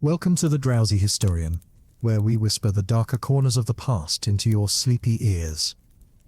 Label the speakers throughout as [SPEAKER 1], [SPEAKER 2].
[SPEAKER 1] Welcome to the Drowsy Historian, where we whisper the darker corners of the past into your sleepy ears.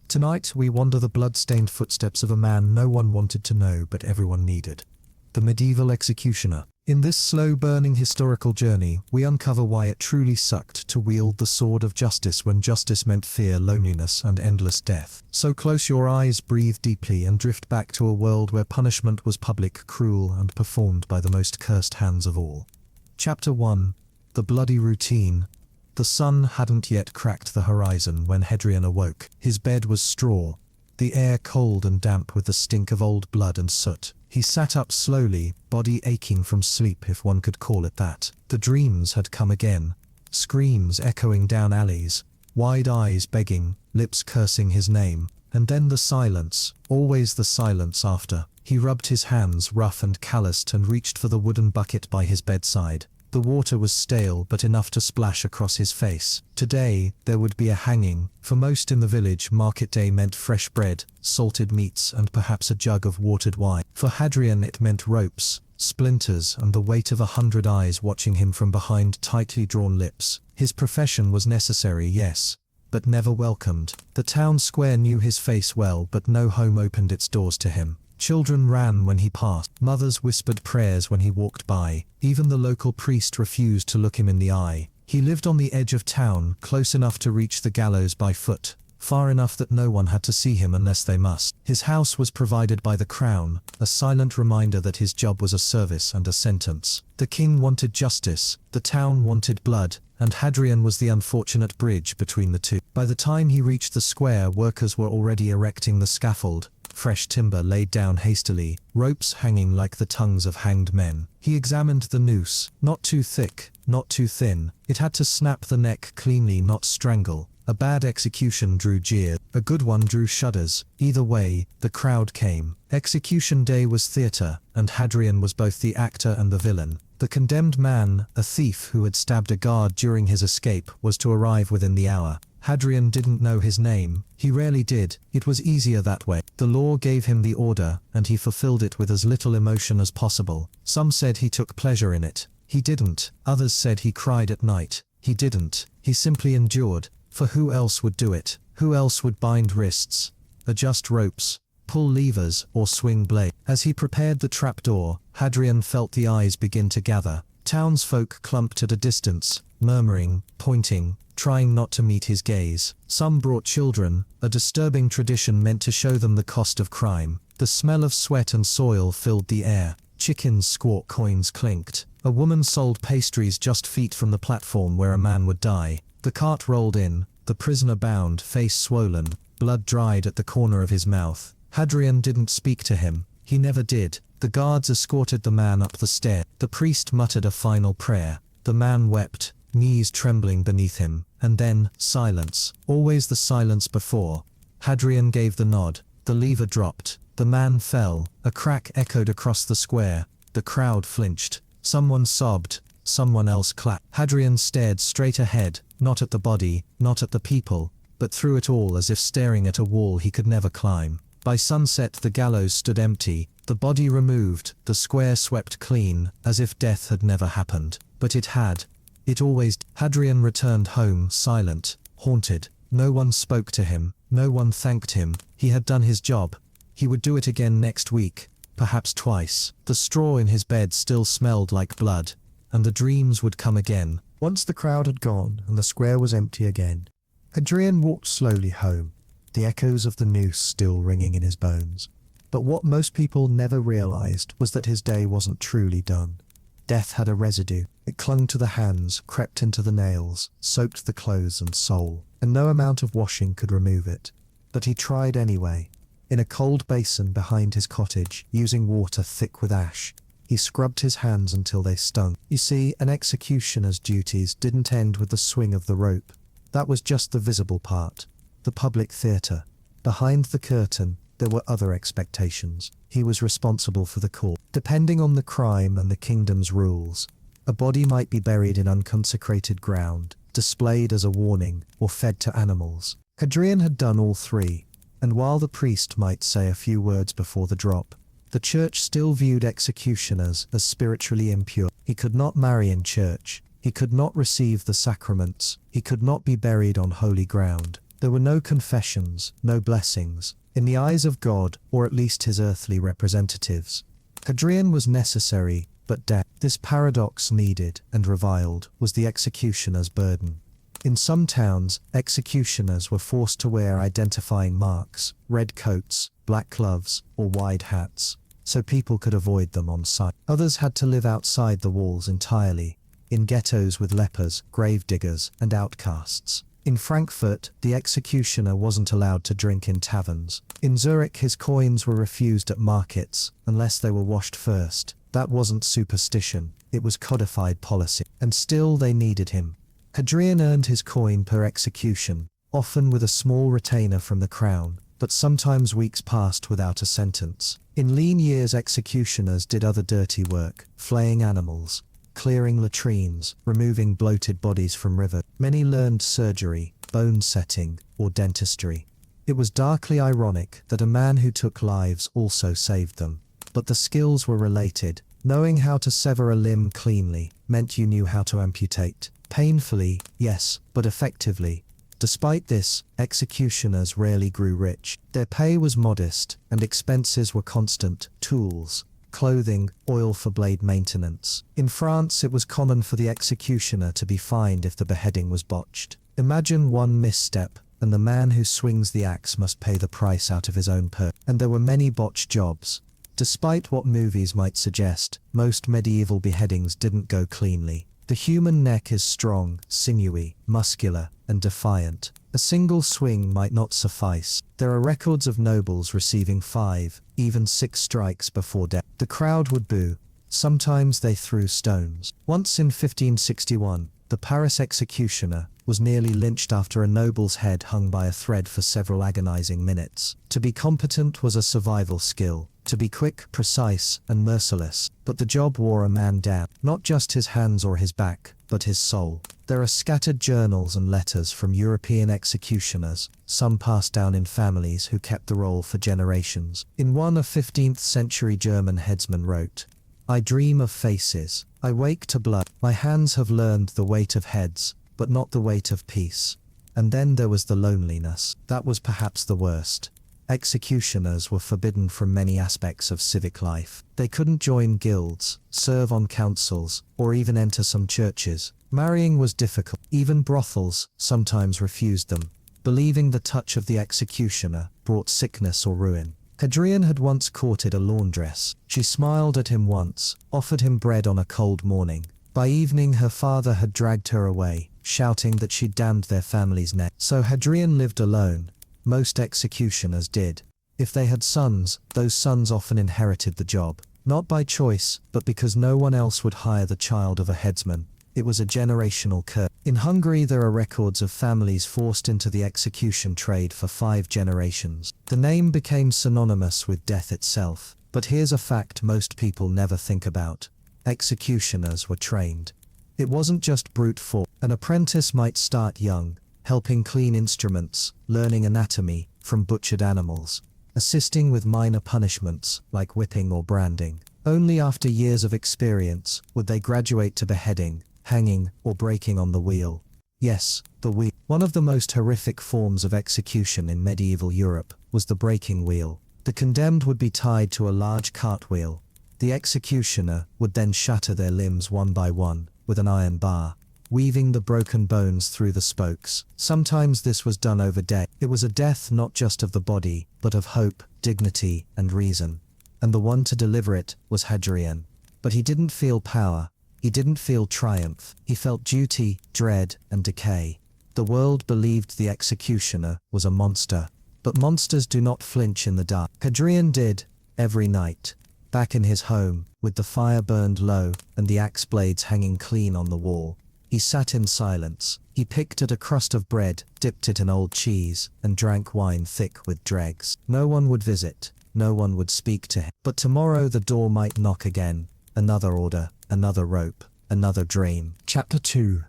[SPEAKER 1] Tonight we wander the blood-stained footsteps of a man no one wanted to know but everyone needed. The medieval executioner. In this slow-burning historical journey, we uncover why it truly sucked to wield the sword of justice when justice meant fear, loneliness, and endless death. So close your eyes, breathe deeply, and drift back to a world where punishment was public, cruel, and performed by the most cursed hands of all. Chapter 1. The Bloody Routine. The sun hadn't yet cracked the horizon when Hadrian awoke. His bed was straw, the air cold and damp with the stink of old blood and soot. He sat up slowly, body aching from sleep if one could call it that. The dreams had come again. Screams echoing down alleys, wide eyes begging, lips cursing his name. And then the silence, always the silence after. He rubbed his hands, rough and calloused, and reached for the wooden bucket by his bedside. The water was stale but enough to splash across his face. Today, there would be a hanging. For most in the village, market day meant fresh bread, salted meats, and perhaps a jug of watered wine. For Hadrian it meant ropes, splinters, and the weight of 100 eyes watching him from behind tightly drawn lips. His profession was necessary, yes, but never welcomed. The town square knew his face well, but no home opened its doors to him. Children ran when he passed. Mothers whispered prayers when he walked by. Even the local priest refused to look him in the eye. He lived on the edge of town, close enough to reach the gallows by foot, far enough that no one had to see him unless they must. His house was provided by the crown, a silent reminder that his job was a service and a sentence. The king wanted justice, the town wanted blood, and Hadrian was the unfortunate bridge between the two. By the time he reached the square, workers were already erecting the scaffold. Fresh timber laid down hastily, ropes hanging like the tongues of hanged men. He examined the noose. Not too thick, not too thin. It had to snap the neck cleanly, not strangle. A bad execution drew jeers. A good one drew shudders. Either way, the crowd came. Execution day was theatre, and Hadrian was both the actor and the villain. The condemned man, a thief who had stabbed a guard during his escape, was to arrive within the hour. Hadrian didn't know his name. He rarely did. It was easier that way. The law gave him the order, and he fulfilled it with as little emotion as possible. Some said he took pleasure in it. He didn't. Others said he cried at night. He didn't. He simply endured. For who else would do it? Who else would bind wrists, adjust ropes, pull levers, or swing blades? As he prepared the trapdoor, Hadrian felt the eyes begin to gather. Townsfolk clumped at a distance, murmuring, pointing, trying not to meet his gaze. Some brought children, a disturbing tradition meant to show them the cost of crime. The smell of sweat and soil filled the air. Chickens squawked, coins clinked. A woman sold pastries just feet from the platform where a man would die. The cart rolled in, the prisoner bound, face swollen, blood dried at the corner of his mouth. Hadrian didn't speak to him. He never did. The guards escorted the man up the stair. The priest muttered a final prayer. The man wept, knees trembling beneath him, and then, silence. Always the silence before. Hadrian gave the nod. The lever dropped. The man fell. A crack echoed across the square. The crowd flinched. Someone sobbed. Someone else clapped. Hadrian stared straight ahead, not at the body, not at the people, but through it all as if staring at a wall he could never climb. By sunset the gallows stood empty, the body removed, the square swept clean, as if death had never happened. But it had. It always did. Hadrian returned home, silent, haunted. No one spoke to him, no one thanked him. He had done his job. He would do it again next week, perhaps twice. The straw in his bed still smelled like blood, and the dreams would come again. Once the crowd had gone and the square was empty again, Hadrian walked slowly home, the echoes of the noose still ringing in his bones. But what most people never realized was that his day wasn't truly done. Death had a residue. It clung to the hands, crept into the nails, soaked the clothes and soul, and no amount of washing could remove it. But he tried anyway. In a cold basin behind his cottage, using water thick with ash, he scrubbed his hands until they stung. You see, an executioner's duties didn't end with the swing of the rope. That was just the visible part, the public theatre. Behind the curtain, there were other expectations. He was responsible for the court. Depending on the crime and the kingdom's rules, a body might be buried in unconsecrated ground, displayed as a warning, or fed to animals. Hadrian had done all three, and while the priest might say a few words before the drop, The church still viewed executioners as spiritually impure. He could not marry in church. He could not receive the sacraments. He could not be buried on holy ground. There were no confessions, no blessings, in the eyes of God, or at least his earthly representatives. Hadrian was necessary, but death, this paradox needed and reviled, was the executioner's burden. In some towns, executioners were forced to wear identifying marks, red coats, black gloves, or wide hats, so people could avoid them on sight. Others had to live outside the walls entirely, in ghettos with lepers, gravediggers, and outcasts. In Frankfurt, the executioner wasn't allowed to drink in taverns. In Zurich, his coins were refused at markets, unless they were washed first. That wasn't superstition, it was codified policy. And still they needed him. Hadrian earned his coin per execution, often with a small retainer from the crown, but sometimes weeks passed without a sentence. In lean years, executioners did other dirty work, flaying animals, clearing latrines, removing bloated bodies from rivers. Many learned surgery, bone setting, or dentistry. It was darkly ironic that a man who took lives also saved them. But the skills were related. Knowing how to sever a limb cleanly meant you knew how to amputate. Painfully, yes, but effectively. Despite this, executioners rarely grew rich. Their pay was modest, and expenses were constant: tools, clothing, oil for blade maintenance. In France, it was common for the executioner to be fined if the beheading was botched. Imagine one misstep, and the man who swings the axe must pay the price out of his own purse. And there were many botched jobs. Despite what movies might suggest, most medieval beheadings didn't go cleanly. The human neck is strong, sinewy, muscular, and defiant. A single swing might not suffice. There are records of nobles receiving 5, even 6 strikes before death. The crowd would boo. Sometimes they threw stones. Once in 1561, the Paris executioner was nearly lynched after a noble's head hung by a thread for several agonizing minutes. To be competent was a survival skill. To be quick, precise, and merciless. But the job wore a man down. Not just his hands or his back, but his soul. There are scattered journals and letters from European executioners, some passed down in families who kept the role for generations. In one, a 15th century German headsman wrote, "I dream of faces. I wake to blood. My hands have learned the weight of heads, but not the weight of peace." And then there was the loneliness. That was perhaps the worst. Executioners were forbidden from many aspects of civic life. They couldn't join guilds, serve on councils, or even enter some churches. Marrying was difficult. Even brothels sometimes refused them, believing the touch of the executioner brought sickness or ruin. Hadrian had once courted a laundress. She smiled at him once, offered him bread on a cold morning. By evening, her father had dragged her away, shouting that she'd damned their family's neck. So Hadrian lived alone. Most executioners did. If they had sons, those sons often inherited the job. Not by choice, but because no one else would hire the child of a headsman. It was a generational curse. In Hungary, there are records of families forced into the execution trade for 5 generations. The name became synonymous with death itself. But here's a fact most people never think about. Executioners were trained. It wasn't just brute force. An apprentice might start young, helping clean instruments, learning anatomy from butchered animals, assisting with minor punishments like whipping or branding. Only after years of experience would they graduate to beheading, hanging, or breaking on the wheel. Yes, the wheel. One of the most horrific forms of execution in medieval Europe was the breaking wheel. The condemned would be tied to a large cartwheel. The executioner would then shatter their limbs one by one with an iron bar, weaving the broken bones through the spokes. Sometimes this was done over days. It was a death not just of the body, but of hope, dignity, and reason. And the one to deliver it was Hadrian. But he didn't feel power. He didn't feel triumph. He felt duty, dread, and decay. The world believed the executioner was a monster. But monsters do not flinch in the dark. Hadrian did, every night. Back in his home, with the fire burned low and the axe blades hanging clean on the wall, he sat in silence. He picked at a crust of bread, dipped it in old cheese, and drank wine thick with dregs. No one would visit. No one would speak to him. But tomorrow the door might knock again. Another order, another rope, another dream. Chapter 2.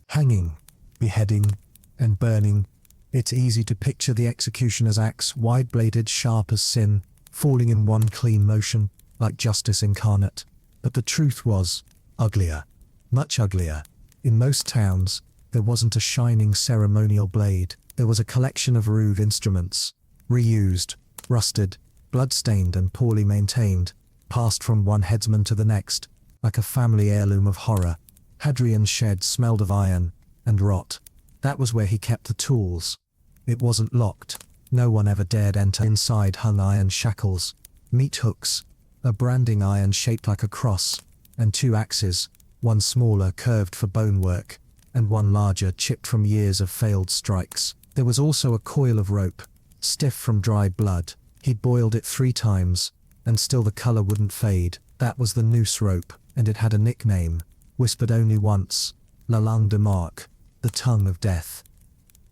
[SPEAKER 1] Hanging, beheading, and burning. It's easy to picture the executioner's axe, wide-bladed, sharp as sin, falling in one clean motion. like justice incarnate. But the truth was uglier, much uglier. In most towns, there wasn't a shining ceremonial blade. There was a collection of rude instruments, reused, rusted, blood-stained and poorly maintained, passed from one headsman to the next, like a family heirloom of horror. Hadrian's shed smelled of iron and rot. That was where he kept the tools. It wasn't locked. No one ever dared enter. Inside hung iron shackles, meat hooks, a branding iron shaped like a cross, and 2 axes, one smaller curved for bone work, and one larger chipped from years of failed strikes. There was also a coil of rope, stiff from dried blood. He'd boiled it 3 times, and still the color wouldn't fade. That was the noose rope, and it had a nickname, whispered only once, la langue de Marc, the tongue of death.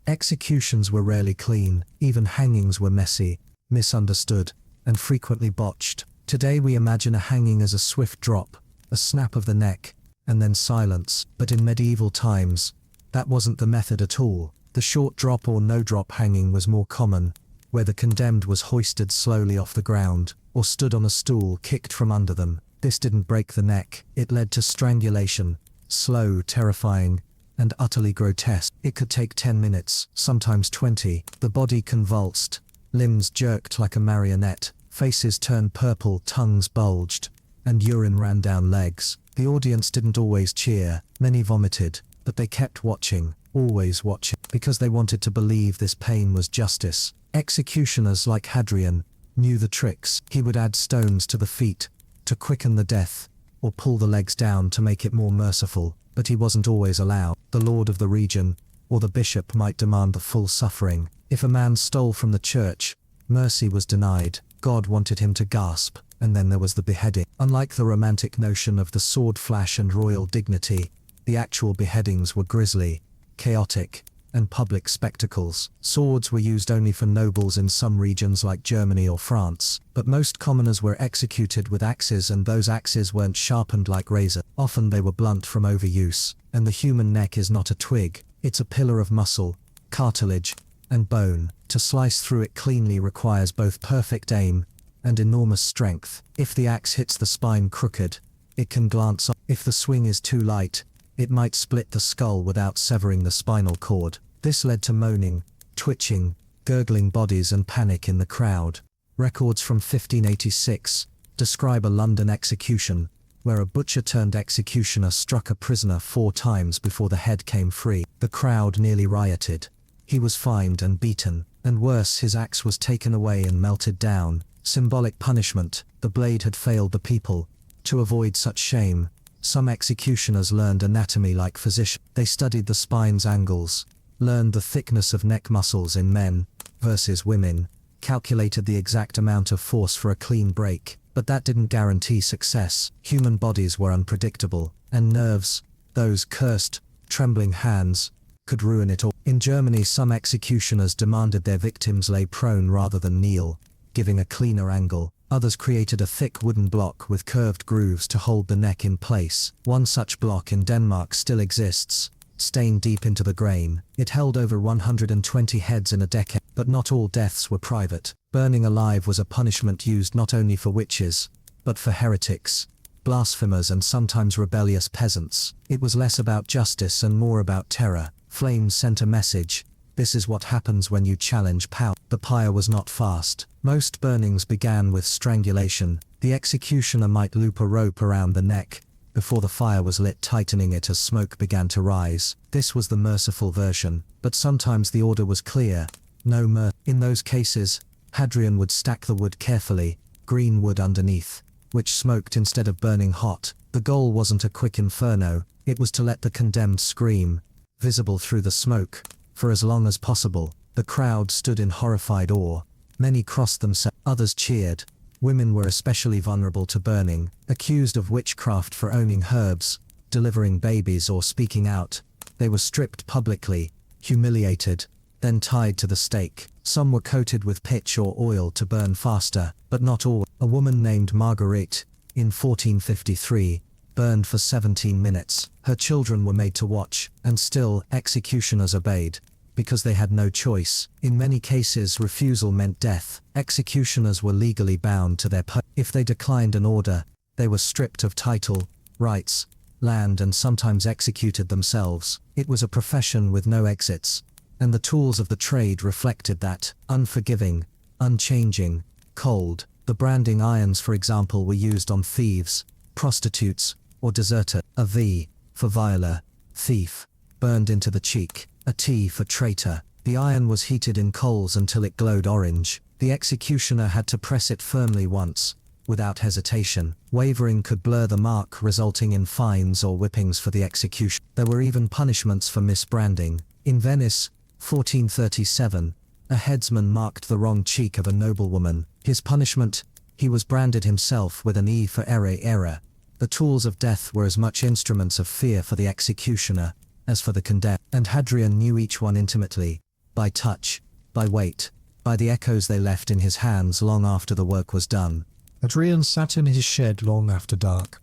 [SPEAKER 1] Executions were rarely clean, even hangings were messy, misunderstood, and frequently botched. Today we imagine a hanging as a swift drop, a snap of the neck, and then silence. But in medieval times, that wasn't the method at all. The short drop or no drop hanging was more common, where the condemned was hoisted slowly off the ground, or stood on a stool kicked from under them. This didn't break the neck, it led to strangulation, slow, terrifying, and utterly grotesque. It could take 10 minutes, sometimes 20. The body convulsed, limbs jerked like a marionette, faces turned purple, tongues bulged, and urine ran down legs. The audience didn't always cheer, many vomited, but they kept watching, always watching, because they wanted to believe this pain was justice. Executioners like Hadrian knew the tricks. He would add stones to the feet to quicken the death, or pull the legs down to make it more merciful, but he wasn't always allowed. The lord of the region, or the bishop might demand the full suffering. If a man stole from the church, mercy was denied. God wanted him to gasp, and then there was the beheading. Unlike the romantic notion of the sword flash and royal dignity, the actual beheadings were grisly, chaotic, and public spectacles. Swords were used only for nobles in some regions like Germany or France, but most commoners were executed with axes, and those axes weren't sharpened like razors. Often they were blunt from overuse, and the human neck is not a twig, it's a pillar of muscle, cartilage, and bone. To slice through it cleanly requires both perfect aim and enormous strength. If the axe hits the spine crooked, it can glance off. If the swing is too light, it might split the skull without severing the spinal cord. This led to moaning, twitching, gurgling bodies and panic in the crowd. Records from 1586 describe a London execution, where a butcher-turned-executioner struck a prisoner 4 times before the head came free. The crowd nearly rioted. He was fined and beaten, and worse, his axe was taken away and melted down. Symbolic punishment. The blade had failed the people. To avoid such shame, some executioners learned anatomy like physicians. They studied the spine's angles, learned the thickness of neck muscles in men versus women, calculated the exact amount of force for a clean break. But that didn't guarantee success. Human bodies were unpredictable, and nerves, those cursed, trembling hands, could ruin it all. In Germany, some executioners demanded their victims lay prone rather than kneel, giving a cleaner angle. Others created a thick wooden block with curved grooves to hold the neck in place. One such block in Denmark still exists, stained deep into the grain. It held over 120 heads in a decade. But not all deaths were private. Burning alive was a punishment used not only for witches, but for heretics, blasphemers and sometimes rebellious peasants. It was less about justice and more about terror. Flames sent a message: this is what happens when you challenge power. The pyre was not fast. Most burnings began with strangulation. The executioner might loop a rope around the neck before the fire was lit, tightening it as smoke began to rise. This was the merciful version, but sometimes the order was clear: no mercy. In those cases, Hadrian would stack the wood carefully, green wood underneath, which smoked instead of burning hot. The goal wasn't a quick inferno, it was to let the condemned scream, visible through the smoke, for as long as possible. The crowd stood in horrified awe. Many crossed themselves, others cheered. Women were especially vulnerable to burning, accused of witchcraft for owning herbs, delivering babies or speaking out. They were stripped publicly, humiliated, then tied to the stake. Some were coated with pitch or oil to burn faster, but not all. A woman named Marguerite, in 1453, burned for 17 minutes. Her children were made to watch, and still, executioners obeyed. because they had no choice. In many cases, refusal meant death. Executioners were legally bound to their post. If they declined an order, they were stripped of title, rights, land, and sometimes executed themselves. It was a profession with no exits, and the tools of the trade reflected that: unforgiving, unchanging, cold. The branding irons, for example, were used on thieves, prostitutes, or deserters. A V for violer, thief, burned into the cheek. A T for traitor. The iron was heated in coals until it glowed orange. The executioner had to press it firmly once, without hesitation. Wavering could blur the mark, resulting in fines or whippings for the execution. There were even punishments for misbranding. In Venice, 1437, a headsman marked the wrong cheek of a noblewoman. His punishment: he was branded himself with an E for error. The tools of death were as much instruments of fear for the executioner as for the condemned, and Hadrian knew each one intimately, by touch, by weight, by the echoes they left in his hands long after the work was done.
[SPEAKER 2] Hadrian sat in his shed long after dark,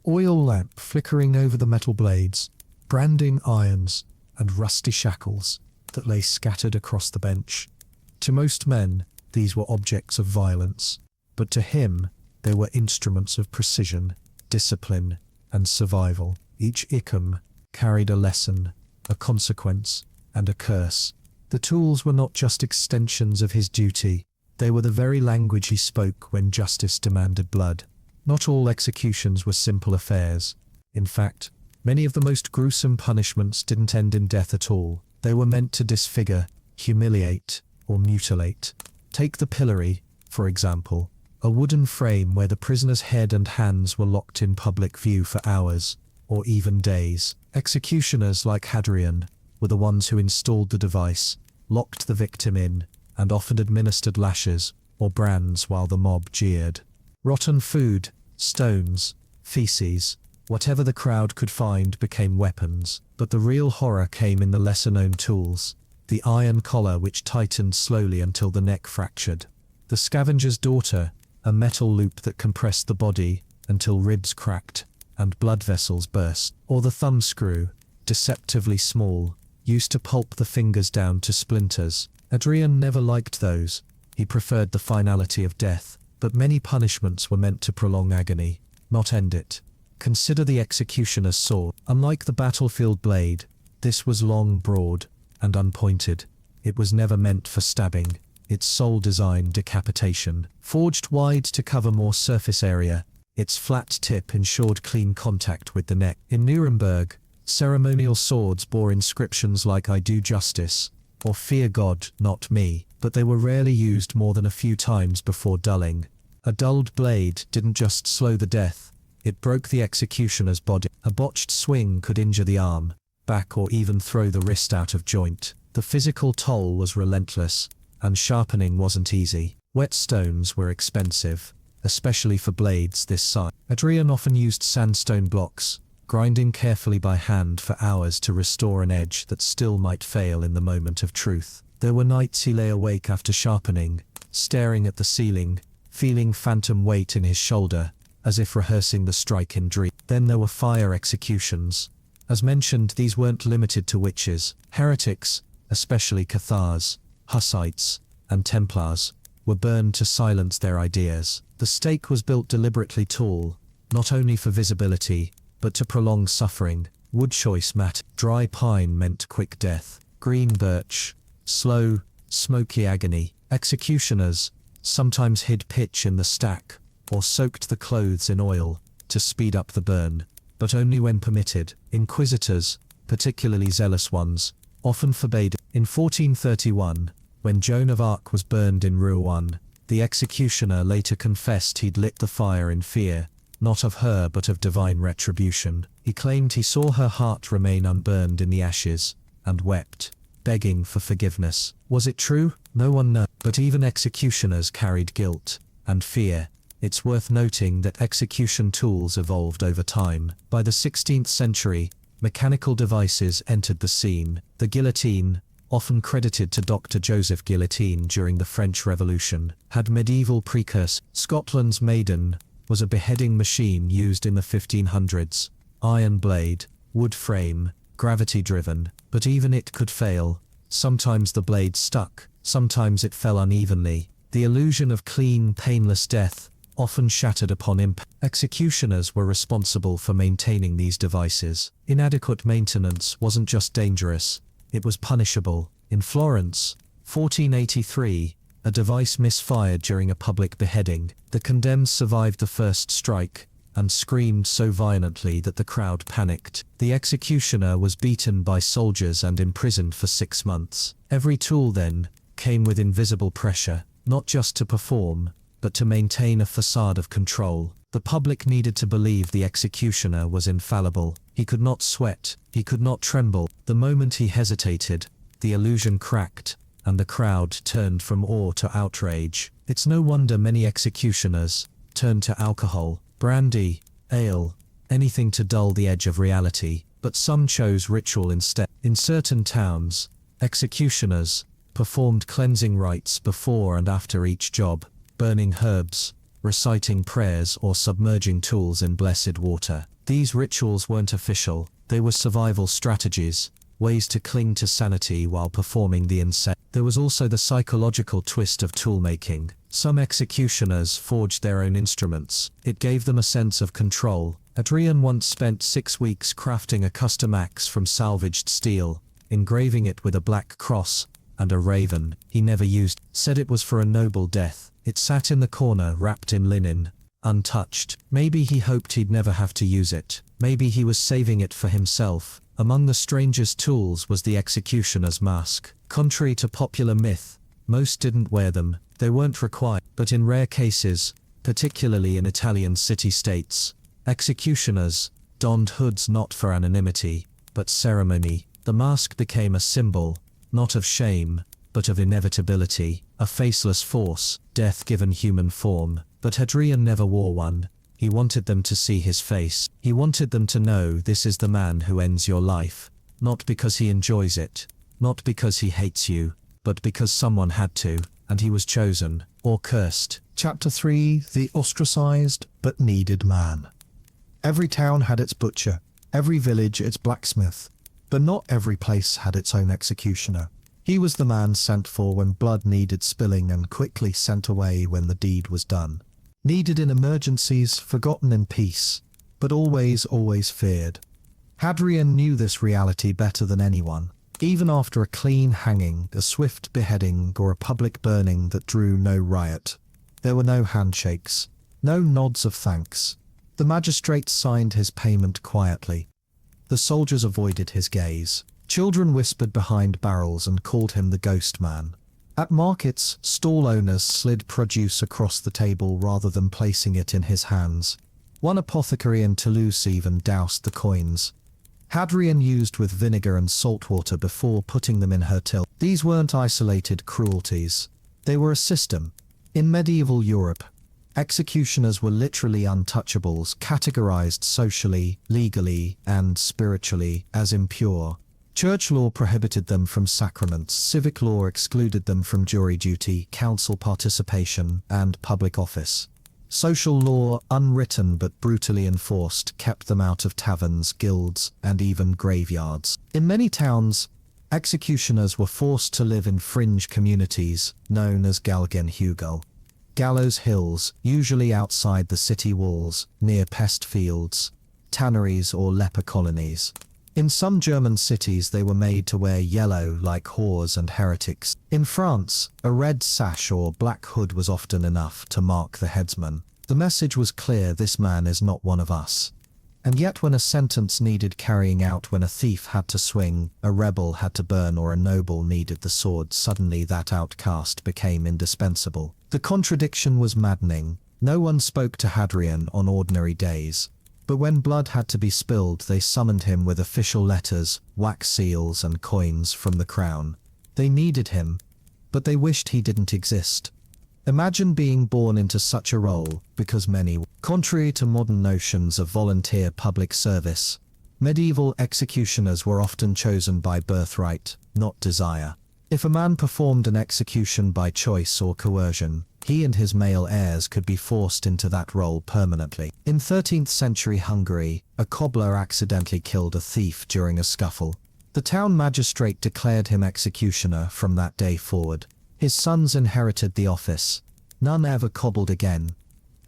[SPEAKER 2] oil lamp flickering over the metal blades, branding irons, and rusty shackles that lay scattered across the bench. To most men, these were objects of violence, but to him, they were instruments of precision, discipline, and survival. Each icum carried a lesson, a consequence, and a curse. The tools were not just extensions of his duty, they were the very language he spoke when justice demanded blood. Not all executions were simple affairs. In fact, many of the most gruesome punishments didn't end in death at all. They were meant to disfigure, humiliate, or mutilate. Take the pillory, for example, a wooden frame where the prisoner's head and hands were locked in public view for hours, or even days. Executioners like Hadrian were the ones who installed the device, locked the victim in, and often administered lashes or brands while the mob jeered. Rotten food, stones, feces, whatever the crowd could find became weapons, but the real horror came in the lesser-known tools: the iron collar which tightened slowly until the neck fractured, the scavenger's daughter, a metal loop that compressed the body until ribs cracked and blood vessels burst, or the thumbscrew, deceptively small, used to pulp the fingers down to splinters. Hadrian never liked those. He preferred the finality of death, but many punishments were meant to prolong agony, not end it. Consider the executioner's sword. Unlike the battlefield blade, this was long, broad, and unpointed. It was never meant for stabbing. Its sole design, decapitation. Forged wide to cover more surface area, its flat tip ensured clean contact with the neck. In Nuremberg, ceremonial swords bore inscriptions like "I do justice," or "Fear God, not me," but they were rarely used more than a few times before dulling. A dulled blade didn't just slow the death, it broke the executioner's body. A botched swing could injure the arm, back, or even throw the wrist out of joint. The physical toll was relentless, and sharpening wasn't easy. Whetstones were expensive, especially for blades this size. Hadrian often used sandstone blocks, grinding carefully by hand for hours to restore an edge that still might fail in the moment of truth. There were nights he lay awake after sharpening, staring at the ceiling, feeling phantom weight in his shoulder, as if rehearsing the strike in dream. Then there were fire executions. As mentioned, these weren't limited to witches. Heretics, especially Cathars, Hussites, and Templars, were burned to silence their ideas. The stake was built deliberately tall, not only for visibility, but to prolong suffering. Wood choice mattered. Dry pine meant quick death. Green birch, slow, smoky agony. Executioners sometimes hid pitch in the stack, or soaked the clothes in oil, to speed up the burn, but only when permitted. Inquisitors, particularly zealous ones, often forbade it. In 1431, when Joan of Arc was burned in Rouen, the executioner later confessed he'd lit the fire in fear, not of her but of divine retribution. He claimed he saw her heart remain unburned in the ashes, and wept, begging for forgiveness. Was it true? No one knows. But even executioners carried guilt and fear. It's worth noting that execution tools evolved over time. By the 16th century, mechanical devices entered the scene. The guillotine, often credited to Dr. Joseph Guillotine during the French Revolution, had medieval precursors. Scotland's Maiden was a beheading machine used in the 1500s. Iron blade, wood frame, gravity-driven, but even it could fail. Sometimes the blade stuck, sometimes it fell unevenly. The illusion of clean, painless death often shattered upon impact. Executioners were responsible for maintaining these devices. Inadequate maintenance wasn't just dangerous, it was punishable. In Florence, 1483, a device misfired during a public beheading. The condemned survived the first strike and screamed so violently that the crowd panicked. The executioner was beaten by soldiers and imprisoned for 6 months. Every tool then came with invisible pressure, not just to perform, but to maintain a facade of control. The public needed to believe the executioner was infallible. He could not sweat, he could not tremble. The moment he hesitated, the illusion cracked, and the crowd turned from awe to outrage. It's no wonder many executioners turned to alcohol, brandy, ale, anything to dull the edge of reality, but some chose ritual instead. In certain towns, executioners performed cleansing rites before and after each job, burning herbs, reciting prayers, or submerging tools in blessed water. These rituals weren't official, they were survival strategies, ways to cling to sanity while performing the insane. There was also the psychological twist of toolmaking. Some executioners forged their own instruments. It gave them a sense of control. Hadrian once spent 6 weeks crafting a custom axe from salvaged steel, engraving it with a black cross and a raven he never used. Said it was for a noble death. It sat in the corner wrapped in linen, untouched. Maybe he hoped he'd never have to use it. Maybe he was saving it for himself. Among the strangest tools was the executioner's mask. Contrary to popular myth, most didn't wear them. They weren't required. But in rare cases, particularly in Italian city-states, executioners donned hoods not for anonymity, but ceremony. The mask became a symbol, not of shame, but of inevitability, a faceless force, death given human form. But Hadrian never wore one. He wanted them to see his face. He wanted them to know this is the man who ends your life, not because he enjoys it, not because he hates you, but because someone had to, and he was chosen, or cursed.
[SPEAKER 1] Chapter 3: The Ostracized but Needed Man. Every town had its butcher, every village its blacksmith, but not every place had its own executioner. He was the man sent for when blood needed spilling and quickly sent away when the deed was done. Needed in emergencies, forgotten in peace, but always feared. Hadrian knew this reality better than anyone. Even after a clean hanging, a swift beheading, or a public burning that drew no riot, there were no handshakes, no nods of thanks. The magistrate signed his payment quietly. The soldiers avoided his gaze. Children whispered behind barrels and called him the ghost man. At markets, stall owners slid produce across the table rather than placing it in his hands. One apothecary in Toulouse even doused the coins. Hadrian used with vinegar and salt water before putting them in her till. These weren't isolated cruelties. They were a system. In medieval Europe, executioners were literally untouchables, categorized socially, legally, and spiritually as impure. Church law prohibited them from sacraments, civic law excluded them from jury duty, council participation, and public office. Social law, unwritten but brutally enforced, kept them out of taverns, guilds, and even graveyards. In many towns, executioners were forced to live in fringe communities, known as Galgenhügel. Gallows hills, usually outside the city walls, near pest fields, tanneries, or leper colonies. In some German cities they were made to wear yellow like whores and heretics. In France, a red sash or black hood was often enough to mark the headsman. The message was clear: this man is not one of us. And yet when a sentence needed carrying out, when a thief had to swing, a rebel had to burn, or a noble needed the sword, suddenly that outcast became indispensable. The contradiction was maddening. No one spoke to Hadrian on ordinary days. But when blood had to be spilled, they summoned him with official letters, wax seals, and coins from the crown. They needed him, but they wished he didn't exist. Imagine being born into such a role, because many. Contrary to modern notions of volunteer public service, medieval executioners were often chosen by birthright, not desire. If a man performed an execution by choice or coercion, he and his male heirs could be forced into that role permanently. In 13th century Hungary, a cobbler accidentally killed a thief during a scuffle. The town magistrate declared him executioner from that day forward. His sons inherited the office. None ever cobbled again.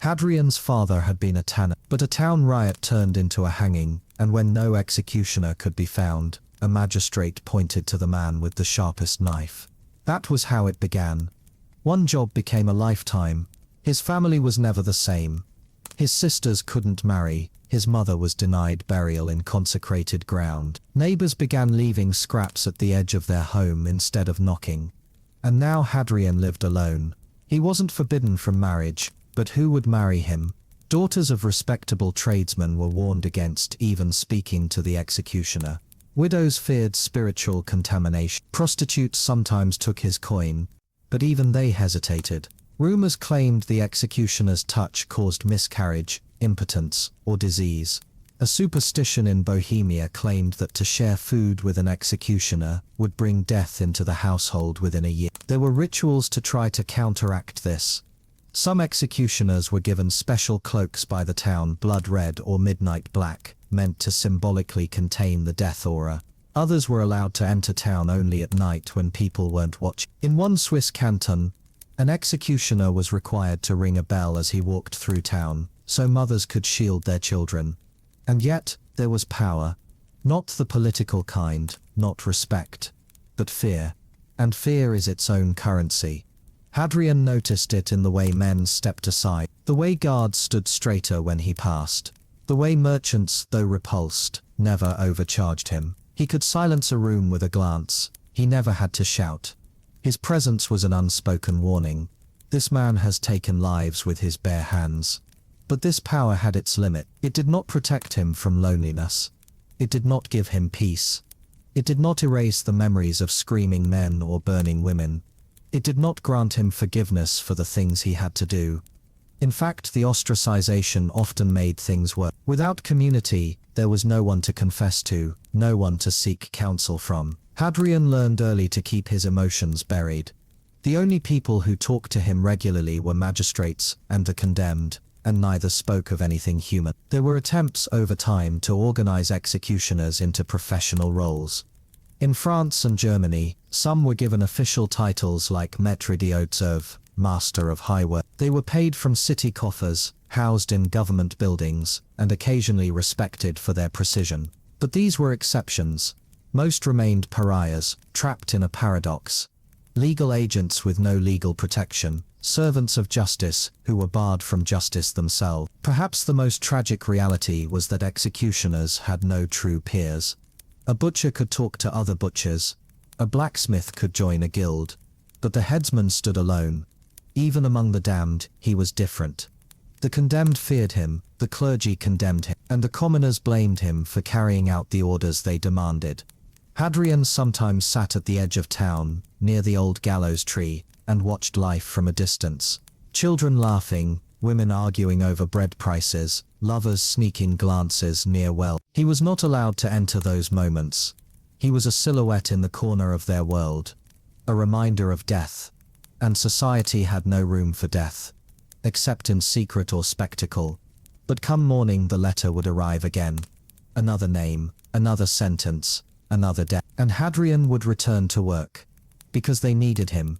[SPEAKER 1] Hadrian's father had been a tanner, but a town riot turned into a hanging, and when no executioner could be found, a magistrate pointed to the man with the sharpest knife. That was how it began. One job became a lifetime. His family was never the same. His sisters couldn't marry. His mother was denied burial in consecrated ground. Neighbors began leaving scraps at the edge of their home instead of knocking. And now Hadrian lived alone. He wasn't forbidden from marriage, but who would marry him? Daughters of respectable tradesmen were warned against even speaking to the executioner. Widows feared spiritual contamination. Prostitutes sometimes took his coin, but even they hesitated. Rumors claimed the executioner's touch caused miscarriage, impotence, or disease. A superstition in Bohemia claimed that to share food with an executioner would bring death into the household within a year. There were rituals to try to counteract this. Some executioners were given special cloaks by the town, blood red or midnight black, meant to symbolically contain the death aura. Others were allowed to enter town only at night when people weren't watching. In one Swiss canton, an executioner was required to ring a bell as he walked through town, so mothers could shield their children. And yet, there was power. Not the political kind, not respect, but fear. And fear is its own currency. Hadrian noticed it in the way men stepped aside, the way guards stood straighter when he passed, the way merchants, though repulsed, never overcharged him. He could silence a room with a glance. He never had to shout. His presence was an unspoken warning. This man has taken lives with his bare hands. But this power had its limit. It did not protect him from loneliness. It did not give him peace. It did not erase the memories of screaming men or burning women. It did not grant him forgiveness for the things he had to do. In fact, the ostracization often made things worse. Without community, there was no one to confess to, no one to seek counsel from. Hadrian learned early to keep his emotions buried. The only people who talked to him regularly were magistrates and the condemned, and neither spoke of anything human. There were attempts over time to organize executioners into professional roles. In France and Germany, some were given official titles like maître d'hôtes, master of high work. They were paid from city coffers, housed in government buildings, and occasionally respected for their precision. But these were exceptions. Most remained pariahs, trapped in a paradox. Legal agents with no legal protection, servants of justice who were barred from justice themselves. Perhaps the most tragic reality was that executioners had no true peers. A butcher could talk to other butchers. A blacksmith could join a guild. But the headsman stood alone. Even among the damned, he was different. The condemned feared him, the clergy condemned him, and the commoners blamed him for carrying out the orders they demanded. Hadrian sometimes sat at the edge of town, near the old gallows tree, and watched life from a distance. Children laughing, women arguing over bread prices, lovers sneaking glances near well. He was not allowed to enter those moments. He was a silhouette in the corner of their world, a reminder of death. And society had no room for death, except in secret or spectacle. But come morning the letter would arrive again. Another name, another sentence, another death. And Hadrian would return to work, because they needed him,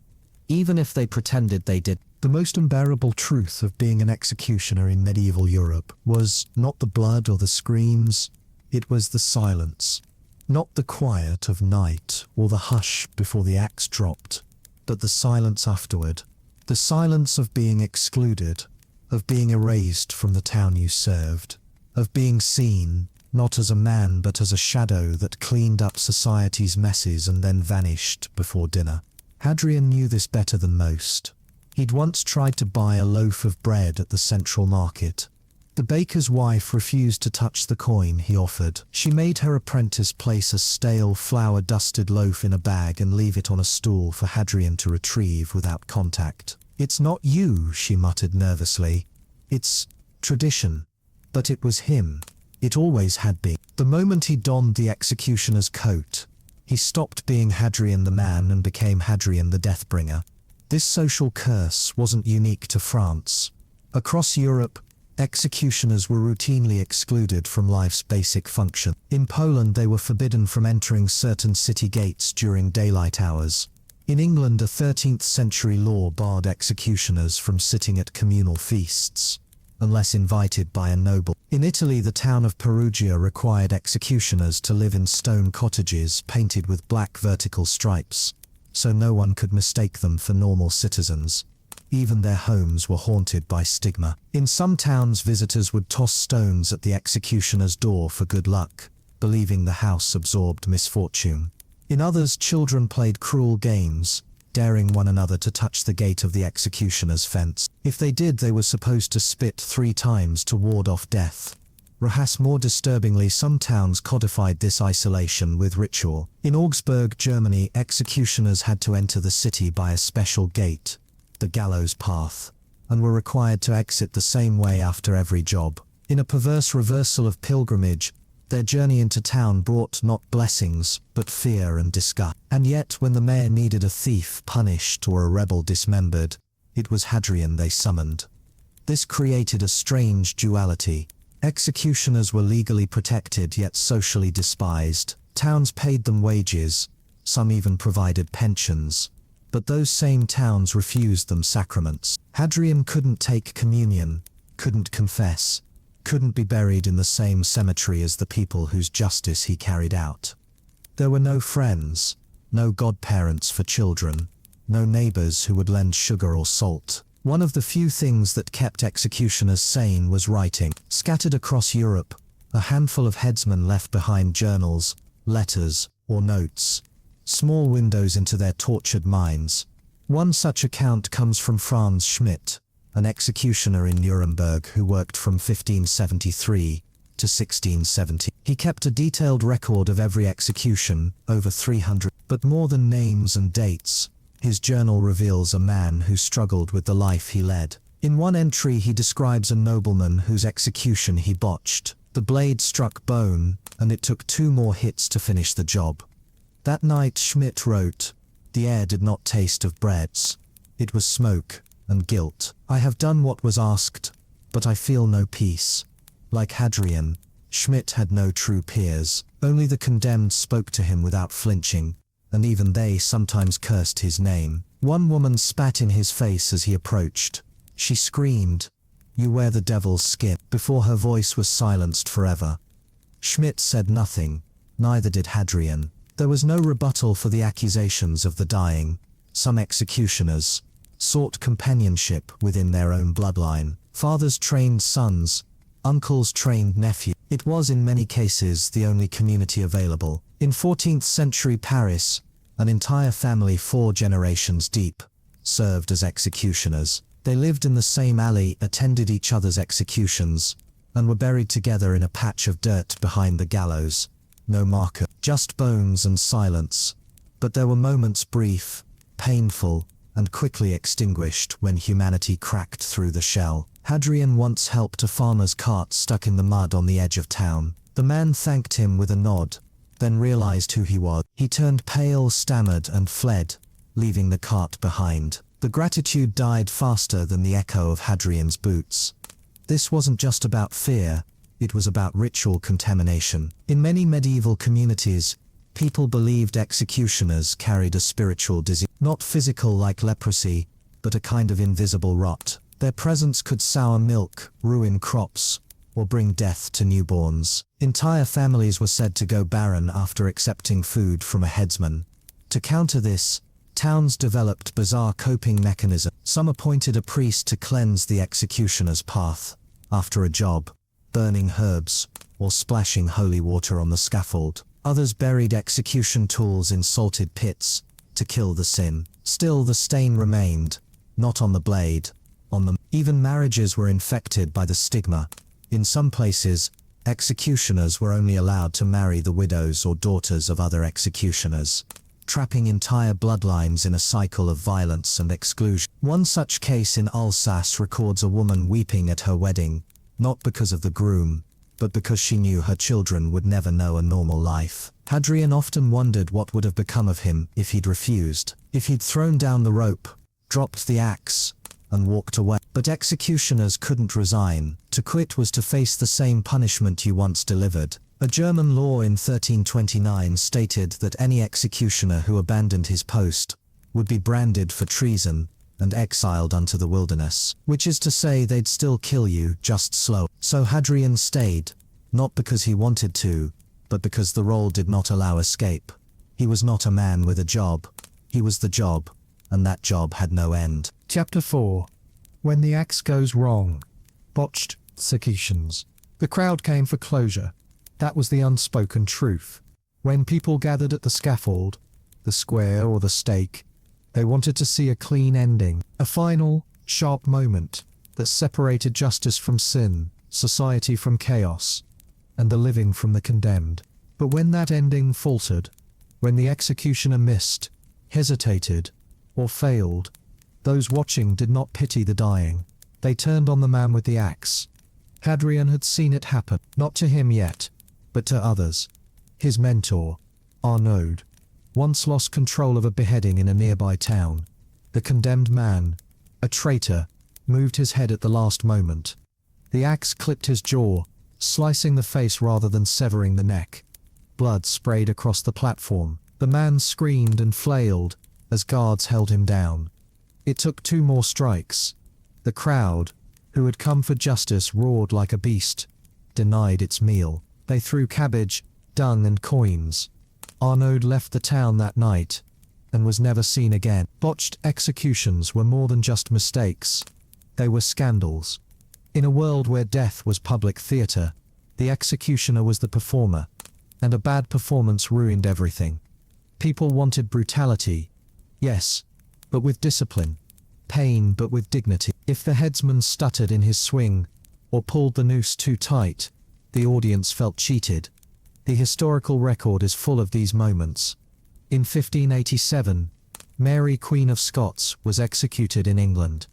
[SPEAKER 1] even if they pretended they did.
[SPEAKER 2] The most unbearable truth of being an executioner in medieval Europe was not the blood or the screams, it was the silence. Not the quiet of night or the hush before the axe dropped, but the silence afterward. The silence of being excluded, of being erased from the town you served, of being seen, not as a man but as a shadow that cleaned up society's messes and then vanished before dinner. Hadrian knew this better than most. He'd once tried to buy a loaf of bread at the central market. The baker's wife refused to touch the coin he offered. She made her apprentice place a stale, flour-dusted loaf in a bag and leave it on a stool for Hadrian to retrieve without contact. "It's not you," she muttered nervously. "It's tradition." But it was him. It always had been. The moment he donned the executioner's coat, he stopped being Hadrian the man and became Hadrian the Deathbringer. This social curse wasn't unique to France. Across Europe,
[SPEAKER 1] executioners were routinely excluded from life's basic function. In Poland, they were forbidden from entering certain city gates during daylight hours. In England, a 13th century law barred executioners from sitting at communal feasts, unless invited by a noble. In Italy, the town of Perugia required executioners to live in stone cottages painted with black vertical stripes, so no one could mistake them for normal citizens. Even their homes were haunted by stigma. In some towns, visitors would toss stones at the executioner's door for good luck, believing the house absorbed misfortune. In others, children played cruel games, daring one another to touch the gate of the executioner's fence. If they did, they were supposed to spit 3 times to ward off death. Perhaps more disturbingly, some towns codified this isolation with ritual. In Augsburg, Germany, executioners had to enter the city by a special gate, the gallows path, and were required to exit the same way after every job. In a perverse reversal of pilgrimage, their journey into town brought not blessings, but fear and disgust. And yet, when the mayor needed a thief punished or a rebel dismembered, it was Hadrian they summoned. This created a strange duality. Executioners were legally protected yet socially despised. Towns paid them wages, some even provided pensions. But those same towns refused them sacraments. Hadrian couldn't take communion, couldn't confess, couldn't be buried in the same cemetery as the people whose justice he carried out. There were no friends, no godparents for children, no neighbors who would lend sugar or salt. One of the few things that kept executioners sane was writing. Scattered across Europe, a handful of headsmen left behind journals, letters, or notes, small windows into their tortured minds. One such account comes from Franz Schmidt, an executioner in Nuremberg who worked from 1573 to 1670. He kept a detailed record of every execution, over 300. But more than names and dates, his journal reveals a man who struggled with the life he led. In one entry, he describes a nobleman whose execution he botched. The blade struck bone, and it took 2 more hits to finish the job. That night, Schmidt wrote, "The air did not taste of breads. It was smoke and guilt. I have done what was asked, but I feel no peace." Like Hadrian, Schmidt had no true peers. Only the condemned spoke to him without flinching, and even they sometimes cursed his name. One woman spat in his face as he approached. She screamed, "You wear the devil's skin," before her voice was silenced forever. Schmidt said nothing, neither did Hadrian. There was no rebuttal for the accusations of the dying. Some executioners sought companionship within their own bloodline. Fathers trained sons, uncles trained nephews. It was in many cases the only community available. In 14th century Paris, an entire family 4 generations deep served as executioners. They lived in the same alley, attended each other's executions, and were buried together in a patch of dirt behind the gallows. No marker, just bones and silence. But there were moments, brief, painful, and quickly extinguished, when humanity cracked through the shell. Hadrian once helped a farmer's cart stuck in the mud on the edge of town. The man thanked him with a nod, then realized who he was. He turned pale, stammered, and fled, leaving the cart behind. The gratitude died faster than the echo of Hadrian's boots. This wasn't just about fear, it was about ritual contamination. In many medieval communities, people believed executioners carried a spiritual disease, not physical like leprosy, but a kind of invisible rot. Their presence could sour milk, ruin crops, or bring death to newborns. Entire families were said to go barren after accepting food from a headsman. To counter this, towns developed bizarre coping mechanisms. Some appointed a priest to cleanse the executioner's path after a job, burning herbs, or splashing holy water on the scaffold. Others buried execution tools in salted pits to kill the sin. Still, the stain remained, not on the blade, on them. Even marriages were infected by the stigma. In some places, executioners were only allowed to marry the widows or daughters of other executioners, trapping entire bloodlines in a cycle of violence and exclusion. One such case in Alsace records a woman weeping at her wedding, not because of the groom, but because she knew her children would never know a normal life. Hadrian often wondered what would have become of him if he'd refused, if he'd thrown down the rope, dropped the axe, and walked away. But executioners couldn't resign. To quit was to face the same punishment you once delivered. A German law in 1329 stated that any executioner who abandoned his post would be branded for treason and exiled unto the wilderness, which is to say they'd still kill you, just slow. So Hadrian stayed, not because he wanted to, but because the role did not allow escape. He was not a man with a job, he was the job, and that job had no end.
[SPEAKER 2] Chapter 4. When the axe goes wrong. Botched executions. The crowd came for closure. That was the unspoken truth. When people gathered at the scaffold, the square or the stake, they wanted to see a clean ending, a final, sharp moment that separated justice from sin, society from chaos, and the living from the condemned. But when that ending faltered, when the executioner missed, hesitated, or failed, those watching did not pity the dying. They turned on the man with the axe. Hadrian had seen it happen, not to him yet, but to others. His mentor, Arnaud, once lost control of a beheading in a nearby town. The condemned man, a traitor, moved his head at the last moment. The axe clipped his jaw, slicing the face rather than severing the neck. Blood sprayed across the platform. The man screamed and flailed as guards held him down. It took 2 more strikes. The crowd, who had come for justice, roared like a beast, denied its meal. They threw cabbage, dung and coins. Arnaud left the town that night and was never seen again. Botched executions were more than just mistakes. They were scandals. In a world where death was public theatre, the executioner was the performer, and a bad performance ruined everything. People wanted brutality, yes, but with discipline, pain but with dignity. If the headsman stuttered in his swing, or pulled the noose too tight, the audience felt cheated. The historical record is full of these moments. In 1587, Mary Queen of Scots was executed in England.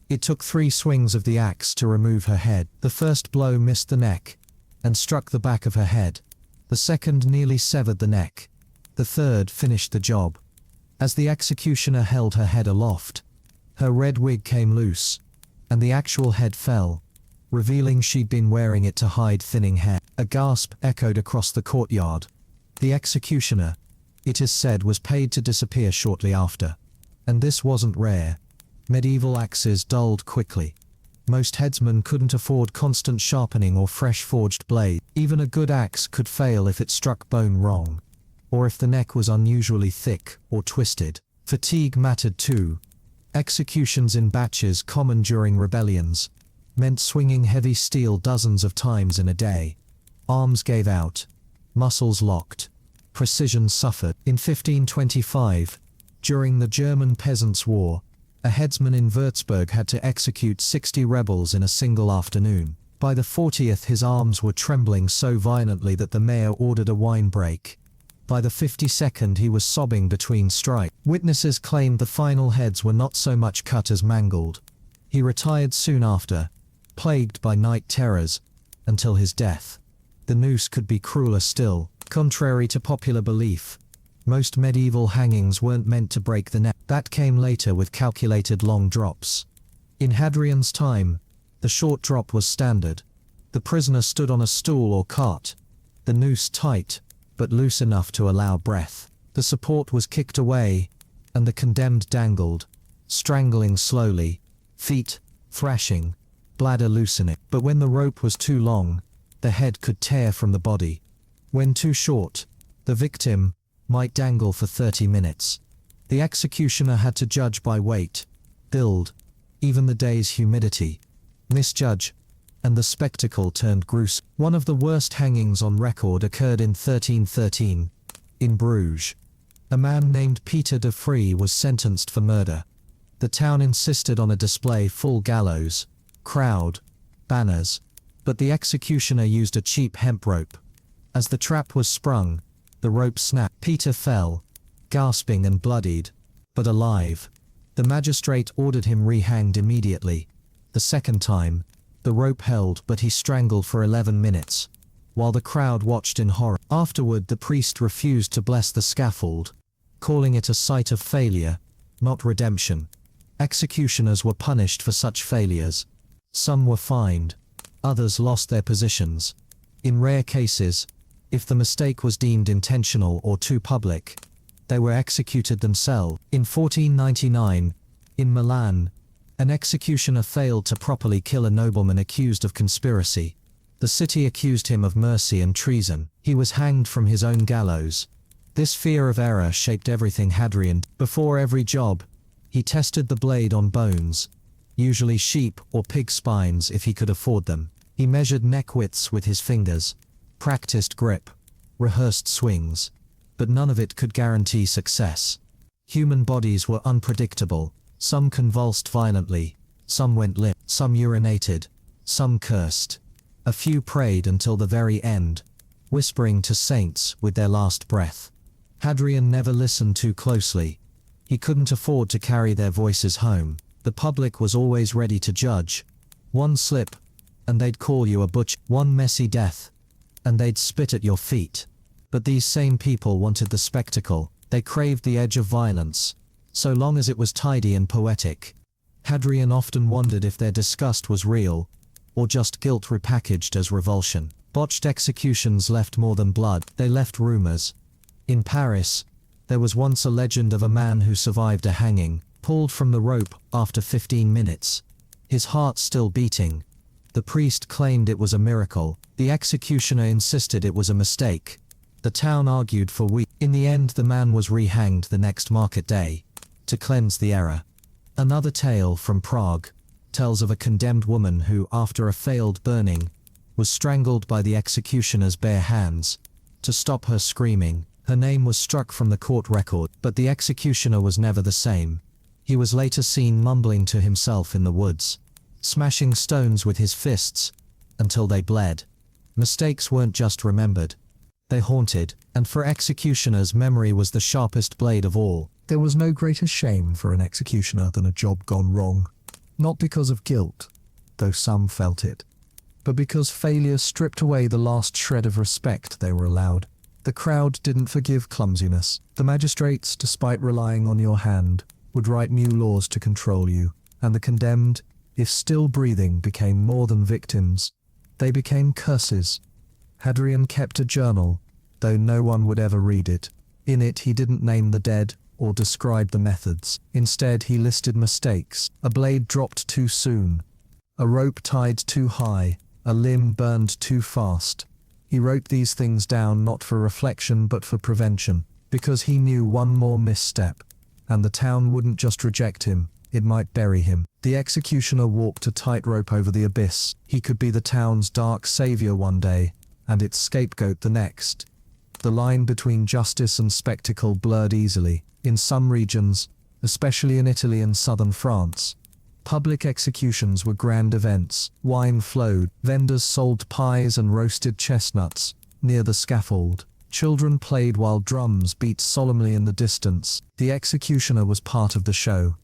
[SPEAKER 2] It took 3 swings of the axe to remove her head. The first blow missed the neck and struck the back of her head. The second nearly severed the neck. The third finished the job. As the executioner held her head aloft, her red wig came loose, and the actual head fell, revealing she'd been wearing it to hide thinning hair. A gasp echoed across the courtyard. The executioner, it is said, was paid to disappear shortly after. And this wasn't rare. Medieval axes dulled quickly. Most headsmen couldn't afford constant sharpening or fresh forged blades. Even a good axe could fail if it struck bone wrong, or if the neck was unusually thick or twisted. Fatigue mattered too. Executions in batches, common during rebellions, meant swinging heavy steel dozens of times in a day. Arms gave out, muscles locked, precision suffered. In 1525, during the German Peasants' War, a headsman in Würzburg had to execute 60 rebels in a single afternoon. By the 40th, his arms were trembling so violently that the mayor ordered a wine break. By the 52nd, he was sobbing between strikes. Witnesses claimed the final heads were not so much cut as mangled. He retired soon after, plagued by night terrors, until his death. The noose could be crueler still. Contrary to popular belief, most medieval hangings weren't meant to break the neck. That came later with calculated long drops. In Hadrian's time, the short drop was standard. The prisoner stood on a stool or cart, the noose tight, but loose enough to allow breath. The support was kicked away, and the condemned dangled, strangling slowly, feet thrashing, bladder loosening. But when the rope was too long, the head could tear from the body. When too short, the victim might dangle for 30 minutes. The executioner had to judge by weight, build, even the day's humidity. Misjudge, and the spectacle turned gruesome. One of the worst hangings on record occurred in 1313, in Bruges. A man named Peter de Vries was sentenced for murder. The town insisted on a display full gallows, crowd, banners, but the executioner used a cheap hemp rope. As the trap was sprung, the rope snapped. Peter fell, gasping and bloodied, but alive. The magistrate ordered him rehanged immediately. The second time, the rope held, but he strangled for 11 minutes, while the crowd watched in horror. Afterward, the priest refused to bless the scaffold, calling it a site of failure, not redemption.
[SPEAKER 1] Executioners were punished for such failures. Some were fined. Others lost their positions. In rare cases, if the mistake was deemed intentional or too public, they were executed themselves. In 1499, in Milan, an executioner failed to properly kill a nobleman accused of conspiracy. The city accused him of mercy and treason. He was hanged from his own gallows. This fear of error shaped everything Hadrian did. Before every job, he tested the blade on bones, usually sheep or pig spines if he could afford them. He measured neck widths with his fingers, practiced grip, rehearsed swings, but none of it could guarantee success. Human bodies were unpredictable. Some convulsed violently, some went limp, some urinated, some cursed. A few prayed until the very end, whispering to saints with their last breath. Hadrian never listened too closely. He couldn't afford to carry their voices home. The public was always ready to judge. One slip, and they'd call you a butcher. One messy death, and they'd spit at your feet. But these same people wanted the spectacle. They craved the edge of violence, so long as it was tidy and poetic. Hadrian often wondered if their disgust was real, or just guilt repackaged as revulsion. Botched executions left more than blood, they left rumors. In Paris, there was once a legend of a man who survived a hanging, pulled from the rope after 15 minutes. His heart still beating. The priest claimed it was a miracle. The executioner insisted it was a mistake. The town argued for weeks. In the end, the man was rehanged the next market day, to cleanse the error. Another tale from Prague tells of a condemned woman who, after a failed burning, was strangled by the executioner's bare hands. To stop her screaming, her name was struck from the court record, but the executioner was never the same. He was later seen mumbling to himself in the woods, smashing stones with his fists until they bled. Mistakes weren't just remembered, they haunted, and for executioners, memory was the sharpest blade of all.
[SPEAKER 2] There was no greater shame for an executioner than a job gone wrong. Not because of guilt, though some felt it, but because failure stripped away the last shred of respect they were allowed. The crowd didn't forgive clumsiness. The magistrates, despite relying on your hand, would write new laws to control you, and the condemned, if still breathing, became more than victims. They became curses. Hadrian kept a journal, though no one would ever read it. In it he didn't name the dead or describe the methods. Instead he listed mistakes: a blade dropped too soon, a rope tied too high, a limb burned too fast. He wrote these things down not for reflection but for prevention, because he knew one more misstep, and the town wouldn't just reject him, it might bury him. The executioner walked a tightrope over the abyss. He could be the town's dark savior one day, and its scapegoat the next. The line between justice and spectacle blurred easily. In some regions, especially in Italy and southern France, public executions were grand events. Wine flowed, vendors sold pies and roasted chestnuts near the scaffold. Children played while drums beat solemnly in the distance. The executioner was part of the show,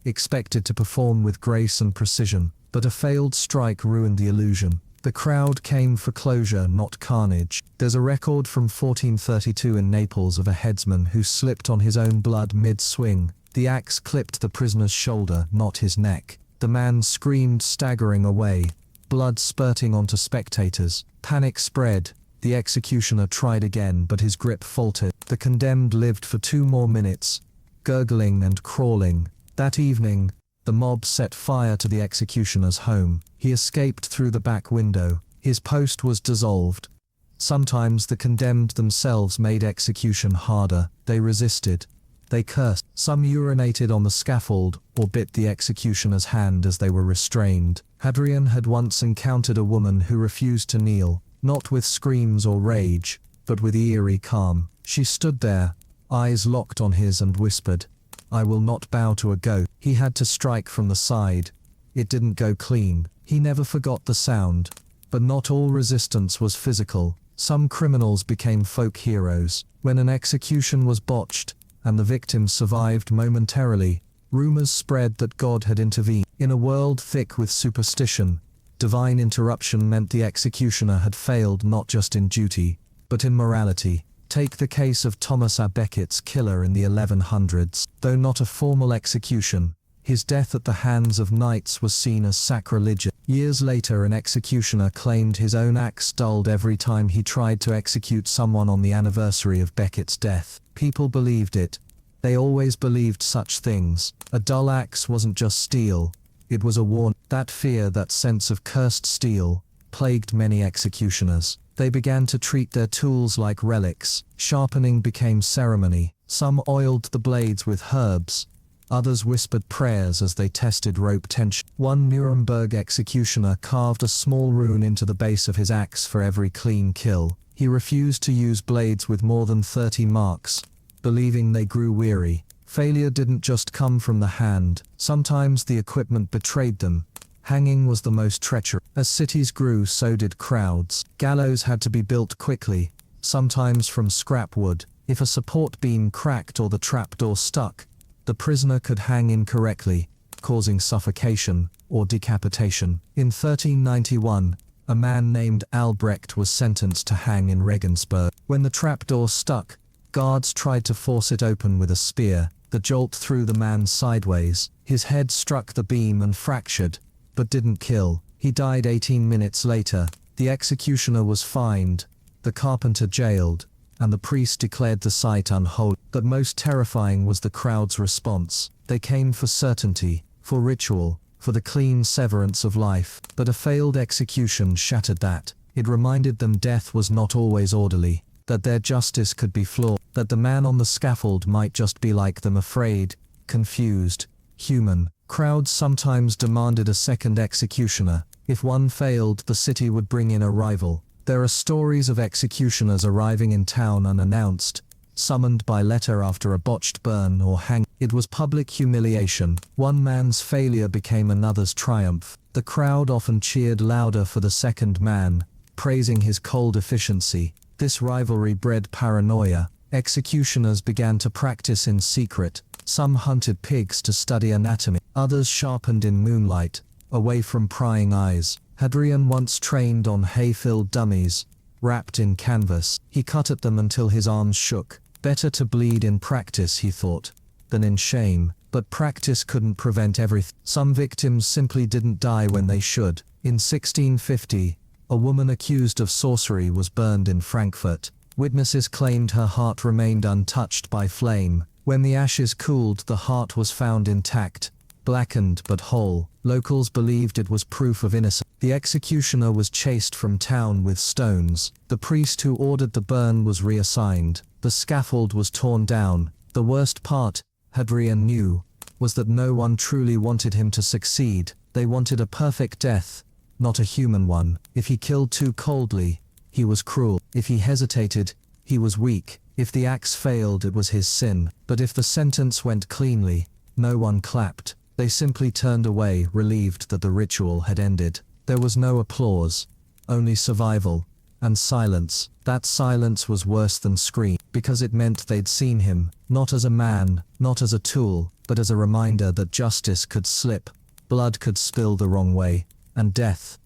[SPEAKER 2] expected to perform with grace and precision, but a failed strike ruined the illusion. The crowd came for closure, not carnage. There's a record from 1432 in Naples of a headsman who slipped on his own blood mid-swing. The axe clipped the prisoner's shoulder, not his neck. The man screamed, staggering away, blood spurting onto spectators. Panic spread. The executioner tried again, but his grip faltered. The condemned lived for 2 more minutes, gurgling and crawling. That evening, the mob set fire to the executioner's home. He escaped through the back window. His post was dissolved. Sometimes the condemned themselves made execution harder. They resisted. They cursed. Some urinated on the scaffold or bit the executioner's hand as they were restrained. Hadrian had once encountered a woman who refused to kneel, not with screams or rage, but with eerie calm. She stood there, eyes locked on his, and whispered, "I will not bow to a goat." He had to strike from the side. It didn't go clean. He never forgot the sound. But not all resistance was physical. Some criminals became folk heroes. When an execution was botched, and the victim survived momentarily, rumors spread that God had intervened. In a world thick with superstition, divine interruption meant the executioner had failed not just in duty, but in morality. Take the case of Thomas à Becket's killer in the 1100s. Though not a formal execution,
[SPEAKER 1] His death at the hands of knights was seen as sacrilegious. Years later, an executioner claimed his own axe dulled every time he tried to execute someone on the anniversary of Beckett's death. People believed it. They always believed such things. A dull axe wasn't just steel, it was a warning. That fear, that sense of cursed steel, plagued many executioners. They began to treat their tools like relics. Sharpening became ceremony. Some oiled the blades with herbs. Others whispered prayers as they tested rope tension. One Nuremberg executioner carved a small rune into the base of his axe for every clean kill. He refused to use blades with more than 30 marks, believing they grew weary. Failure didn't just come from the hand. Sometimes the equipment betrayed them. Hanging was the most treacherous. As cities grew, so did crowds. Gallows had to be built quickly, sometimes from scrap wood. If a support beam cracked or the trapdoor stuck, the prisoner could hang incorrectly, causing suffocation or decapitation. In 1391, a man named Albrecht was sentenced to hang in Regensburg. When the trapdoor stuck, guards tried to force it open with a spear. The jolt threw the man sideways. His head struck the beam and fractured, but didn't kill. He died 18 minutes later. The executioner was fined, the carpenter jailed, and the priest declared the site unholy. But most terrifying was the crowd's response. They came for certainty, for ritual, for the clean severance of life. But a failed execution shattered that. It reminded them death was not always orderly, that their justice could be flawed, that the man on the scaffold might just be like them, afraid, confused, human. Crowds sometimes demanded a second executioner. If one failed, the city would bring in a rival. There are stories of executioners arriving in town unannounced, summoned by letter after a botched burn or hang. It was public humiliation. One man's failure became another's triumph. The crowd often cheered louder for the second man, praising his cold efficiency. This rivalry bred paranoia. Executioners began to practice in secret. Some hunted pigs to study anatomy. Others sharpened in moonlight, away from prying eyes. Hadrian once trained on hay-filled dummies, wrapped in canvas. He cut at them until his arms shook. Better to bleed in practice, he thought, than in shame. But practice couldn't prevent everything. Some victims simply didn't die when they should. In 1650, a woman accused of sorcery was burned in Frankfurt. Witnesses claimed her heart remained untouched by flame. When the ashes cooled, the heart was found intact, blackened but whole. Locals believed it was proof of innocence. The executioner was chased from town with stones. The priest who ordered the burn was reassigned. The scaffold was torn down. The worst part, Hadrian knew, was that no one truly wanted him to succeed. They wanted a perfect death, not a human one. If he killed too coldly, he was cruel. If he hesitated, he was weak. If the axe failed, it was his sin. But if the sentence went cleanly, no one clapped. They simply turned away, relieved that the ritual had ended. There was no applause, only survival, and silence. That silence was worse than scream, because it meant they'd seen him, not as a man, not as a tool, but as a reminder that justice could slip, blood could spill the wrong way, and death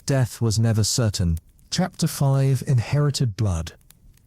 [SPEAKER 1] was never certain.
[SPEAKER 2] Chapter 5: Inherited Blood.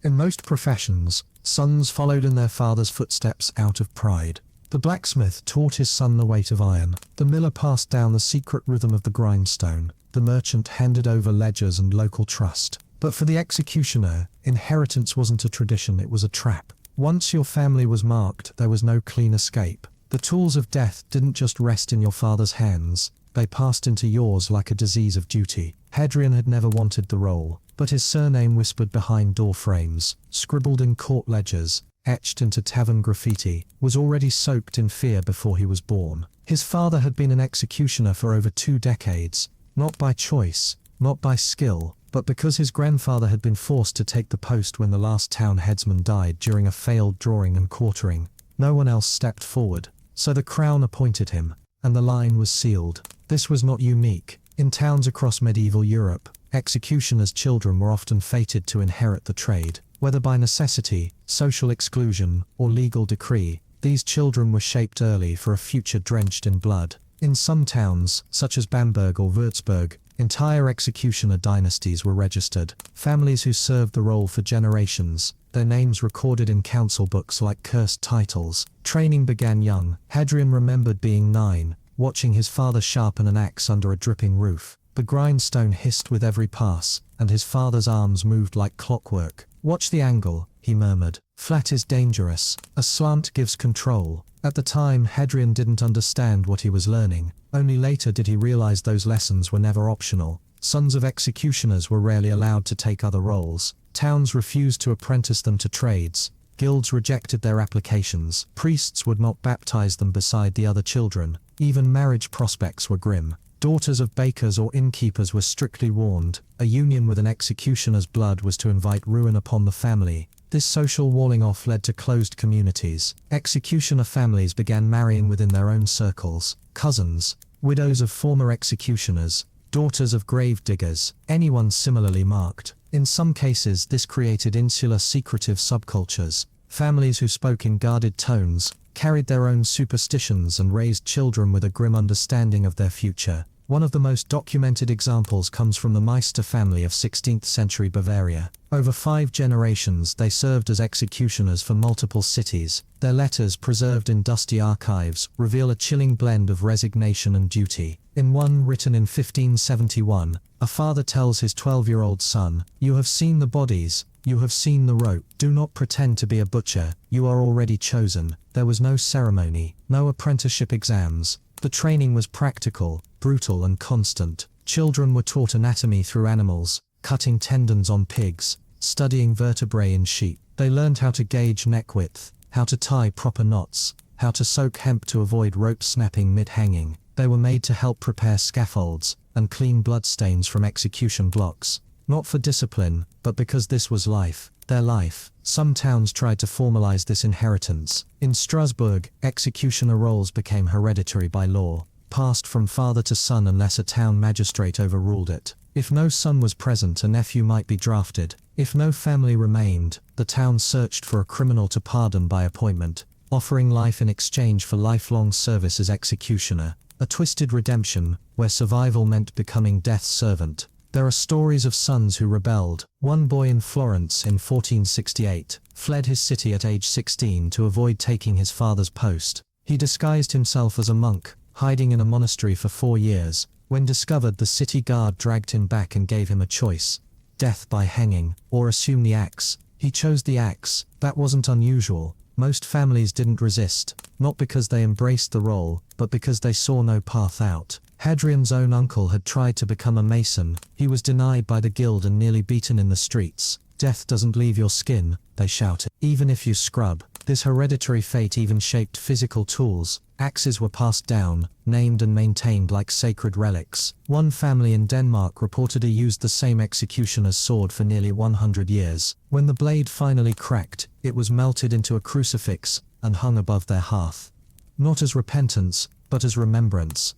[SPEAKER 2] In most professions, sons followed in their father's footsteps out of pride. The blacksmith taught his son the weight of iron. The miller passed down the secret rhythm of the grindstone. The merchant handed over ledgers and local trust. But for the executioner, inheritance wasn't a tradition, it was a trap. Once your family was marked, there was no clean escape. The tools of death didn't just rest in your father's hands, they passed into yours like a disease of duty. Hadrian had never wanted the role, but his surname whispered behind door frames, scribbled in court ledgers, etched into tavern graffiti, was already soaked in fear before he was born. His father had been an executioner for over 2 decades, not by choice, not by skill, but because his grandfather had been forced to take the post when the last town headsman died during a failed drawing and quartering. No one else stepped forward, so the crown appointed him, and the line was sealed. This was not unique. In towns across medieval Europe, executioners' children were often fated to inherit the trade. Whether by necessity, social exclusion, or legal decree, these children were shaped early for a future drenched in blood. In some towns, such as Bamberg or Würzburg, entire executioner dynasties were registered. Families who served the role for generations, their names recorded in council books like cursed titles. Training began young. Hadrian remembered being 9,
[SPEAKER 1] watching his father sharpen an axe under a dripping roof. The grindstone hissed with every pass, and his father's arms moved like clockwork. "Watch the angle," he murmured. "Flat is dangerous. A slant gives control." At the time, Hadrian didn't understand what he was learning. Only later did he realize those lessons were never optional. Sons of executioners were rarely allowed to take other roles. Towns refused to apprentice them to trades. Guilds rejected their applications. Priests would not baptize them beside the other children. Even marriage prospects were grim. Daughters of bakers or innkeepers were strictly warned. A union with an executioner's blood was to invite ruin upon the family. This social walling off led to closed communities. Executioner families began marrying within their own circles. Cousins, widows of former executioners, daughters of grave diggers, anyone similarly marked. In some cases, this created insular secretive subcultures. Families who spoke in guarded tones, carried their own superstitions and raised children with a grim understanding of their future. One of the most documented examples comes from the Meister family of 16th century Bavaria. Over 5 generations, they served as executioners for multiple cities. Their letters, preserved in dusty archives, reveal a chilling blend of resignation and duty. In one written in 1571, a father tells his 12-year-old son, "You have seen the bodies, you have seen the rope. Do not pretend to be a butcher, you are already chosen." There was no ceremony, no apprenticeship exams. The training was practical, brutal and constant. Children were taught anatomy through animals, cutting tendons on pigs, studying vertebrae in sheep. They learned how to gauge neck width, how to tie proper knots, how to soak hemp to avoid rope snapping mid-hanging. They were made to help prepare scaffolds and clean bloodstains from execution blocks. Not for discipline, but because this was life, their life. Some towns tried to formalize this inheritance. In Strasbourg, executioner roles became hereditary by law, passed from father to son unless a town magistrate overruled it. If no son was present, a nephew might be drafted. If no family remained, the town searched for a criminal to pardon by appointment, offering life in exchange for lifelong service as executioner. A twisted redemption, where survival meant becoming death's servant. There are stories of sons who rebelled. One boy in Florence in 1468 fled his city at age 16 to avoid taking his father's post. He disguised himself as a monk, hiding in a monastery for 4 years. When discovered, the city guard dragged him back and gave him a choice: death by hanging, or assume the axe. He chose the axe. That wasn't unusual. Most families didn't resist, not because they embraced the role, but because they saw no path out. Hadrian's own uncle had tried to become a mason. He was denied by the guild and nearly beaten in the streets. "Death doesn't leave your skin," they shouted, "even if you scrub." This hereditary fate even shaped physical tools. Axes were passed down, named and maintained like sacred relics. One family in Denmark reportedly used the same executioner's sword for nearly 100 years. When the blade finally cracked, it was melted into a crucifix and hung above their hearth. Not as repentance, but as remembrance.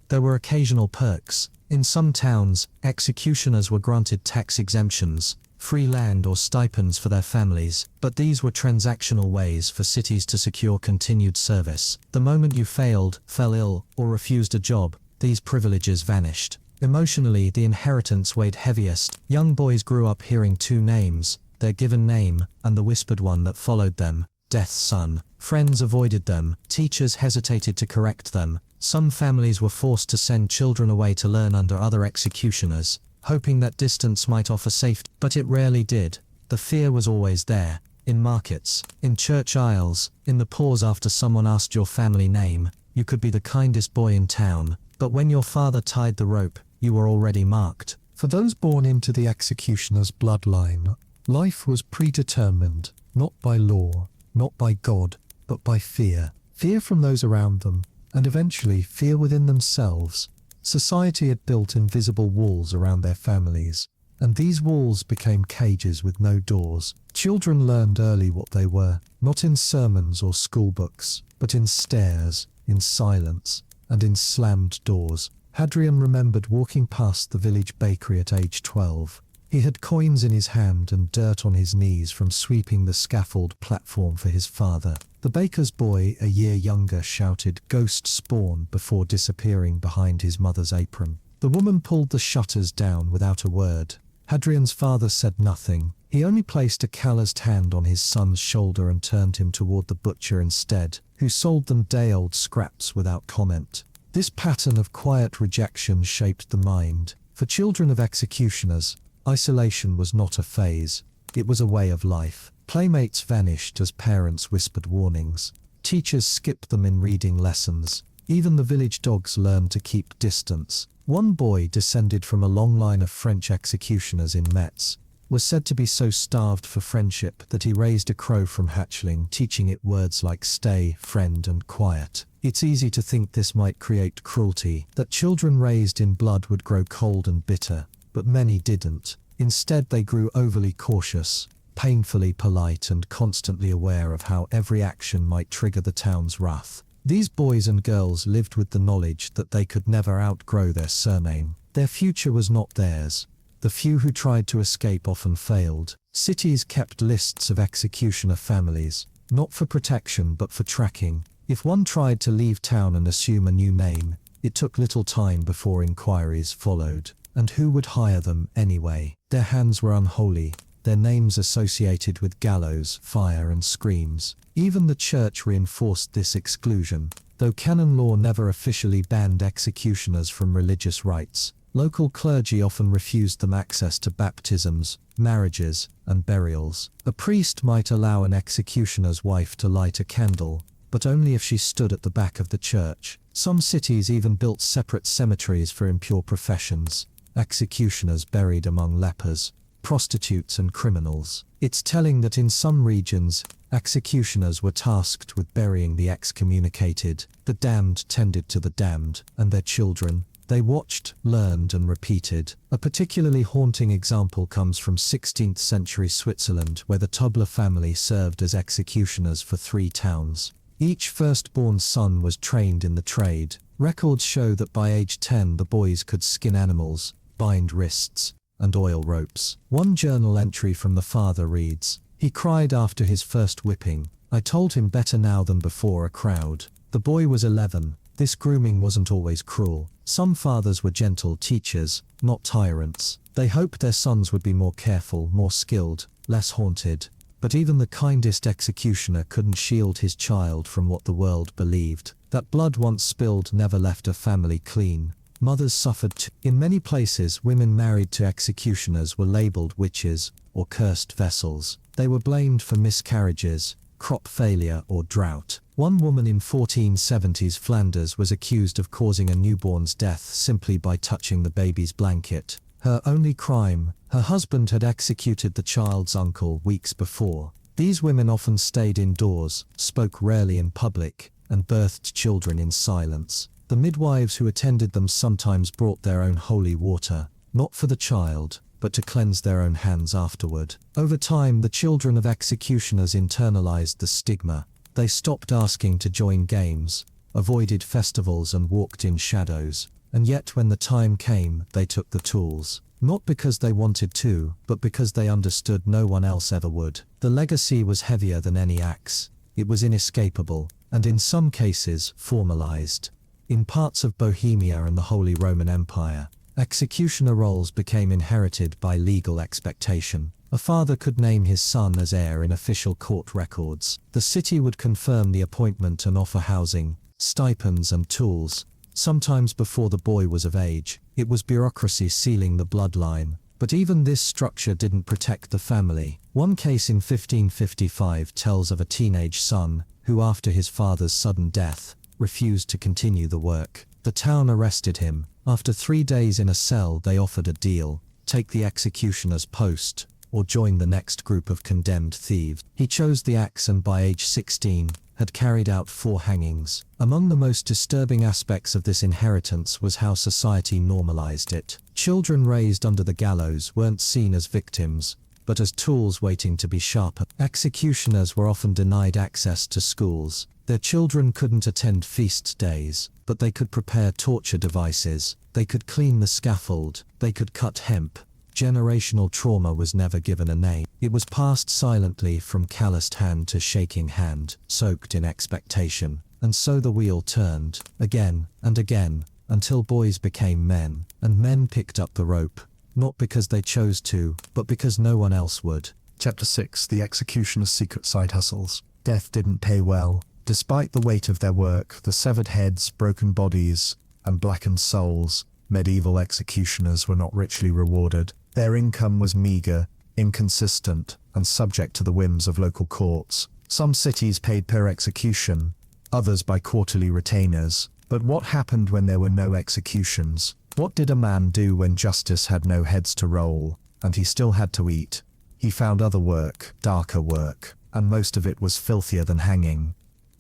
[SPEAKER 1] There were occasional perks. In some towns, executioners were granted tax exemptions, free land or stipends for their families, but these were transactional ways for cities to secure continued service. The moment you failed, fell ill, or refused a job, these privileges vanished. Emotionally, the inheritance weighed heaviest. Young boys grew up hearing 2 names, their given name, and the whispered one that followed them: Death's son. Friends avoided them, teachers hesitated to correct them. Some families were forced to send children away to learn under other executioners, hoping that distance might offer safety, but it rarely did. The fear was always there, in markets, in church aisles, in the pause after someone asked your family name. You could be the kindest boy in town, but when your father tied the rope, you were already marked.
[SPEAKER 2] For those born into the executioner's bloodline, life was predetermined, not by law, not by God, but by fear. Fear from those around them, and eventually fear within themselves. Society had built invisible walls around their families, and these walls became cages with no doors. Children learned early what they were, not in sermons or school books, but in stares, in silence, and in slammed doors. Hadrian remembered walking past the village bakery at age 12. He had coins in his hand and dirt on his knees from sweeping the scaffold platform for his father. The baker's boy, a year younger, shouted "Ghost spawn" before disappearing behind his mother's apron. The woman pulled the shutters down without a word. Hadrian's father said nothing. He only placed a calloused hand on his son's shoulder and turned him toward the butcher instead, who sold them day-old scraps without comment. This pattern of quiet rejection shaped the mind. For children of executioners, isolation was not a phase, it was a way of life. Playmates vanished as parents whispered warnings. Teachers skipped them in reading lessons. Even the village dogs learned to keep distance. One boy, descended from a long line of French executioners in Metz, was said to be so starved for friendship that he raised a crow from hatchling, teaching it words like stay, friend, and quiet. It's easy to think this might create cruelty, that children raised in blood would grow cold and bitter, but many didn't. Instead, they grew overly cautious, painfully polite, and constantly aware of how every action might trigger the town's wrath. These boys and girls lived with the knowledge that they could never outgrow their surname. Their future was not theirs. The few who tried to escape often failed. Cities kept lists of executioner families, not for protection but for tracking. If one tried to leave town and assume a new name, it took little time before inquiries followed. And who would hire them anyway? Their hands were unholy, their names associated with gallows, fire, and screams. Even the church reinforced this exclusion. Though canon law never officially banned executioners from religious rites, local clergy often refused them access to baptisms, marriages, and burials. A priest might allow an executioner's wife to light a candle, but only if she stood at the back of the church. Some cities even built separate cemeteries for impure professions. Executioners buried among lepers, prostitutes, and criminals. It's telling that in some regions, executioners were tasked with burying the excommunicated. The damned tended to the damned and their children. They watched, learned, and repeated. A particularly haunting example comes from 16th century Switzerland, where the Tobler family served as executioners for 3 towns. Each firstborn son was trained in the trade. Records show that by age 10 the boys could skin animals, bind wrists, and oil ropes. One journal entry from the father reads, "He cried after his first whipping. I told him better now than before a crowd." The boy was 11. This grooming wasn't always cruel. Some fathers were gentle teachers, not tyrants. They hoped their sons would be more careful, more skilled, less haunted. But even the kindest executioner couldn't shield his child from what the world believed. That blood once spilled never left a family clean. Mothers suffered too. In many places, women married to executioners were labeled witches or cursed vessels. They were blamed for miscarriages, crop failure, or drought. One woman in 1470s Flanders was accused of causing a newborn's death simply by touching the baby's blanket. Her only crime: her husband had executed the child's uncle weeks before. These women often stayed indoors, spoke rarely in public, and birthed children in silence. The midwives who attended them sometimes brought their own holy water, not for the child, but to cleanse their own hands afterward. Over time, the children of executioners internalized the stigma. They stopped asking to join games, avoided festivals, and walked in shadows. And yet when the time came, they took the tools. Not because they wanted to, but because they understood no one else ever would. The legacy was heavier than any axe. It was inescapable, and in some cases, formalized. In parts of Bohemia and the Holy Roman Empire, executioner roles became inherited by legal expectation. A father could name his son as heir in official court records. The city would confirm the appointment and offer housing, stipends, and tools, sometimes before the boy was of age. It was bureaucracy sealing the bloodline. But even this structure didn't protect the family. One case in 1555 tells of a teenage son who, after his father's sudden death, refused to continue the work. The town arrested him. After 3 days in a cell, they offered a deal: take the executioner's post, or join the next group of condemned thieves. He chose the axe and by age 16, had carried out 4 hangings. Among the most disturbing aspects of this inheritance was how society normalized it. Children raised under the gallows weren't seen as victims, but as tools waiting to be sharpened. Executioners were often denied access to schools. Their children couldn't attend feast days, but they could prepare torture devices. They could clean the scaffold. They could cut hemp. Generational trauma was never given a name. It was passed silently from calloused hand to shaking hand, soaked in expectation. And so the wheel turned, again and again, until boys became men, and men picked up the rope, not because they chose to, but because no one else would.
[SPEAKER 1] Chapter 6: The Executioner's Secret Side Hustles. Death didn't pay well. Despite the weight of their work, the severed heads, broken bodies, and blackened souls. Medieval executioners were not richly rewarded. Their income was meager, inconsistent, and subject to the whims of local courts. Some cities paid per execution, others by quarterly retainers. But what happened when there were no executions? What did a man do when justice had no heads to roll, and he still had to eat? He found other work, darker work, and most of it was filthier than hanging.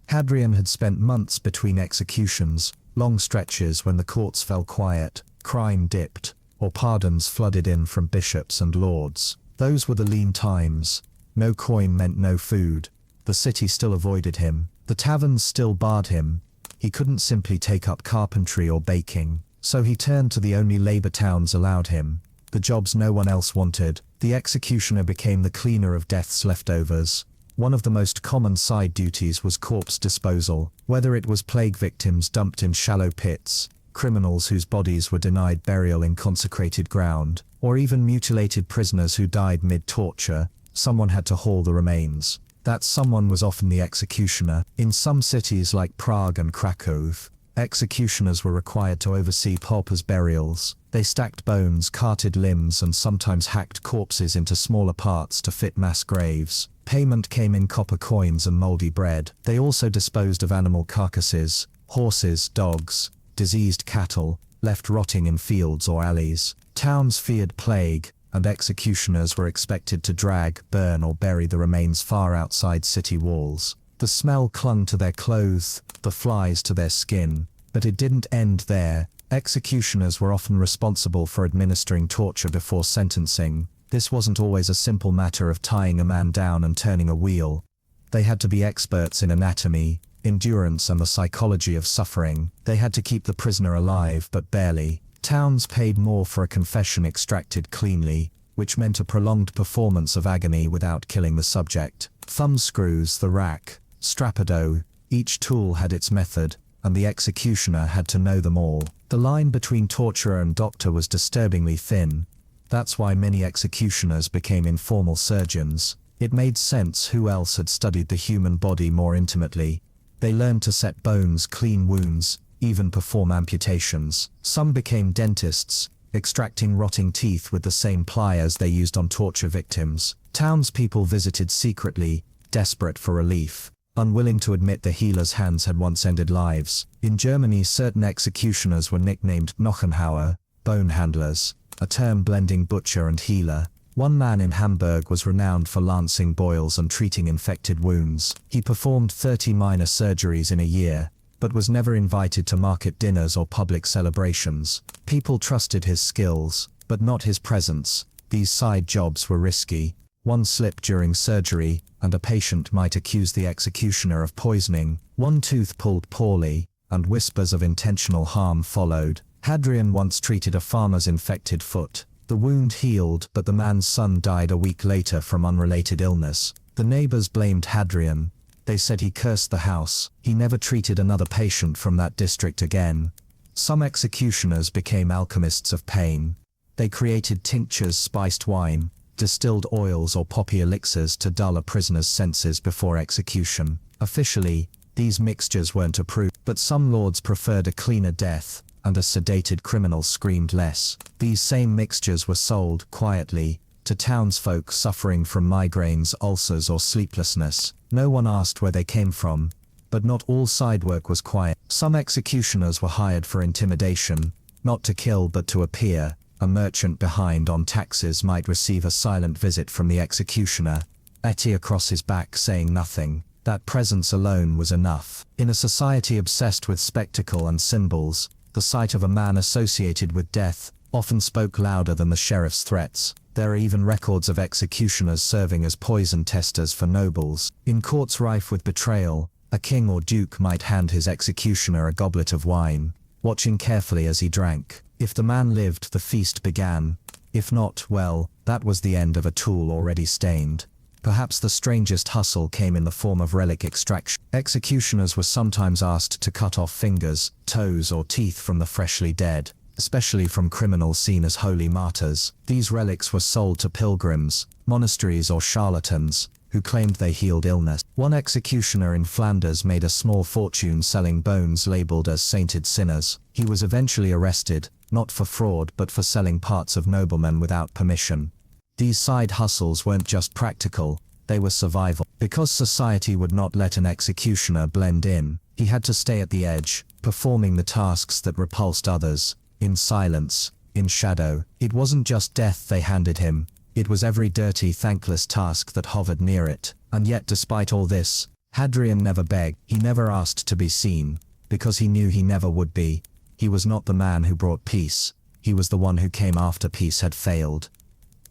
[SPEAKER 1] Hadrian had spent months between executions, long stretches when the courts fell quiet, crime dipped, or pardons flooded in from bishops and lords. Those were the lean times. No coin meant no food. The city still avoided him. The taverns still barred him. He couldn't simply take up carpentry or baking, so he turned to the only labor towns allowed him, the jobs no one else wanted. The executioner became the cleaner of death's leftovers. One of the most common side duties was corpse disposal, whether it was plague victims dumped in shallow pits, criminals whose bodies were denied burial in consecrated ground, or even mutilated prisoners who died mid-torture. Someone had to haul the remains. That someone was often the executioner. In some cities like Prague and Krakow, executioners were required to oversee paupers' burials. They stacked bones, carted limbs, and sometimes hacked corpses into smaller parts to fit mass graves. Payment came in copper coins and moldy bread. They also disposed of animal carcasses, horses, dogs, diseased cattle, left rotting in fields or alleys. Towns feared plague, and executioners were expected to drag, burn, or bury the remains far outside city walls. The smell clung to their clothes, the flies to their skin. But it didn't end there. Executioners were often responsible for administering torture before sentencing. This wasn't always a simple matter of tying a man down and turning a wheel. They had to be experts in anatomy, endurance, and the psychology of suffering. They had to keep the prisoner alive, but barely. Towns paid more for a confession extracted cleanly, which meant a prolonged performance of agony without killing the subject. Thumbscrews, the rack, strappado, each tool had its method, and the executioner had to know them all. The line between torturer and doctor was disturbingly thin. That's why many executioners became informal surgeons. It made sense who else had studied the human body more intimately. They learned to set bones, clean wounds, even perform amputations. Some became dentists, extracting rotting teeth with the same pliers they used on torture victims. Townspeople visited secretly, desperate for relief, unwilling to admit the healer's hands had once ended lives. In Germany, certain executioners were nicknamed Knochenhauer, bone handlers, a term blending butcher and healer. One man in Hamburg was renowned for lancing boils and treating infected wounds. He performed 30 minor surgeries in a year, but was never invited to market dinners or public celebrations. People trusted his skills, but not his presence. These side jobs were risky. One slip during surgery, and a patient might accuse the executioner of poisoning. One tooth pulled poorly, and whispers of intentional harm followed. Hadrian once treated a farmer's infected foot. The wound healed, but the man's son died a week later from unrelated illness. The neighbors blamed Hadrian. They said he cursed the house. He never treated another patient from that district again. Some executioners became alchemists of pain. They created tinctures, spiced wine, distilled oils, or poppy elixirs to dull a prisoner's senses before execution. Officially, these mixtures weren't approved, but some lords preferred a cleaner death, and a sedated criminal screamed less. These same mixtures were sold, quietly, to townsfolk suffering from migraines, ulcers, or sleeplessness. No one asked where they came from, but not all side work was quiet. Some executioners were hired for intimidation, not to kill but to appear. A merchant behind on taxes might receive a silent visit from the executioner, Etty across his back saying nothing. That presence alone was enough. In a society obsessed with spectacle and symbols, the sight of a man associated with death often spoke louder than the sheriff's threats. There are even records of executioners serving as poison testers for nobles. In courts rife with betrayal, a king or duke might hand his executioner a goblet of wine, watching carefully as he drank. If the man lived, the feast began. If not, well, that was the end of a tool already stained. Perhaps the strangest hustle came in the form of relic extraction. Executioners were sometimes asked to cut off fingers, toes, or teeth from the freshly dead, especially from criminals seen as holy martyrs. These relics were sold to pilgrims, monasteries, or charlatans, who claimed they healed illness. One executioner in Flanders made a small fortune selling bones labeled as sainted sinners. He was eventually arrested, not for fraud but for selling parts of noblemen without permission. These side hustles weren't just practical, they were survival. Because society would not let an executioner blend in, he had to stay at the edge, performing the tasks that repulsed others, in silence, in shadow. It wasn't just death they handed him, it was every dirty, thankless task that hovered near it. And yet despite all this, Hadrian never begged, he never asked to be seen, because he knew he never would be. He was not the man who brought peace, he was the one who came after peace had failed.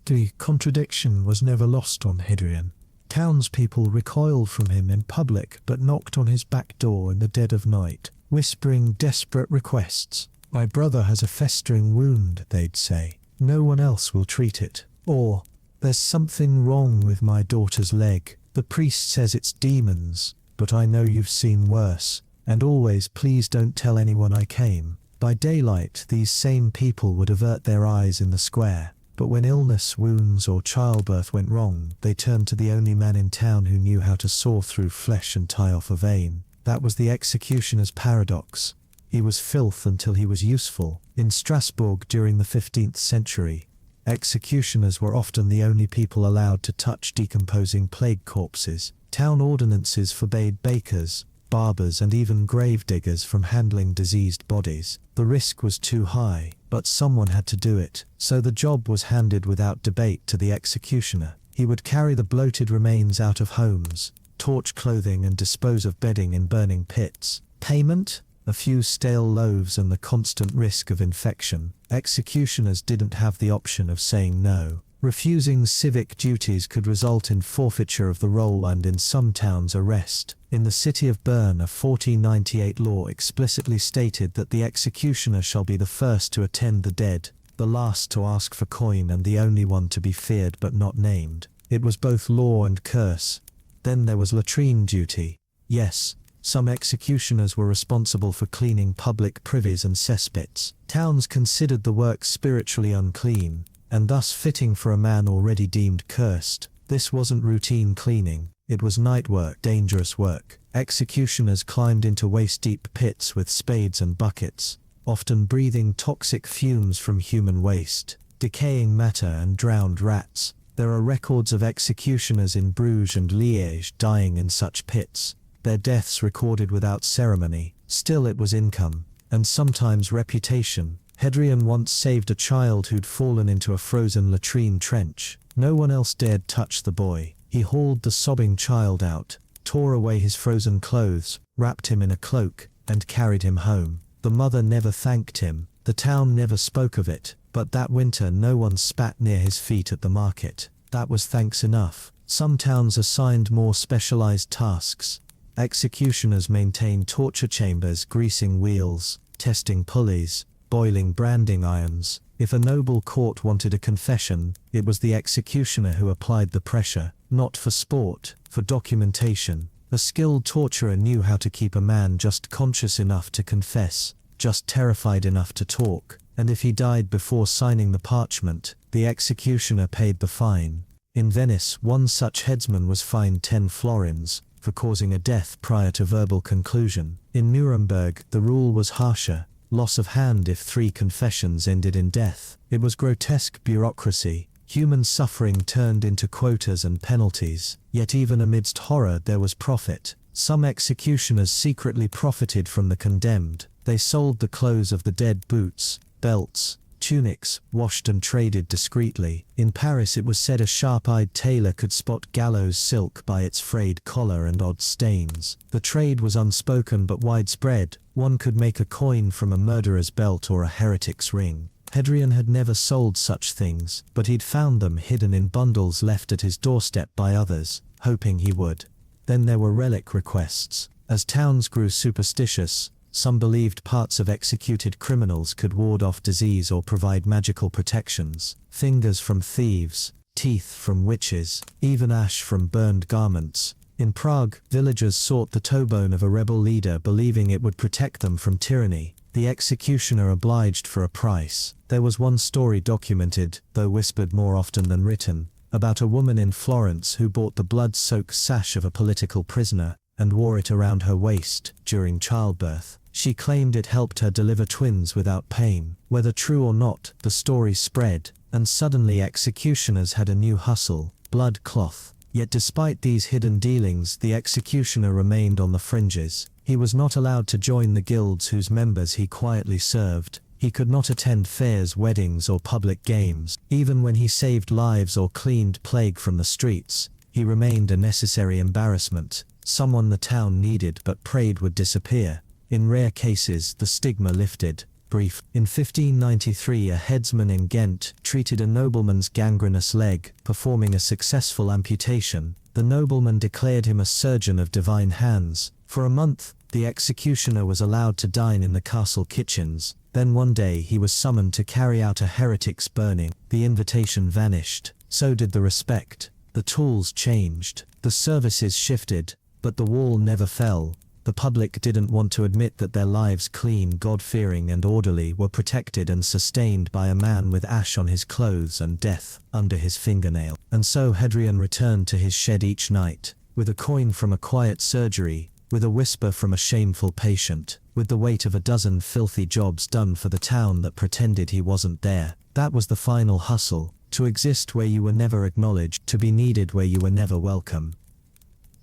[SPEAKER 2] The contradiction was never lost on Hadrian. Townspeople recoiled from him in public but knocked on his back door in the dead of night, whispering desperate requests. "My brother has a festering wound," they'd say. "No one else will treat it." Or, "There's something wrong with my daughter's leg. The priest says it's demons, but I know you've seen worse. And always, please don't tell anyone I came." By daylight, these same people would avert their eyes in the square. But when illness, wounds, or childbirth went wrong, they turned to the only man in town who knew how to saw through flesh and tie off a vein. That was the executioner's paradox. He was filth until he was useful. In Strasbourg during the 15th century, executioners were often the only people allowed to touch decomposing plague corpses. Town ordinances forbade bakers, barbers, and even grave diggers from handling diseased bodies. The risk was too high, but someone had to do it, so the job was handed without debate to the executioner. He would carry the bloated remains out of homes, torch clothing, and dispose of bedding in burning pits. Payment? A few stale loaves and the constant risk of infection. Executioners didn't have the option of saying no. Refusing civic duties could result in forfeiture of the roll and in some towns arrest. In the city of Bern, a 1498 law explicitly stated that the executioner shall be the first to attend the dead, the last to ask for coin, and the only one to be feared but not named. It was both law and curse. Then there was latrine duty. Yes, some executioners were responsible for cleaning public privies and cesspits. Towns considered the work spiritually unclean, and thus fitting for a man already deemed cursed. This wasn't routine cleaning, it was night work, dangerous work. Executioners climbed into waist-deep pits with spades and buckets, often breathing toxic fumes from human waste, decaying matter, and drowned rats. There are records of executioners in Bruges and Liège dying in such pits, their deaths recorded without ceremony. Still, it was income, and sometimes reputation. Hadrian once saved a child who'd fallen into a frozen latrine trench. No one else dared touch the boy. He hauled the sobbing child out, tore away his frozen clothes, wrapped him in a cloak, and carried him home. The mother never thanked him. The town never spoke of it. But that winter no one spat near his feet at the market. That was thanks enough. Some towns assigned more specialized tasks. Executioners maintained torture chambers, greasing wheels, testing pulleys, boiling branding irons. If a noble court wanted a confession, it was the executioner who applied the pressure, not for sport, for documentation. A skilled torturer knew how to keep a man just conscious enough to confess, just terrified enough to talk, and if he died before signing the parchment, the executioner paid the fine. In Venice, one such headsman was fined 10 florins for causing a death prior to verbal conclusion. In Nuremberg, the rule was harsher. Loss of hand if 3 confessions ended in death. It was grotesque bureaucracy. Human suffering turned into quotas and penalties. Yet even amidst horror there was profit. Some executioners secretly profited from the condemned. They sold the clothes of the dead, boots, belts, tunics, washed and traded discreetly. In Paris it was said a sharp-eyed tailor could spot gallows silk by its frayed collar and odd stains. The trade was unspoken but widespread. One could make a coin from a murderer's belt or a heretic's ring. Hadrian had never sold such things, but he'd found them hidden in bundles left at his doorstep by others, hoping he would. Then there were relic requests. As towns grew superstitious, some believed parts of executed criminals could ward off disease or provide magical protections. Fingers from thieves, teeth from witches, even ash from burned garments. In Prague, villagers sought the toe bone of a rebel leader, believing it would protect them from tyranny. The executioner obliged for a price. There was one story documented, though whispered more often than written.
[SPEAKER 1] about a woman in Florence who bought the blood-soaked sash of a political prisoner and wore it around her waist during childbirth. She claimed it helped her deliver twins without pain. Whether true or not, the story spread, and suddenly executioners had a new hustle: blood cloth. Yet despite these hidden dealings, the executioner remained on the fringes. He was not allowed to join the guilds whose members he quietly served. He could not attend fairs, weddings, or public games. Even when he saved lives or cleaned plague from the streets, he remained a necessary embarrassment, someone the town needed but prayed would disappear. In rare cases, the stigma lifted. Brief. In 1593, a headsman in Ghent treated a nobleman's gangrenous leg, performing a successful amputation. The nobleman declared him a surgeon of divine hands. For a month, the executioner was allowed to dine in the castle kitchens. Then one day he was summoned to carry out a heretic's burning. The invitation vanished. So did the respect. The tools changed. The services shifted, but the wall never fell. The public didn't want to admit that their lives, clean, God-fearing and orderly, were protected and sustained by a man with ash on his clothes and death under his fingernail. And so Hadrian returned to his shed each night, with a coin from a quiet surgery, with a whisper from a shameful patient, with the weight of a dozen filthy jobs done for the town that pretended he wasn't there. That was the final hustle: to exist where you were never acknowledged, to be needed where you were never welcome.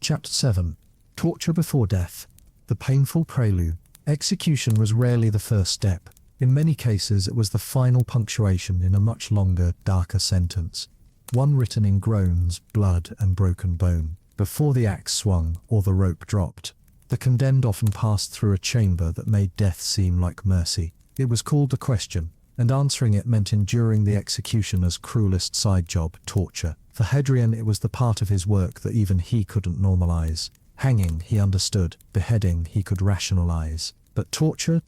[SPEAKER 2] Chapter 7. Torture before death. The painful prelude. Execution was rarely the first step. In many cases it was the final punctuation in a much longer, darker sentence. One written in groans, blood and broken bone. Before the axe swung or the rope dropped, the condemned often passed through a chamber that made death seem like mercy. It was called the question, and answering it meant enduring the executioner's cruelest side job, torture. For Hadrian it was the part of his work that even he couldn't normalize. Hanging, he understood. Beheading, he could rationalize. But torture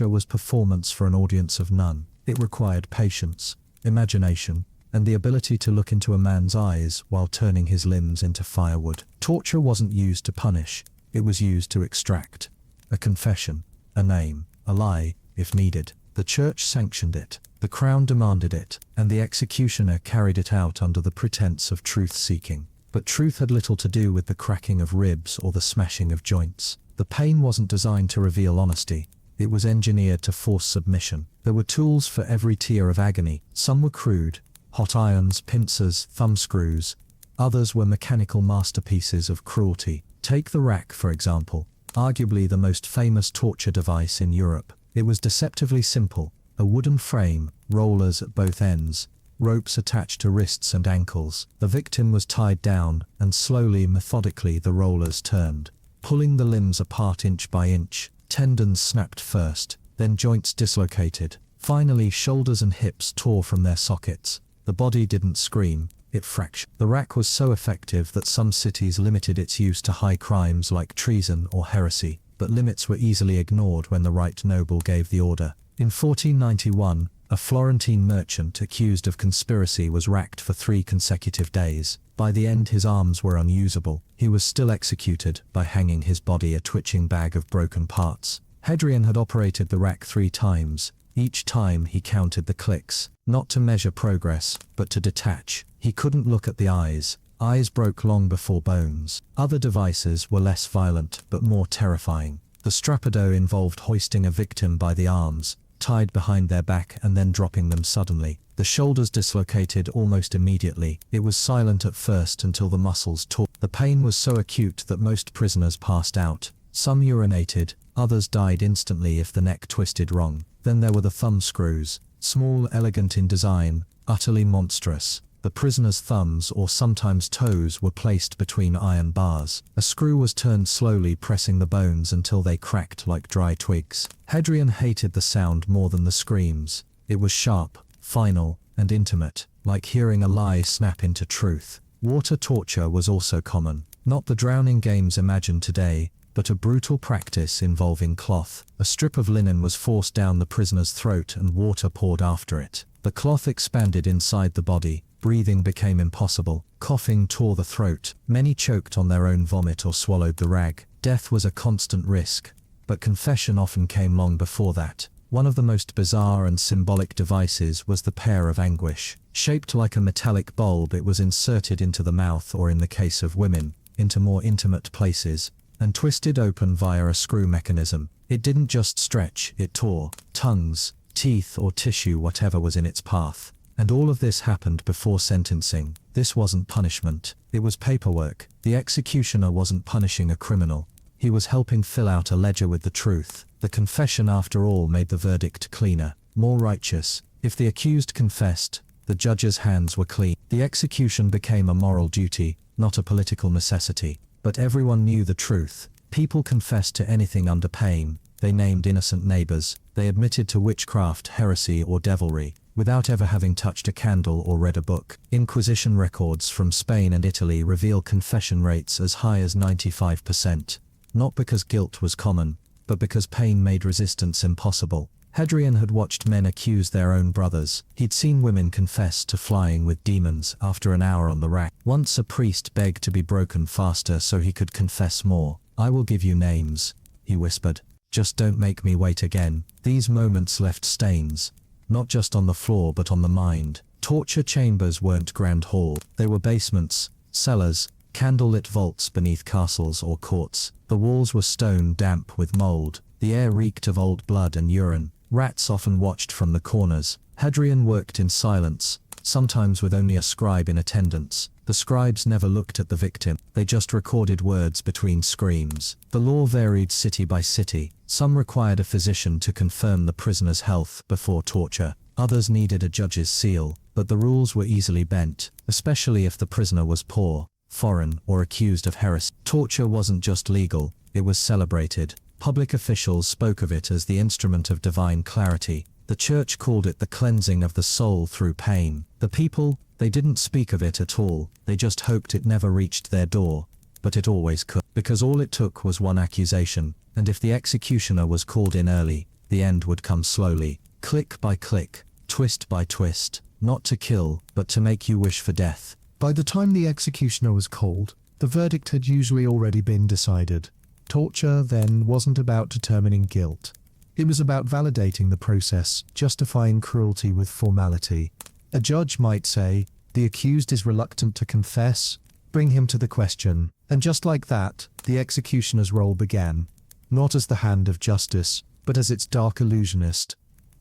[SPEAKER 2] was performance for an audience of none. It required patience, imagination, and the ability to look into a man's eyes while turning his limbs into firewood. Torture wasn't used to punish, it was used to extract. A confession, a name, a lie, if needed. The church sanctioned it, the crown demanded it, and the executioner carried it out under the pretense of truth-seeking. But truth had little to do with the cracking of ribs or the smashing of joints. The pain wasn't designed to reveal honesty. It was engineered to force submission. There were tools for every tier of agony. Some were crude: hot irons, pincers, thumbscrews. Others were mechanical masterpieces of cruelty. Take the rack, for example, arguably the most famous torture device in Europe. It was deceptively simple: a wooden frame, rollers at both ends, ropes attached to wrists and ankles. The victim was tied down, and slowly, methodically, the rollers turned, pulling the limbs apart inch by inch. Tendons snapped first, then joints dislocated. Finally, shoulders and hips tore from their sockets. The body didn't scream, it fractured. The rack was so effective that some cities limited its use to high crimes like treason or heresy, but limits were easily ignored when the right noble gave the order. In 1491, a Florentine merchant accused of conspiracy was racked for 3 consecutive days. By the end, his arms were unusable. He was still executed by hanging his body a twitching bag of broken parts. Hadrian had operated the rack 3 times. Each time he counted the clicks, not to measure progress, but to detach. He couldn't look at the eyes. Eyes broke long before bones. Other devices were less violent, but more terrifying. The strappado involved hoisting a victim by the arms, tied behind their back and then dropping them suddenly. The shoulders dislocated almost immediately. It was silent at first until the muscles tore. The pain was so acute that most prisoners passed out. Some urinated, others died instantly if the neck twisted wrong. Then there were the thumb screws, small, elegant in design, utterly monstrous. The prisoner's thumbs, or sometimes toes, were placed between iron bars. A screw was turned slowly, pressing the bones until they cracked like dry twigs. Hadrian hated the sound more than the screams. It was sharp, final, and intimate, like hearing a lie snap into truth. Water torture was also common. Not the drowning games imagined today, but a brutal practice involving cloth. A strip of linen was forced down the prisoner's throat and water poured after it. The cloth expanded inside the body. Breathing became impossible. Coughing tore the throat. Many choked on their own vomit or swallowed the rag. Death was a constant risk, but confession often came long before that.
[SPEAKER 1] One of the most bizarre and symbolic devices was the pear of anguish. Shaped like a metallic bulb, it was inserted into the mouth, or in the case of women, into more intimate places, and twisted open via a screw mechanism. It didn't just stretch, it tore tongues, teeth, or tissue, whatever was in its path. And all of this happened before sentencing. This wasn't punishment. It was paperwork. The executioner wasn't punishing a criminal. He was helping fill out a ledger with the truth. The confession, after all, made the verdict cleaner, more righteous. If the accused confessed, the judge's hands were clean. The execution became a moral duty, not a political necessity. But everyone knew the truth. People confessed to anything under pain. They named innocent neighbors. They admitted to witchcraft, heresy, or devilry, without ever having touched a candle or read a book. Inquisition records from Spain and Italy reveal confession rates as high as 95%. Not because guilt was common, but because pain made resistance impossible. Hadrian had watched men accuse their own brothers. He'd seen women confess to flying with demons after an hour on the rack. Once a priest begged to be broken faster so he could confess more. "I will give you names," he whispered. "Just don't make me wait again." These moments left stains, not just on the floor but on the mind. Torture chambers weren't grand halls. They were basements, cellars, candlelit vaults beneath castles or courts. The walls were stone damp with mold. The air reeked of old blood and urine. Rats often watched from the corners. Hadrian worked in silence, sometimes with only a scribe in attendance. The scribes never looked at the victim. They just recorded words between screams. The law varied city by city. Some required a physician to confirm the prisoner's health before torture. Others needed a judge's seal, but the rules were easily bent, especially if the prisoner was poor, foreign, or accused of heresy. Torture wasn't just legal, it was celebrated. Public officials spoke of it as the instrument of divine clarity. The church called it the cleansing of the soul through pain. The people, they didn't speak of it at all. They just hoped it never reached their door. But it always could, because all it took was one accusation, and if the executioner was called in early, the end would come slowly, click by click, twist by twist, not to kill, but to make you wish for death.
[SPEAKER 2] By the time the executioner was called, the verdict had usually already been decided. Torture, then, wasn't about determining guilt. It was about validating the process, justifying cruelty with formality. A judge might say, "The accused is reluctant to confess. Bring him to the question." And just like that, the executioner's role began. Not as the hand of justice, but as its dark illusionist.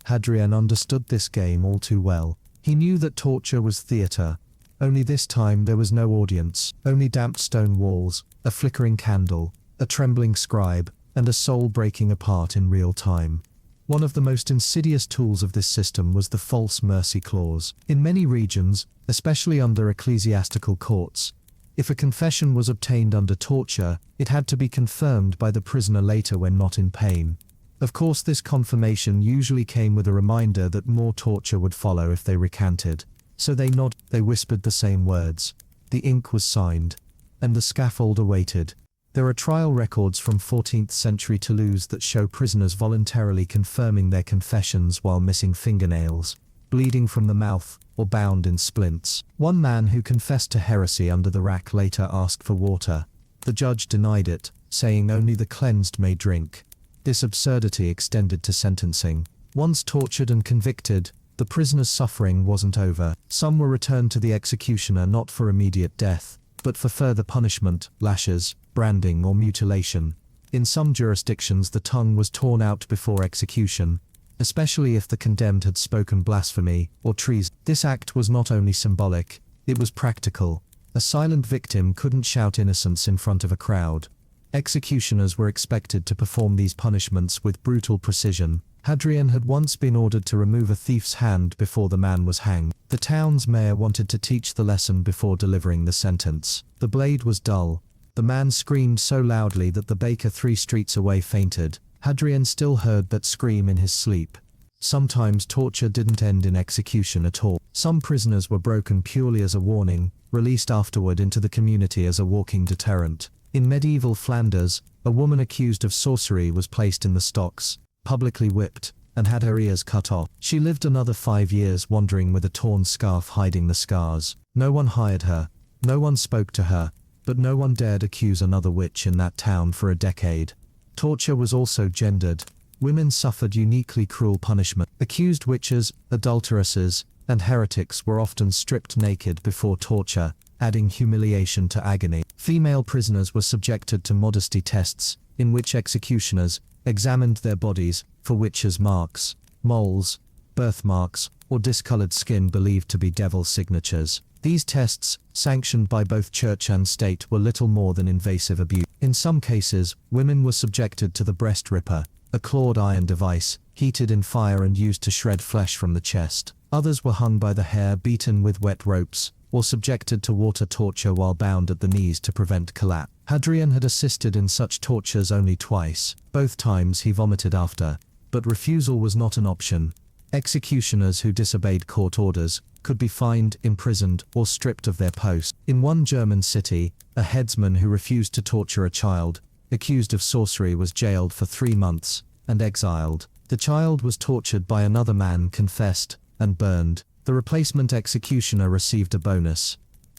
[SPEAKER 2] Hadrian understood this game all too well. He knew that torture was theatre. Only this time there was no audience, only damp stone walls, a flickering candle, a trembling scribe, and a soul breaking apart in real time. One of the most insidious tools of this system was the false mercy clause. In many regions, especially under ecclesiastical courts, if a confession was obtained under torture, it had to be confirmed by the prisoner later when not in pain. Of course, this confirmation usually came with a reminder that more torture would follow if they recanted. So they whispered the same words. The ink was signed, and the scaffold awaited. There are trial records from 14th century Toulouse that show prisoners voluntarily confirming their confessions while missing fingernails, bleeding from the mouth, or bound in splints. One man who confessed to heresy under the rack later asked for water. The judge denied it, saying only the cleansed may drink. This absurdity extended to sentencing. Once tortured and convicted, the prisoner's suffering wasn't over. Some were returned to the executioner not for immediate death, but for further punishment, lashes, branding, or mutilation. In some jurisdictions, the tongue was torn out before execution, especially if the condemned had spoken blasphemy or treason. This act was not only symbolic, it was practical. A silent victim couldn't shout innocence in front of a crowd. Executioners were expected to perform these punishments with brutal precision. Hadrian had once been ordered to remove a thief's hand before the man was hanged. The town's mayor wanted to teach the lesson before delivering the sentence. The blade was dull. The man screamed so loudly that the baker 3 streets away fainted. Hadrian still heard that scream in his sleep. Sometimes torture didn't end in execution at all. Some prisoners were broken purely as a warning, released afterward into the community as a walking deterrent. In medieval Flanders, a woman accused of sorcery was placed in the stocks, publicly whipped, and had her ears cut off. She lived another 5 years wandering with a torn scarf hiding the scars. No one hired her, no one spoke to her, but no one dared accuse another witch in that town for a decade. Torture was also gendered.
[SPEAKER 1] Women suffered uniquely cruel punishment. Accused witches, adulteresses, and heretics were often stripped naked before torture, adding humiliation to agony. Female prisoners were subjected to modesty tests, in which executioners examined their bodies for witches' marks, moles, birthmarks, or discolored skin believed to be devil signatures. These tests, sanctioned by both church and state, were little more than invasive abuse. In some cases, women were subjected to the breast ripper, a clawed iron device, heated in fire and used to shred flesh from the chest. Others were hung by the hair, beaten with wet ropes, or subjected to water torture while bound at the knees to prevent collapse. Hadrian had assisted in such tortures only twice. Both times he vomited after, but refusal was not an option. Executioners who disobeyed court orders could be fined, imprisoned, or stripped of their post. In one German city, a headsman who refused to torture a child accused of sorcery was jailed for 3 months and exiled. The child was tortured by another man, confessed, and burned. The replacement executioner received a bonus.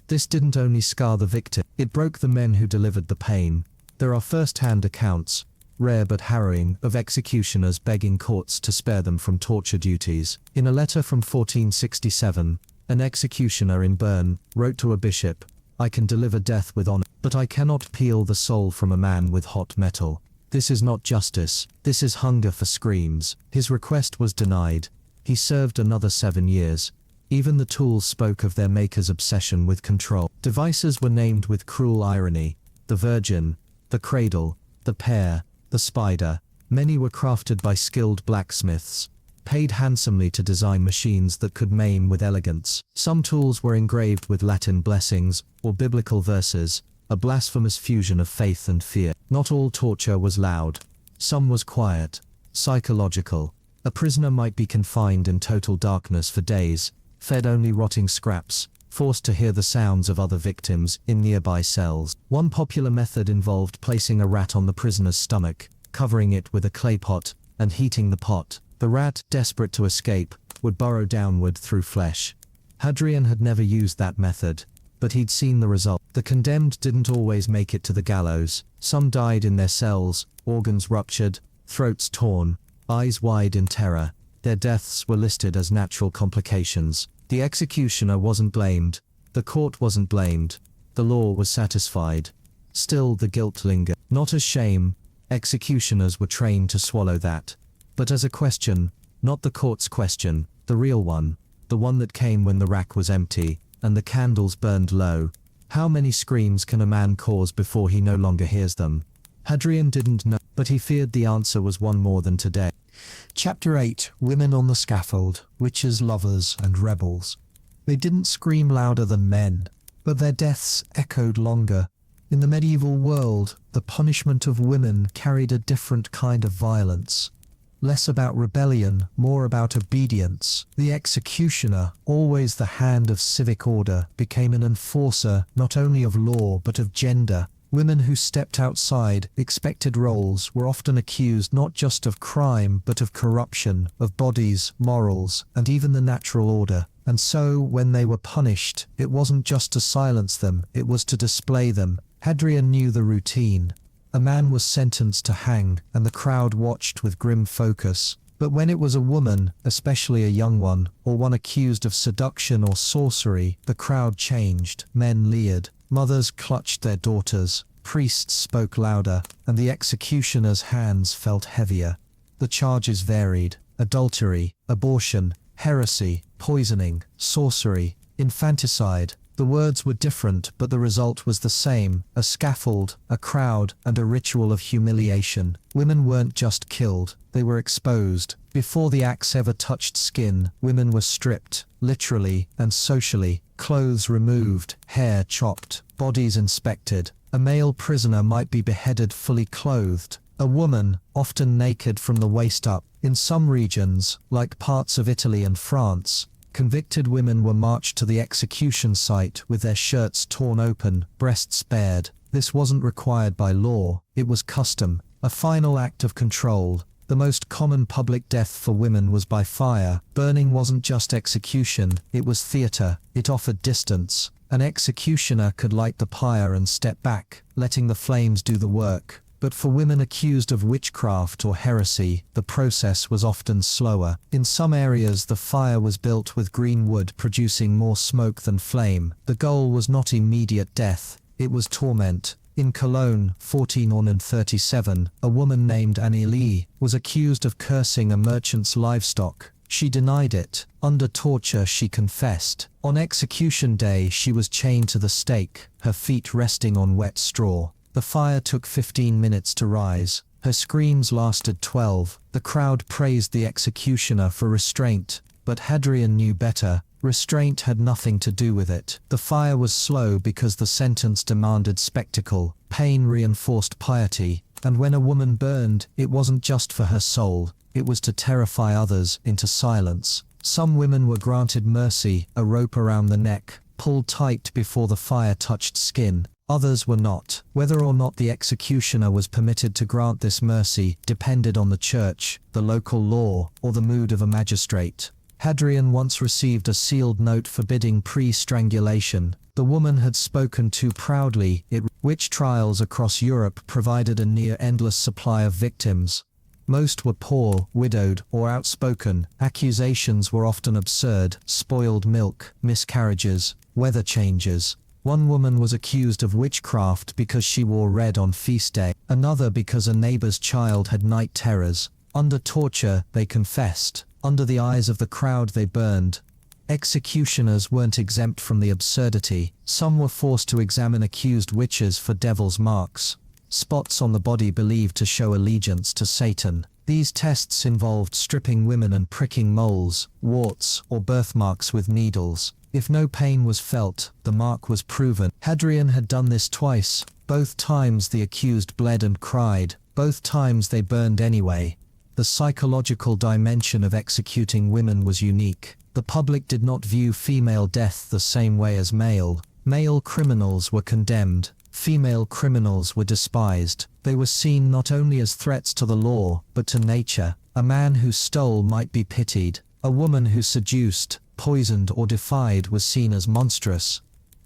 [SPEAKER 1] This didn't only scar the victim, it broke the men who delivered the pain. There are first-hand accounts, rare but harrowing, of executioners begging courts to spare them from torture duties. In a letter from 1467, an executioner in Bern wrote to a bishop, "I can deliver death with honor, but I cannot peel the soul from a man with hot metal. This is not justice, this is hunger for screams." His request was denied. He served another 7 years. Even the tools spoke of their maker's obsession with control. Devices were named with cruel irony: the virgin, the cradle, the pear, the spider. Many were crafted by skilled blacksmiths, paid handsomely to design machines that could maim with elegance. Some tools were engraved with Latin blessings or biblical verses, a blasphemous fusion of faith and fear. Not all torture was loud. Some was quiet, psychological. A prisoner might be confined in total darkness for days, fed only rotting scraps, forced to hear the sounds of other victims in nearby cells. One popular method involved placing a rat on the prisoner's stomach, covering it with a clay pot, and heating the pot. The rat, desperate to escape, would burrow downward through flesh. Hadrian had never used that method, but he'd seen the result. The condemned didn't always make it to the gallows. Some died in their cells, organs ruptured, throats torn, eyes wide in terror. Their deaths were listed as natural complications. The executioner wasn't blamed. The court wasn't blamed. The law was satisfied. Still, the guilt lingered. Not as shame. Executioners were trained to swallow that. But as a question, not the court's question, the real one. The one that came when the rack was empty, and the candles burned low. How many screams can a man cause before he no longer hears them? Hadrian didn't know, but he feared the answer was one more than today.
[SPEAKER 2] Chapter 8. Women on the scaffold, witches, lovers, and rebels. They didn't scream louder than men, but their deaths echoed longer. In the medieval world, the punishment of women carried a different kind of violence. Less about rebellion, more about obedience. The executioner, always the hand of civic order, became an enforcer not only of law but of gender. Women who stepped outside expected roles were often accused not just of crime but of corruption, of bodies, morals, and even the natural order. And so, when they were punished, it wasn't just to silence them, it was to display them. Hadrian knew the routine. A man was sentenced to hang, and the crowd watched with grim focus. But when it was a woman, especially a young one, or one accused of seduction or sorcery, the crowd changed. Men leered. Mothers clutched their daughters, priests spoke louder, and the executioner's hands felt heavier. The charges varied: adultery, abortion, heresy, poisoning, sorcery, infanticide. The words were different, but the result was the same: a scaffold, a crowd, and a ritual of humiliation. Women weren't just killed, they were exposed. Before the axe ever touched skin, women were stripped, literally and socially. Clothes removed, hair chopped, bodies inspected. A male prisoner might be beheaded fully clothed. A woman, often naked from the waist up. In some regions, like parts of Italy and France, convicted women were marched to the execution site with their shirts torn open, breasts bared. This wasn't required by law, it was custom, a final act of control. The most common public death for women was by fire. Burning wasn't just execution, it was theatre. It offered distance. An executioner could light the pyre and step back, letting the flames do the work. But for women accused of witchcraft or heresy, the process was often slower. In some areas the fire was built with green wood, producing more smoke than flame. The goal was not immediate death, it was torment. In Cologne, 1437, a woman named Annie was accused of cursing a merchant's livestock. She denied it. Under torture she confessed. On execution day she was chained to the stake, her feet resting on wet straw. The fire took 15 minutes to rise. Her screams lasted 12. The crowd praised the executioner for restraint, but Hadrian knew better. Restraint had nothing to do with it. The fire was slow because the sentence demanded spectacle. Pain reinforced piety, and when a woman burned, it wasn't just for her soul, it was to terrify others into silence. Some women were granted mercy, a rope around the neck, pulled tight before the fire touched skin. Others were not. Whether or not the executioner was permitted to grant this mercy depended on the church, the local law, or the mood of a magistrate. Hadrian once received a sealed note forbidding pre-strangulation. The woman had spoken too proudly. Witch trials across Europe provided a near-endless supply of victims. Most were poor, widowed, or outspoken. Accusations were often absurd: spoiled milk, miscarriages, weather changes. One woman was accused of witchcraft because she wore red on feast day, another because a neighbor's child had night terrors. Under torture, they confessed. Under the eyes of the crowd they burned. Executioners weren't exempt from the absurdity. Some were forced to examine accused witches for devil's marks, spots on the body believed to show allegiance to Satan. These tests involved stripping women and pricking moles, warts, or birthmarks with needles. If no pain was felt, the mark was proven. Hadrian had done this twice. Both times the accused bled and cried. Both times they burned anyway. The psychological dimension of executing women was unique. The public did not view female death the same way as male. Male criminals were condemned. Female criminals were despised. They were seen not only as threats to the law, but to nature. A man who stole might be pitied. A woman who seduced, poisoned, or defied was seen as monstrous.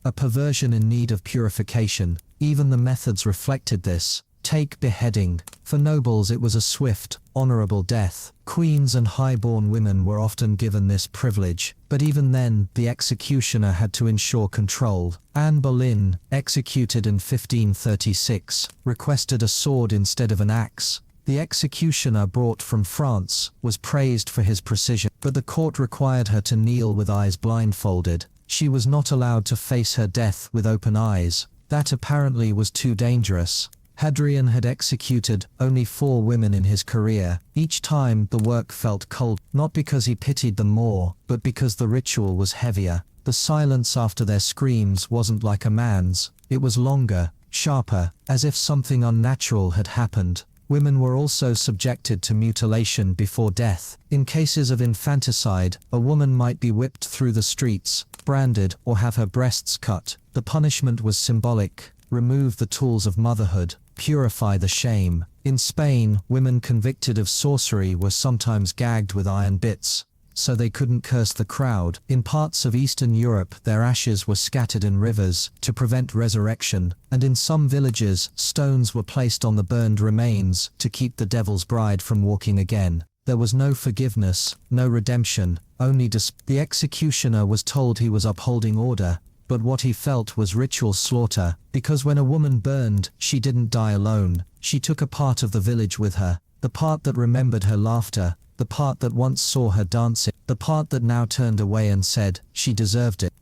[SPEAKER 2] A perversion in need of purification. Even the methods reflected this. Take beheading. For nobles it was a swift, honorable death. Queens and high-born women were often given this privilege, but even then, the executioner had to ensure control. Anne Boleyn, executed in 1536, requested a sword instead of an axe. The executioner, brought from France, was praised for his precision, but the court required her to kneel with eyes blindfolded. She was not allowed to face her death with open eyes. That apparently was too dangerous. Hadrian had executed only 4 women in his career. Each time the work felt cold, not because he pitied them more, but because the ritual was heavier. The silence after their screams wasn't like a man's. It was longer, sharper, as if something unnatural had happened. Women were also subjected to mutilation before death. In cases of infanticide, a woman might be whipped through the streets, branded, or have her breasts cut. The punishment was symbolic: remove the tools of motherhood, purify the shame. In Spain, women convicted of sorcery were sometimes gagged with iron bits, so they couldn't curse the crowd. In parts of Eastern Europe, their ashes were scattered in rivers to prevent resurrection, and in some villages, stones were placed on the burned remains to keep the devil's bride from walking again. There was no forgiveness, no redemption, only the executioner was told he was upholding order, but what he felt was ritual slaughter, because when a woman burned, she didn't die alone. She took a part of the village with her, the part that remembered her laughter, the part that once saw her dancing, the part that now turned away and said, she deserved it.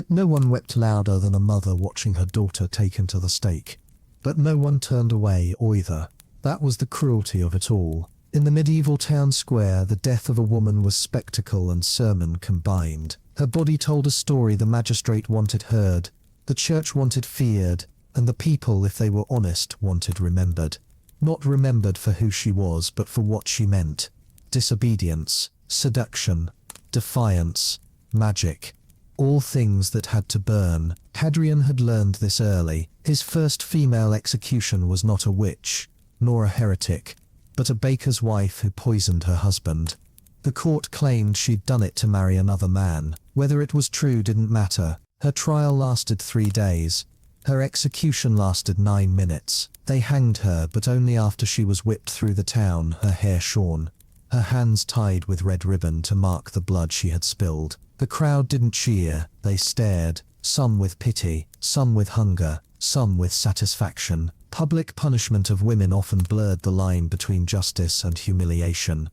[SPEAKER 1] No one wept louder than a mother watching her daughter taken to the stake. But no one turned away either. That was the cruelty of it all. In the medieval town square, the death of a woman was spectacle and sermon combined. Her body told a story the magistrate wanted heard, the church wanted feared, and the people, if they were honest, wanted remembered. Not remembered for who she was, but for what she meant. Disobedience, seduction, defiance, magic. All things that had to burn. Hadrian had learned this early. His first female execution was not a witch, nor a heretic, but a baker's wife who poisoned her husband. The court claimed she'd done it to marry another man. Whether it was true didn't matter. Her trial lasted 3 days. Her execution lasted 9 minutes. They hanged her, but only after she was whipped through the town, her hair shorn, her hands tied with red ribbon to mark the blood she had spilled. The crowd didn't cheer, they stared, some with pity, some with hunger, some with satisfaction. Public punishment of women often blurred the line between justice and humiliation.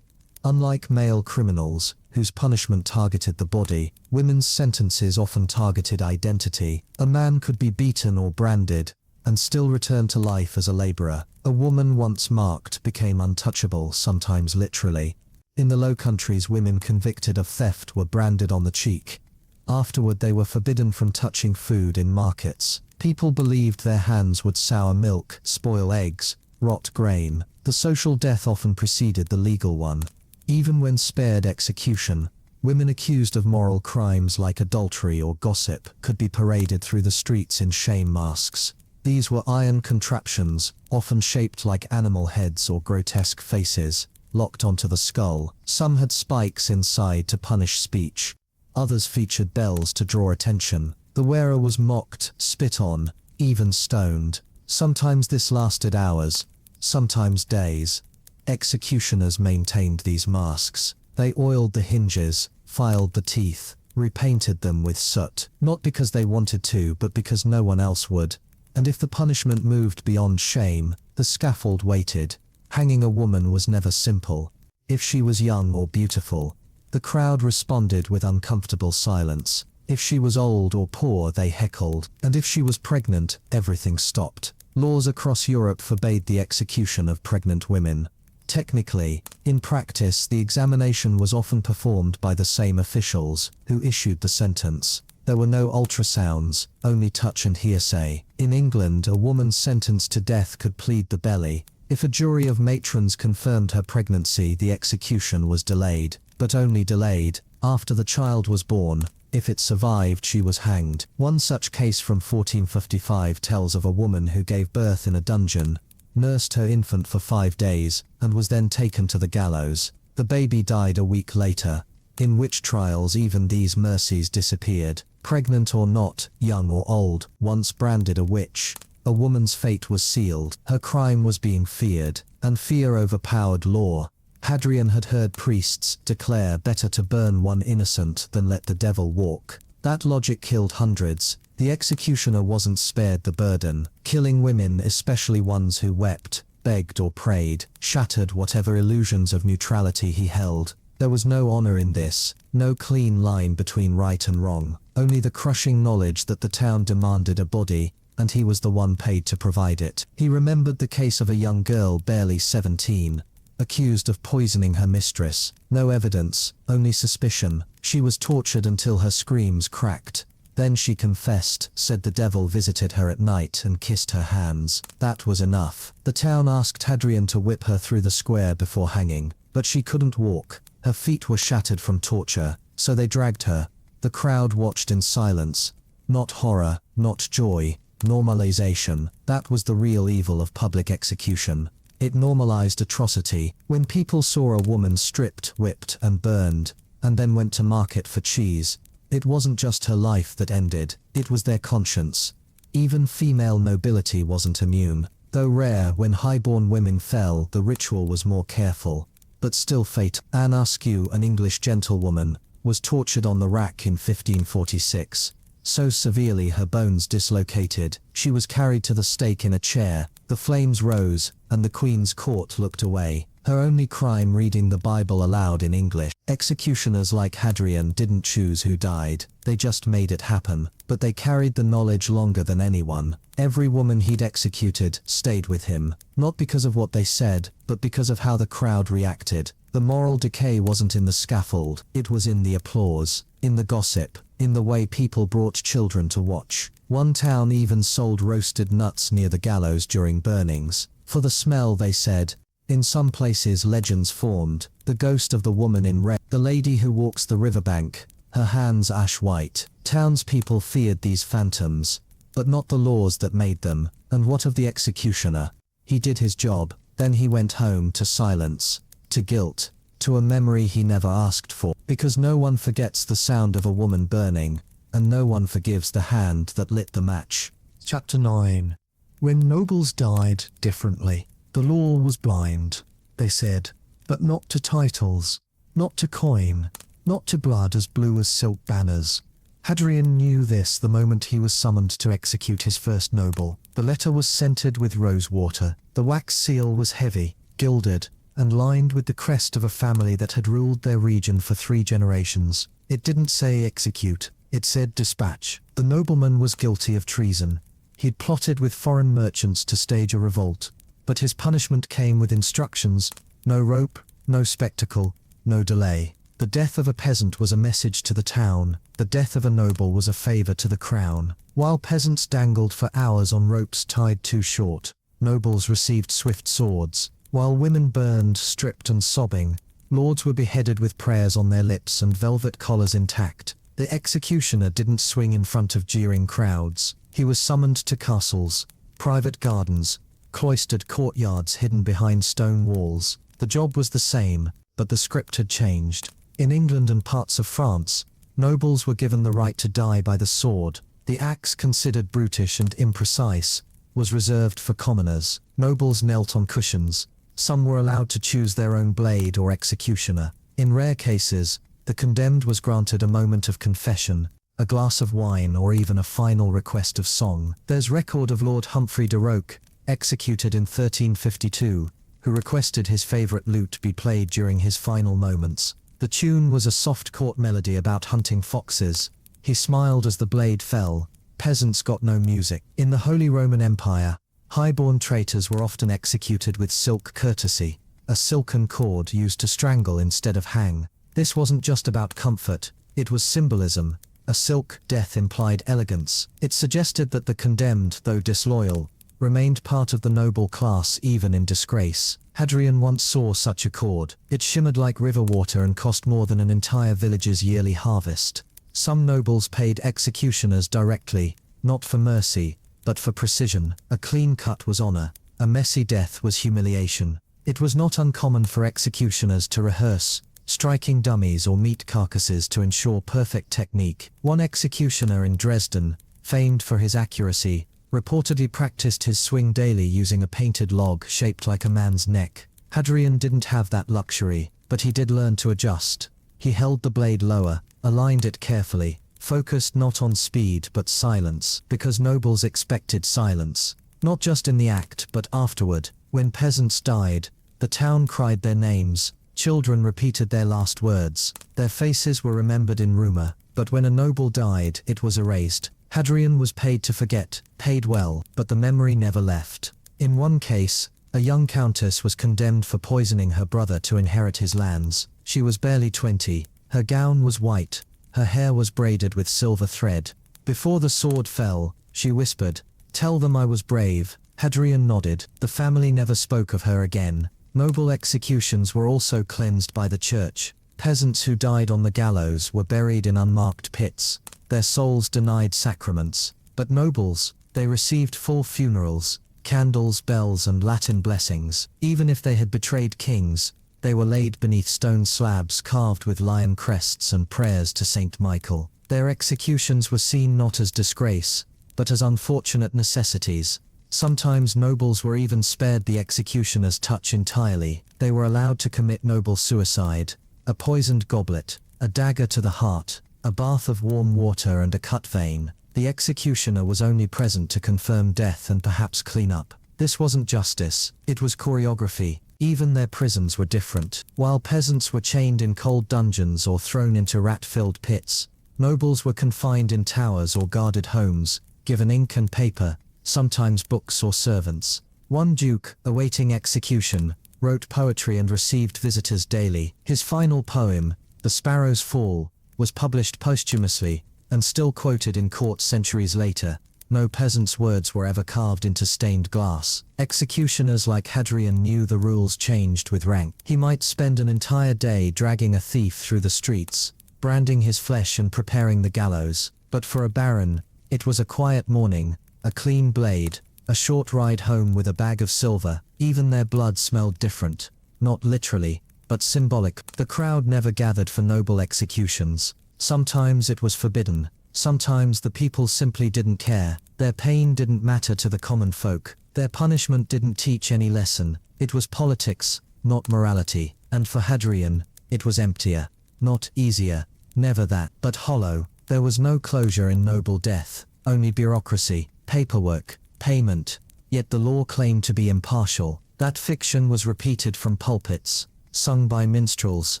[SPEAKER 1] Unlike male criminals, whose punishment targeted the body, women's sentences often targeted identity. A man could be beaten or branded, and still return to life as a laborer. A woman once marked became untouchable, sometimes literally. In the Low Countries, women convicted of theft were branded on the cheek. Afterward, they were forbidden from touching food in markets. People believed their hands would sour milk, spoil eggs, rot grain. The social death often preceded the legal one. Even when spared execution, women accused of moral crimes like adultery or gossip could be paraded through the streets in shame masks. These were iron contraptions, often shaped like animal heads or grotesque faces, locked onto the skull. Some had spikes inside to punish speech. Others featured bells to draw attention. The wearer was mocked, spit on, even stoned. Sometimes this lasted hours, sometimes days. Executioners maintained these masks. They oiled the hinges, filed the teeth, repainted them with soot, not because they wanted to, but because no one else would. And if the punishment moved beyond shame, the scaffold waited. Hanging a woman was never simple. If she was young or beautiful, the crowd responded with uncomfortable silence. If she was old or poor, they heckled. And if she was pregnant, everything stopped. Laws across Europe forbade the execution of pregnant women. Technically, in practice, the examination was often performed by the same officials who issued the sentence. There were no ultrasounds, only touch and hearsay. In England, a woman sentenced to death could plead the belly. If a jury of matrons confirmed her pregnancy, the execution was delayed, but only delayed. After the child was born, if it survived, she was hanged. One such case from 1455 tells of a woman who gave birth in a dungeon, nursed her infant for 5 days, and was then taken to the gallows. The baby died a week later. In witch trials, even these mercies disappeared. Pregnant or not, young or old, once branded a witch, a woman's fate was sealed. Her crime was being feared, and fear overpowered law. Hadrian had heard priests declare better to burn one innocent than let the devil walk. That logic killed hundreds. The executioner wasn't spared the burden. Killing women, especially ones who wept, begged or prayed, shattered whatever illusions of neutrality he held. There was no honor in this, no clean line between right and wrong, only the crushing knowledge that the town demanded a body, and he was the one paid to provide it. He remembered the case of a young girl barely 17, accused of poisoning her mistress. No evidence, only suspicion. She was tortured until her screams cracked. Then she confessed, said the devil visited her at night and kissed her hands. That was enough. The town asked Hadrian to whip her through the square before hanging, but she couldn't walk. Her feet were shattered from torture, so they dragged her. The crowd watched in silence. Not horror, not joy, normalization. That was the real evil of public execution. It normalized atrocity. When people saw a woman stripped, whipped, and burned, and then went to market for cheese, it wasn't just her life that ended, it was their conscience. Even female nobility wasn't immune. Though rare, when highborn women fell, the ritual was more careful, but still fatal. Anne Askew, an English gentlewoman, was tortured on the rack in 1546. So severely her bones dislocated, she was carried to the stake in a chair. The flames rose, and the Queen's court looked away. Her only crime, reading the Bible aloud in English. Executioners like Hadrian didn't choose who died, they just made it happen. But they carried the knowledge longer than anyone. Every woman he'd executed stayed with him, not because of what they said, but because of how the crowd reacted. The moral decay wasn't in the scaffold, it was in the applause, in the gossip, in the way people brought children to watch. One town even sold roasted nuts near the gallows during burnings. For the smell, they said. In some places legends formed, the ghost of the woman in red, the lady who walks the riverbank, her hands ash white. Townspeople feared these phantoms, but not the laws that made them. And what of the executioner? He did his job, then he went home to silence, to guilt, to a memory he never asked for. Because no one forgets the sound of a woman burning, and no one forgives the hand that lit the match.
[SPEAKER 2] Chapter 9. When nobles died differently, the law was blind, they said, but not to titles, not to coin, not to blood as blue as silk banners. Hadrian knew this the moment he was summoned to execute his first noble. The letter was scented with rose water. The wax seal was heavy, gilded, and lined with the crest of a family that had ruled their region for 3 generations. It didn't say execute, it said dispatch. The nobleman was guilty of treason. He'd plotted with foreign merchants to stage a revolt, but his punishment came with instructions: no rope, no spectacle, no delay. The death of a peasant was a message to the town. The death of a noble was a favor to the crown. While peasants dangled for hours on ropes tied too short, nobles received swift swords. While women burned, stripped and sobbing, lords were beheaded with prayers on their lips and velvet collars intact. The executioner didn't swing in front of jeering crowds. He was summoned to castles, private gardens, cloistered courtyards hidden behind stone walls. The job was the same, but the script had changed. In England and parts of France, nobles were given the right to die by the sword. The axe, considered brutish and imprecise, was reserved for commoners. Nobles knelt on cushions. Some were allowed to choose their own blade or executioner. In rare cases, the condemned was granted a moment of confession, a glass of wine, or even a final request of song. There's record of Lord Humphrey de Roke, executed in 1352, who requested his favourite lute be played during his final moments. The tune was a soft court melody about hunting foxes. He smiled as the blade fell. Peasants got no music. In the Holy Roman Empire, high-born traitors were often executed with silk courtesy, a silken cord used to strangle instead of hang. This wasn't just about comfort, it was symbolism. A silk death implied elegance. It suggested that the condemned, though disloyal, remained part of the noble class even in disgrace. Hadrian once saw such a cord. It shimmered like river water and cost more than an entire village's yearly harvest. Some nobles paid executioners directly, not for mercy, but for precision. A clean cut was honor. A messy death was humiliation. It was not uncommon for executioners to rehearse, striking dummies or meat carcasses to ensure perfect technique. One executioner in Dresden, famed for his accuracy, reportedly practiced his swing daily using a painted log shaped like a man's neck. Hadrian didn't have that luxury, but he did learn to adjust. He held the blade lower, aligned it carefully, focused not on speed but silence, because nobles expected silence, not just in the act but afterward. When peasants died, the town cried their names, children repeated their last words, their faces were remembered in rumor, but when a noble died, it was erased. Hadrian was paid to forget, paid well, but the memory never left. In one case, a young countess was condemned for poisoning her brother to inherit his lands. She was barely 20, her gown was white, her hair was braided with silver thread. Before the sword fell, she whispered, "Tell them I was brave." Hadrian nodded. The family never spoke of her again. Noble executions were also cleansed by the church. Peasants who died on the gallows were buried in unmarked pits, their souls denied sacraments. But nobles, they received full funerals, candles, bells and Latin blessings. Even if they had betrayed kings, they were laid beneath stone slabs carved with lion crests and prayers to Saint Michael. Their executions were seen not as disgrace, but as unfortunate necessities. Sometimes nobles were even spared the executioner's touch entirely. They were allowed to commit noble suicide, a poisoned goblet, a dagger to the heart, a bath of warm water and a cut vein. The executioner was only present to confirm death and perhaps clean up. This wasn't justice, it was choreography. Even their prisons were different. While peasants were chained in cold dungeons or thrown into rat-filled pits, nobles were confined in towers or guarded homes, given ink and paper, sometimes books or servants. One duke, awaiting execution, wrote poetry and received visitors daily. His final poem, The Sparrow's Fall, was published posthumously, and still quoted in court centuries later. No peasant's words were ever carved into stained glass. Executioners like Hadrian knew the rules changed with rank. He might spend an entire day dragging a thief through the streets, branding his flesh and preparing the gallows. But for a baron, it was a quiet morning, a clean blade, a short ride home with a bag of silver. Even their blood smelled different, not literally, but symbolic. The crowd never gathered for noble executions. Sometimes it was forbidden,
[SPEAKER 3] Sometimes the people simply didn't care. Their pain didn't matter to the common folk. Their punishment didn't teach any lesson. It was politics, not morality. And for Hadrian, it was emptier, not easier, never that, but hollow. There was no closure in noble death, only bureaucracy, paperwork, payment. Yet the law claimed to be impartial. That fiction was repeated from pulpits, sung by minstrels,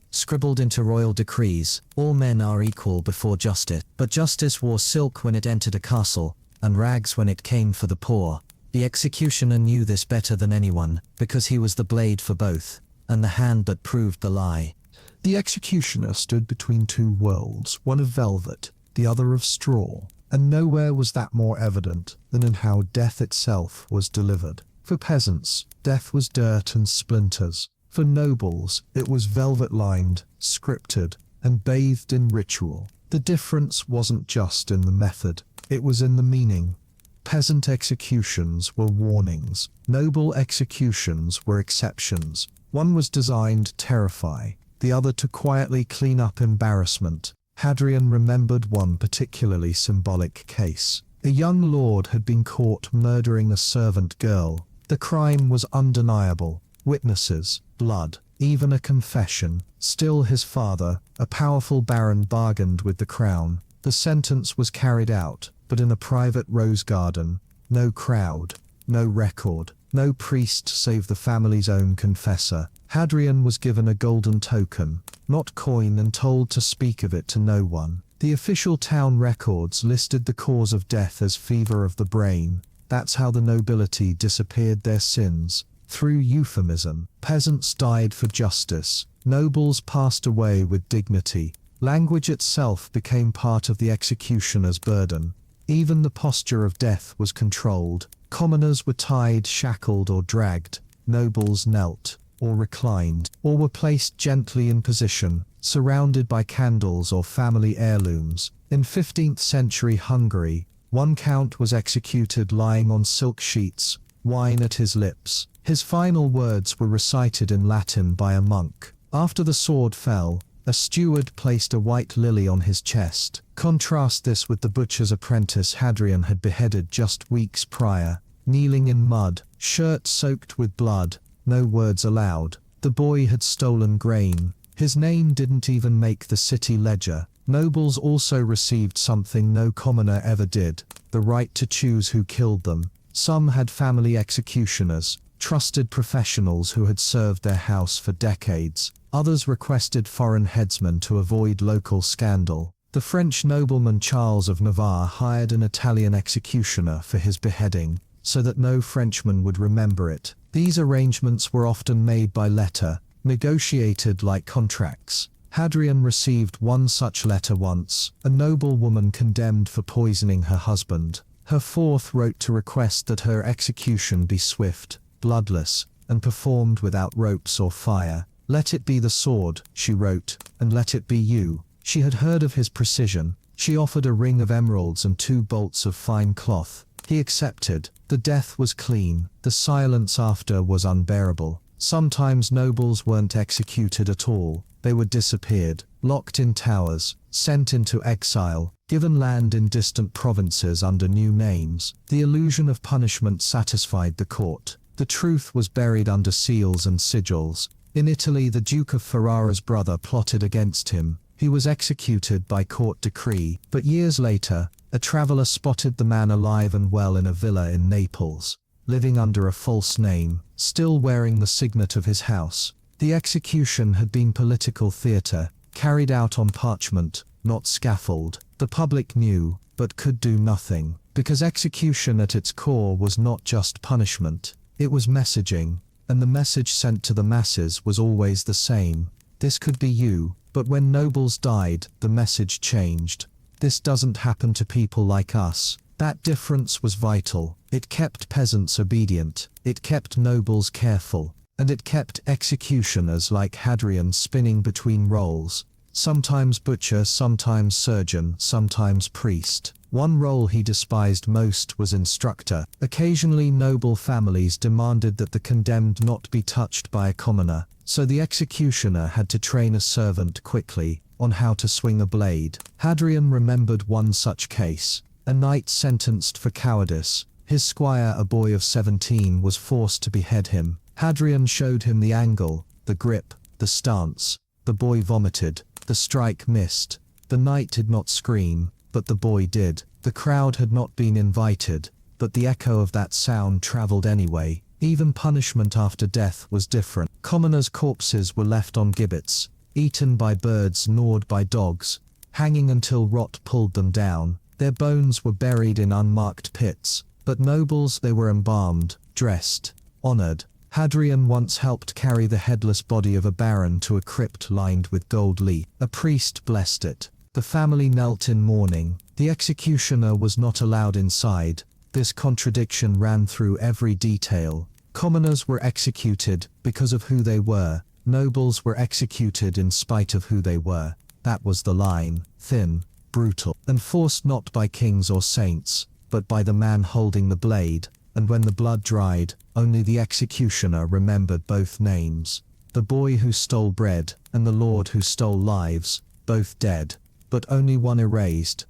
[SPEAKER 3] scribbled into royal decrees. All men are equal before justice. But justice wore silk when it entered a castle, and rags when it came for the poor. The executioner knew this better than anyone, because he was the blade for both, and the hand that proved the lie.
[SPEAKER 2] The executioner stood between two worlds, one of velvet, the other of straw, and nowhere was that more evident than in how death itself was delivered. For peasants, death was dirt and splinters. For nobles, it was velvet-lined, scripted, and bathed in ritual. The difference wasn't just in the method, it was in the meaning. Peasant executions were warnings. Noble executions were exceptions. One was designed to terrify, the other to quietly clean up embarrassment. Hadrian remembered one particularly symbolic case. A young lord had been caught murdering a servant girl. The crime was undeniable. Witnesses, blood, even a confession. Still his father, a powerful baron, bargained with the crown. The sentence was carried out, but in a private rose garden. No crowd, no record, no priest save the family's own confessor. Hadrian was given a golden token, not coin, and told to speak of it to no one. The official town records listed the cause of death as fever of the brain. That's how the nobility disappeared their sins. Through euphemism, peasants died for justice. Nobles passed away with dignity. Language itself became part of the executioner's burden. Even the posture of death was controlled. Commoners were tied, shackled, or dragged. Nobles knelt, or reclined, or were placed gently in position, surrounded by candles or family heirlooms. In 15th century Hungary, one count was executed lying on silk sheets, wine at his lips. His final words were recited in Latin by a monk. After the sword fell, a steward placed a white lily on his chest. Contrast this with the butcher's apprentice Hadrian had beheaded just weeks prior, kneeling in mud, shirt soaked with blood, no words allowed. The boy had stolen grain. His name didn't even make the city ledger. Nobles also received something no commoner ever did, the right to choose who killed them. Some had family executioners, trusted professionals who had served their house for decades. Others requested foreign headsmen to avoid local scandal. The French nobleman Charles of Navarre hired an Italian executioner for his beheading, so that no Frenchman would remember it. These arrangements were often made by letter, negotiated like contracts. Hadrian received one such letter once, a noble woman condemned for poisoning her husband. Her fourth wrote to request that her execution be swift, bloodless, and performed without ropes or fire. "Let it be the sword," she wrote, "and let it be you." She had heard of his precision. She offered a ring of emeralds and 2 bolts of fine cloth. He accepted. The death was clean. The silence after was unbearable. Sometimes nobles weren't executed at all. They were disappeared, locked in towers, sent into exile, given land in distant provinces under new names. The illusion of punishment satisfied the court. The truth was buried under seals and sigils. In Italy, the Duke of Ferrara's brother plotted against him. He was executed by court decree, but years later, a traveler spotted the man alive and well in a villa in Naples, living under a false name, still wearing the signet of his house. The execution had been political theatre, carried out on parchment, not scaffold. The public knew, but could do nothing, because execution at its core was not just punishment, it was messaging, and the message sent to the masses was always the same. This could be you. But when nobles died, the message changed. This doesn't happen to people like us. That difference was vital. It kept peasants obedient, it kept nobles careful, and it kept executioners like Hadrian spinning between roles. Sometimes butcher, sometimes surgeon, sometimes priest. One role he despised most was instructor. Occasionally noble families demanded that the condemned not be touched by a commoner, so the executioner had to train a servant quickly,
[SPEAKER 3] on how to swing a blade. Hadrian remembered one such case. A knight sentenced for cowardice. His squire, a boy of 17, was forced to behead him. Hadrian showed him the angle, the grip, the stance. The boy vomited. The strike missed. The knight did not scream, but the boy did. The crowd had not been invited, but the echo of that sound traveled anyway. Even punishment after death was different. Commoners' corpses were left on gibbets, eaten by birds, gnawed by dogs, hanging until rot pulled them down. Their bones were buried in unmarked pits, but nobles, they were embalmed, dressed, honored. Hadrian once helped carry the headless body of a baron to a crypt lined with gold leaf. A priest blessed it. The family knelt in mourning. The executioner was not allowed inside. This contradiction ran through every detail. Commoners were executed because of who they were. Nobles were executed in spite of who they were. That was the line. Thin, brutal, and forced not by kings or saints, but by the man holding the blade. And when the blood dried, only the executioner remembered both names. The boy who stole bread, and the lord who stole lives, both dead, but only one erased.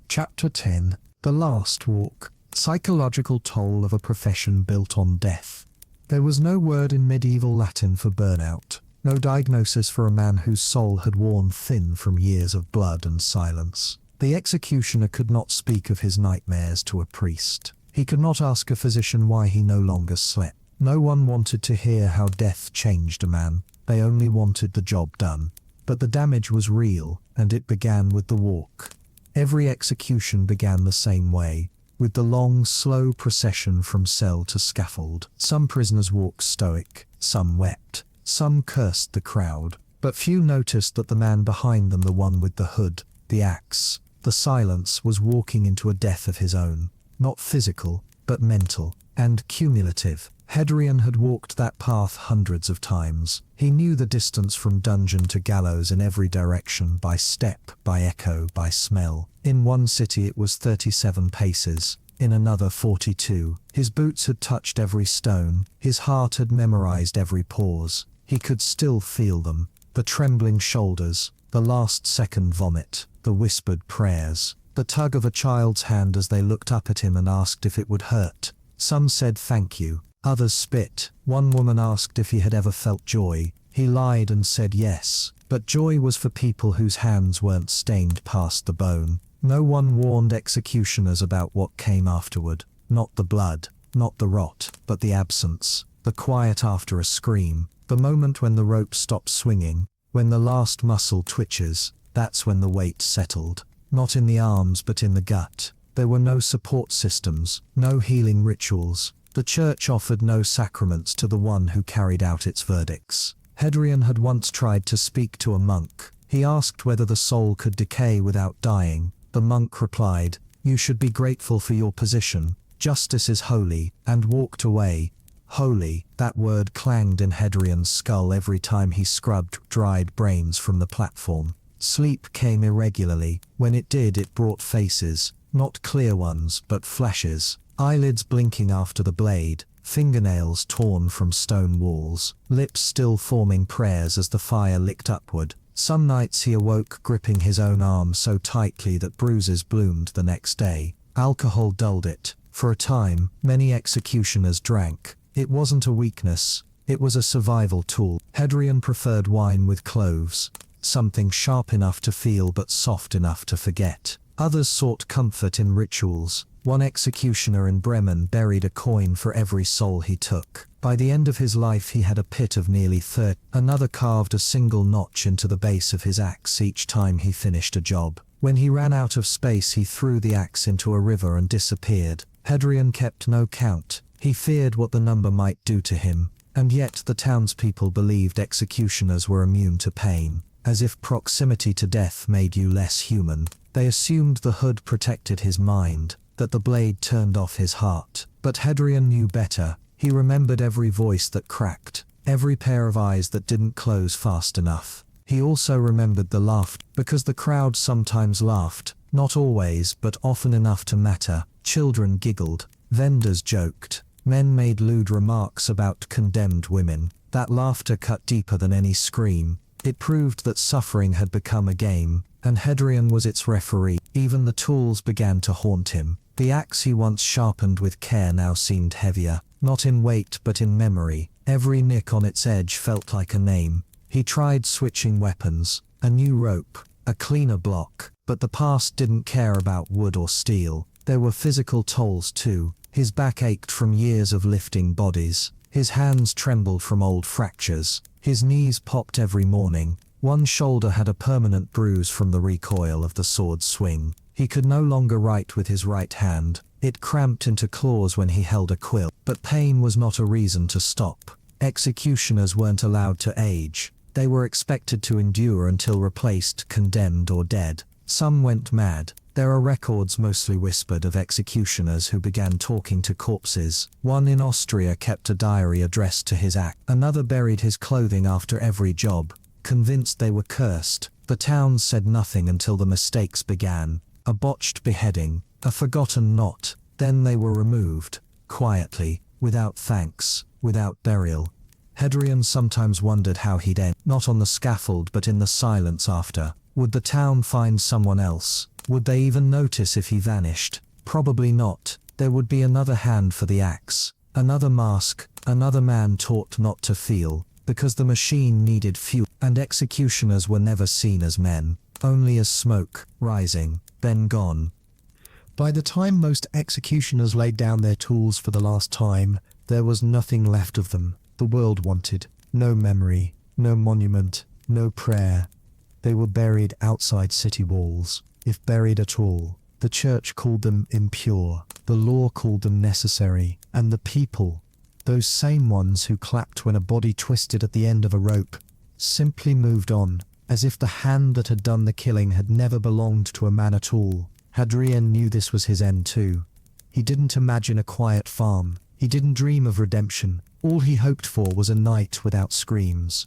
[SPEAKER 2] Chapter 10. The Last Walk. Psychological toll of a profession built on death. There was no word in medieval Latin for burnout, no diagnosis for a man whose soul had worn thin from years of blood and silence. The executioner could not speak of his nightmares to a priest. He could not ask a physician why he no longer slept. No one wanted to hear how death changed a man. They only wanted the job done. But the damage was real, and it began with the walk. Every execution began the same way, with the long, slow procession from cell to scaffold. Some prisoners walked stoic, some wept, some cursed the crowd, but few noticed that the man behind them, the one with the hood, the axe, the silence, was walking into a death of his own. Not physical, but mental, and cumulative. Hadrian had walked that path hundreds of times. He knew the distance from dungeon to gallows in every direction, by step, by echo, by smell. In one city it was 37 paces, in another 42. His boots had touched every stone, his heart had memorized every pause. He could still feel them, the trembling shoulders, the last second vomit, the whispered prayers. The tug of a child's hand as they looked up at him and asked if it would hurt. Some said thank you, others spit. One woman asked if he had ever felt joy. He lied and said yes, but joy was for people whose hands weren't stained past the bone. No one warned executioners about what came afterward. Not the blood, not the rot, but the absence, the quiet after a scream, the moment when the rope stops swinging, when the last muscle twitches. That's when the weight settled. Not in the arms but in the gut. There were no support systems, no healing rituals. The church offered no sacraments to the one who carried out its verdicts. Hadrian had once tried to speak to a monk. He asked whether the soul could decay without dying. The monk replied, "You should be grateful for your position. Justice is holy," and walked away. Holy, that word clanged in Hadrian's skull every time he scrubbed dried brains from the platform. Sleep came irregularly. When it did, it brought faces, not clear ones, but flashes. Eyelids blinking after the blade, fingernails torn from stone walls, lips still forming prayers as the fire licked upward. Some nights he awoke gripping his own arm so tightly that bruises bloomed the next day. Alcohol dulled it. For a time, many executioners drank. It wasn't a weakness, it was a survival tool. Hadrian preferred wine with cloves. Something sharp enough to feel but soft enough to forget. Others sought comfort in rituals. One executioner in Bremen buried a coin for every soul he took. By the end of his life he had a pit of nearly 30. Another carved a single notch into the base of his axe each time he finished a job. When he ran out of space he threw the axe into a river and disappeared. Hadrian kept no count. He feared what the number might do to him. And yet the townspeople believed executioners were immune to pain. As if proximity to death made you less human. They assumed the hood protected his mind, that the blade turned off his heart. But Hadrian knew better. He remembered every voice that cracked, every pair of eyes that didn't close fast enough. He also remembered the laughter, because the crowd sometimes laughed, not always, but often enough to matter. Children giggled, vendors joked, men made lewd remarks about condemned women. That laughter cut deeper than any scream.
[SPEAKER 3] It proved that suffering had become a game, and Hadrian was its referee. Even the tools began to haunt him. The axe he once sharpened with care now seemed heavier, not in weight but in memory. Every nick on its edge felt like a name. He tried switching weapons, a new rope, a cleaner block, but the past didn't care about wood or steel. There were physical tolls too. His back ached from years of lifting bodies. His hands trembled from old fractures. His knees popped every morning. One shoulder had a permanent bruise from the recoil of the sword's swing. He could no longer write with his right hand. It cramped into claws when he held a quill. But pain was not a reason to stop. Executioners weren't allowed to age. They were expected to endure until replaced, condemned, or dead. Some went mad. There are records, mostly whispered, of executioners who began talking to corpses. One in Austria kept a diary addressed to his act. Another buried his clothing after every job, convinced they were cursed. The towns said nothing until the mistakes began. A botched beheading, a forgotten knot. Then they were removed, quietly, without thanks, without burial. Hadrian sometimes wondered how he'd end, not on the scaffold but in the silence after. Would the town find someone else? Would they even notice if he vanished? Probably not. There would be another hand for the axe, another mask, another man taught not to feel, because the machine needed fuel. And executioners were never seen as men, only as smoke, rising, then gone.
[SPEAKER 2] By the time most executioners laid down their tools for the last time, there was nothing left of them. The world wanted no memory, no monument, no prayer. They were buried outside city walls, if buried at all. The church called them impure, the law called them necessary, and the people, those same ones who clapped when a body twisted at the end of a rope, simply moved on, as if the hand that had done the killing had never belonged to a man at all. Hadrian knew this was his end too. He didn't imagine a quiet farm. He didn't dream of redemption. All he hoped for was a night without screams.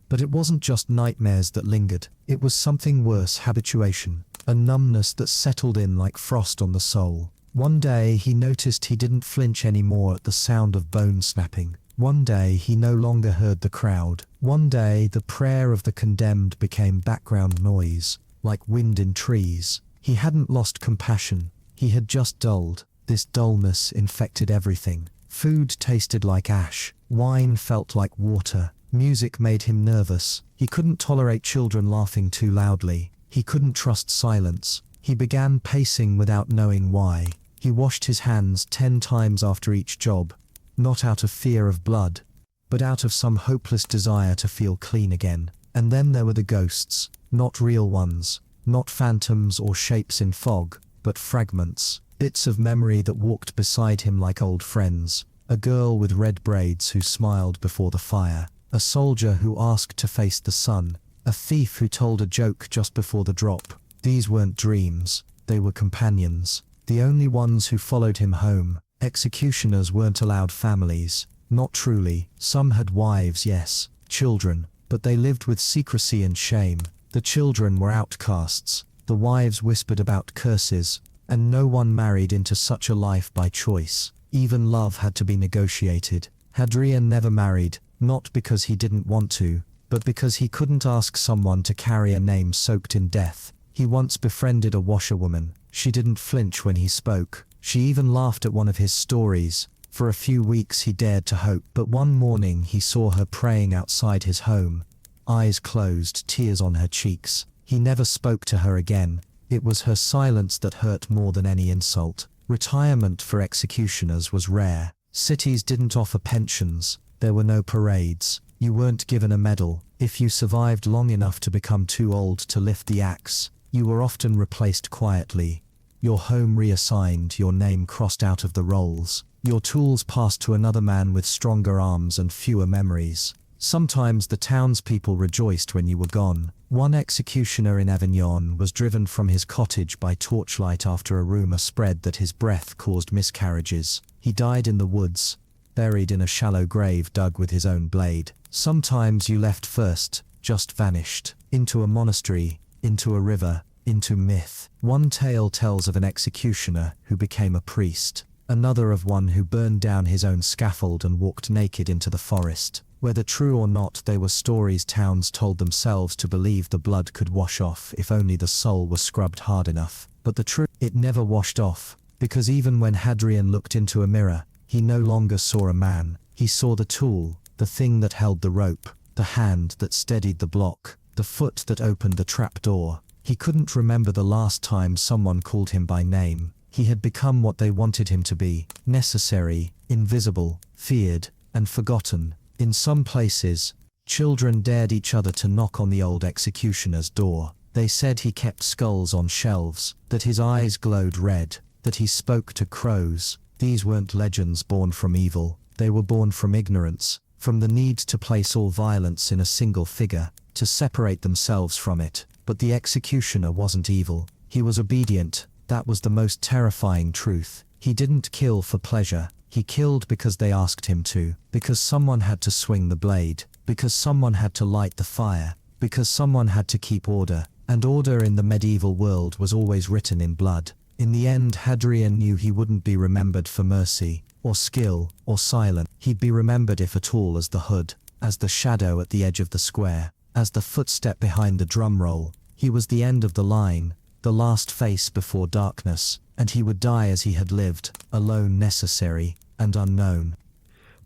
[SPEAKER 2] But it wasn't just nightmares that lingered. It was something worse, habituation, a numbness that settled in like frost on the soul. One day he noticed he didn't flinch anymore at the sound of bone snapping. One day he no longer heard the crowd. One day the prayer of the condemned became background noise, like wind in trees. He hadn't lost compassion. He had just dulled. This dullness infected everything. Food tasted like ash. Wine felt like water. Music made him nervous. He couldn't tolerate children laughing too loudly. He couldn't trust silence. He began pacing without knowing why. He washed his hands 10 times after each job, not out of fear of blood, but out of some hopeless desire to feel clean again. And then there were the ghosts, not real ones, not phantoms or shapes in fog, but fragments, bits of memory that walked beside him like old friends. A girl with red braids who smiled before the fire. A soldier who asked to face the sun. A thief who told a joke just before the drop. These weren't dreams. They were companions. The only ones who followed him home. Executioners weren't allowed families. Not truly. Some had wives, yes, children, but they lived with secrecy and shame. The children were outcasts. The wives whispered about curses, and no one married into such a life by choice. Even love had to be negotiated. Hadrian never married, not because he didn't want to, but because he couldn't ask someone to carry a name soaked in death. He once befriended a washerwoman. She didn't flinch when he spoke. She even laughed at one of his stories. For a few weeks he dared to hope, but one morning he saw her praying outside his home. Eyes closed, tears on her cheeks. He never spoke to her again. It was her silence that hurt more than any insult. Retirement for executioners was rare. Cities didn't offer pensions. There were no parades. You weren't given a medal. If you survived long enough to become too old to lift the axe, you were often replaced quietly. Your home reassigned, your name crossed out of the rolls. Your tools passed to another man with stronger arms and fewer memories. Sometimes the townspeople rejoiced when you were gone. One executioner in Avignon was driven from his cottage by torchlight after a rumor spread that his breath caused miscarriages. He died in the woods, buried in a shallow grave dug with his own blade. Sometimes you left first, just vanished, into a monastery, into a river, into myth. One tale tells of an executioner who became a priest, another of one who burned down his own scaffold and walked naked into the forest.
[SPEAKER 3] Whether true or not, they were stories towns told themselves to believe the blood could wash off if only the soul was scrubbed hard enough. But the truth, it never washed off, because even when Hadrian looked into a mirror, he no longer saw a man. He saw the tool, the thing that held the rope, the hand that steadied the block, the foot that opened the trapdoor. He couldn't remember the last time someone called him by name. He had become what they wanted him to be: necessary, invisible, feared, and forgotten. In some places, children dared each other to knock on the old executioner's door. They said he kept skulls on shelves, that his eyes glowed red, that he spoke to crows. These weren't legends born from evil. They were born from ignorance, from the need to place all violence in a single figure, to separate themselves from it. But the executioner wasn't evil. He was obedient. That was the most terrifying truth. He didn't kill for pleasure. He killed because they asked him to, because someone had to swing the blade, because someone had to light the fire, because someone had to keep order. And order in the medieval world was always written in blood. In the end, Hadrian knew he wouldn't be remembered for mercy, or skill, or silence. He'd be remembered, if at all, as the hood, as the shadow at the edge of the square, as the footstep behind the drum roll. He was the end of the line, the last face before darkness, and he would die as he had lived, alone, necessary, and unknown.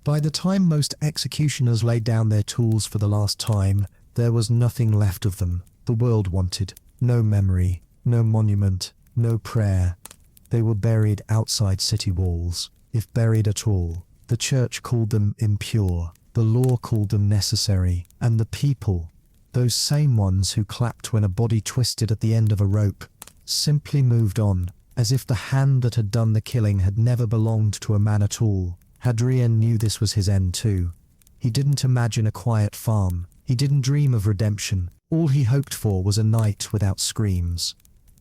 [SPEAKER 2] By the time most executioners laid down their tools for the last time, there was nothing left of them. The world wanted no memory, no monument, no prayer. They were buried outside city walls, if buried at all. The church called them impure, the law called them necessary, and the people, those same ones who clapped when a body twisted at the end of a rope, simply moved on, as if the hand that had done the killing had never belonged to a man at all. Hadrian knew this was his end too. He didn't imagine a quiet farm. He didn't dream of redemption. All he hoped for was a night without screams.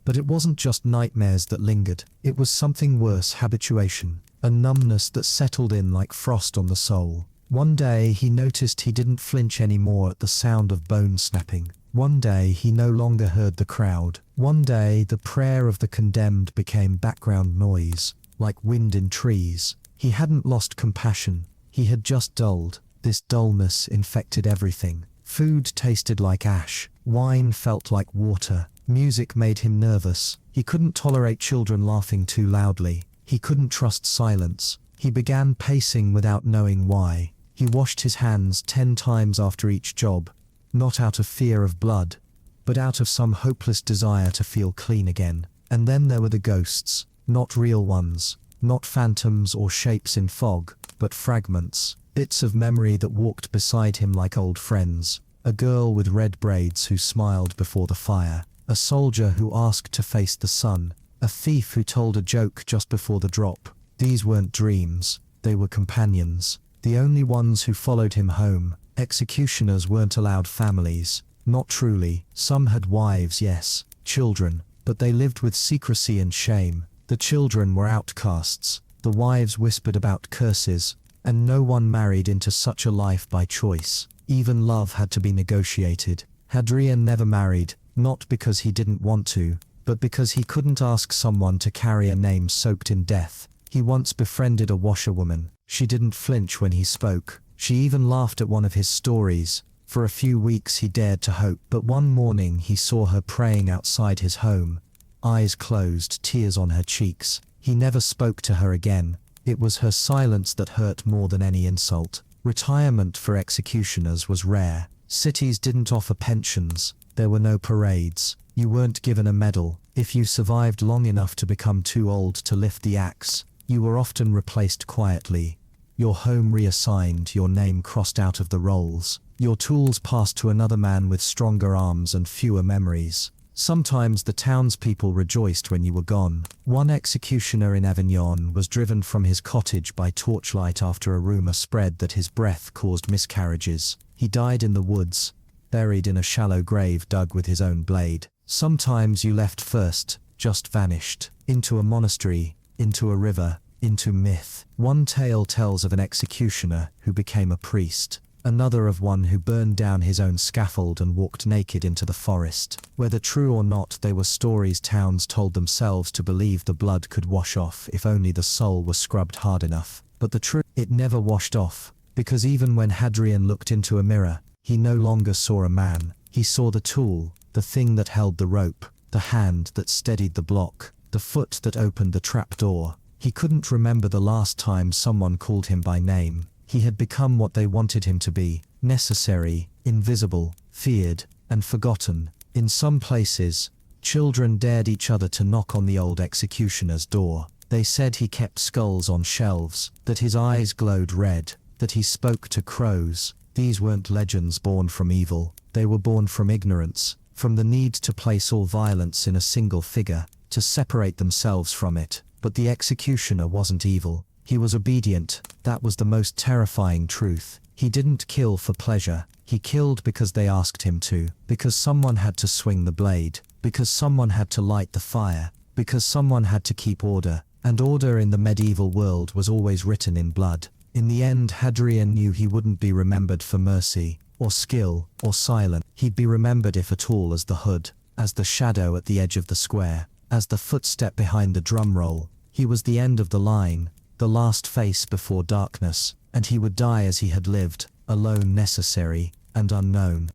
[SPEAKER 2] But it wasn't just nightmares that lingered. It was something worse: habituation, a numbness that settled in like frost on the soul. One day he noticed he didn't flinch anymore at the sound of bone snapping. One day he no longer heard the crowd. One day the prayer of the condemned became background noise, like wind in trees. He hadn't lost compassion. He had just dulled. This dullness infected everything. Food tasted like ash. Wine felt like water. Music made him nervous. He couldn't tolerate children laughing too loudly. He couldn't trust silence. He began pacing without knowing why. He washed his hands 10 times after each job, not out of fear of blood, but out of some hopeless desire to feel clean again. And then there were the ghosts, not real ones, not phantoms or shapes in fog, but fragments, bits of memory that walked beside him like old friends. A girl with red braids who smiled before the fire, a soldier who asked to face the sun, a thief who told a joke just before the drop. These weren't dreams, they were companions, the only ones who followed him home. Executioners weren't allowed families, not truly. Some had wives, yes, children, but they lived with secrecy and shame. The children were outcasts, the wives whispered about curses, and no one married into such a life by choice. Even love had to be negotiated. Hadrian never married, not because he didn't want to, but because he couldn't ask someone to carry a name soaked in death. He once befriended a washerwoman. She didn't flinch when he spoke. She even laughed at one of his stories. For a few weeks he dared to hope, but one morning he saw her praying outside his home, eyes closed, tears on her cheeks. He never spoke to her again. It was her silence that hurt more than any insult. Retirement for executioners was rare. Cities didn't offer pensions. There were no parades. You weren't given a medal. If you survived long enough to become too old to lift the axe, you were often replaced quietly. Your home reassigned, your name crossed out of the rolls, your tools passed to another man with stronger arms and fewer memories. Sometimes the townspeople rejoiced when you were gone. One executioner in Avignon was driven from his cottage by torchlight after a rumor spread that his breath caused miscarriages. He died in the woods, buried in a shallow grave dug with his own blade. Sometimes you left first, just vanished, into a monastery, into a river, into myth. One tale tells of an executioner who became a priest, another of one who burned down his own scaffold and walked naked into the forest. Whether true or not, they were stories towns told themselves to believe the blood could wash off if only the soul was scrubbed hard enough. But the truth, it never washed off,
[SPEAKER 3] Because even when Hadrian looked into a mirror, he no longer saw a man. He saw the tool, the thing that held the rope, the hand that steadied the block, the foot that opened the trapdoor. He couldn't remember the last time someone called him by name. He had become what they wanted him to be: necessary, invisible, feared, and forgotten. In some places, children dared each other to knock on the old executioner's door. They said he kept skulls on shelves, that his eyes glowed red, that he spoke to crows. These weren't legends born from evil. They were born from ignorance, from the need to place all violence in a single figure, to separate themselves from it. But the executioner wasn't evil. He was obedient. That was the most terrifying truth. He didn't kill for pleasure. He killed because they asked him to, because someone had to swing the blade, because someone had to light the fire, because someone had to keep order. And order in the medieval world was always written in blood. In the end, Hadrian knew he wouldn't be remembered for mercy, or skill, or silence. He'd be remembered if at all as the hood, as the shadow at the edge of the square, as the footstep behind the drum roll. He was the end of the line, the last face before darkness, and he would die as he had lived, alone, necessary, and unknown.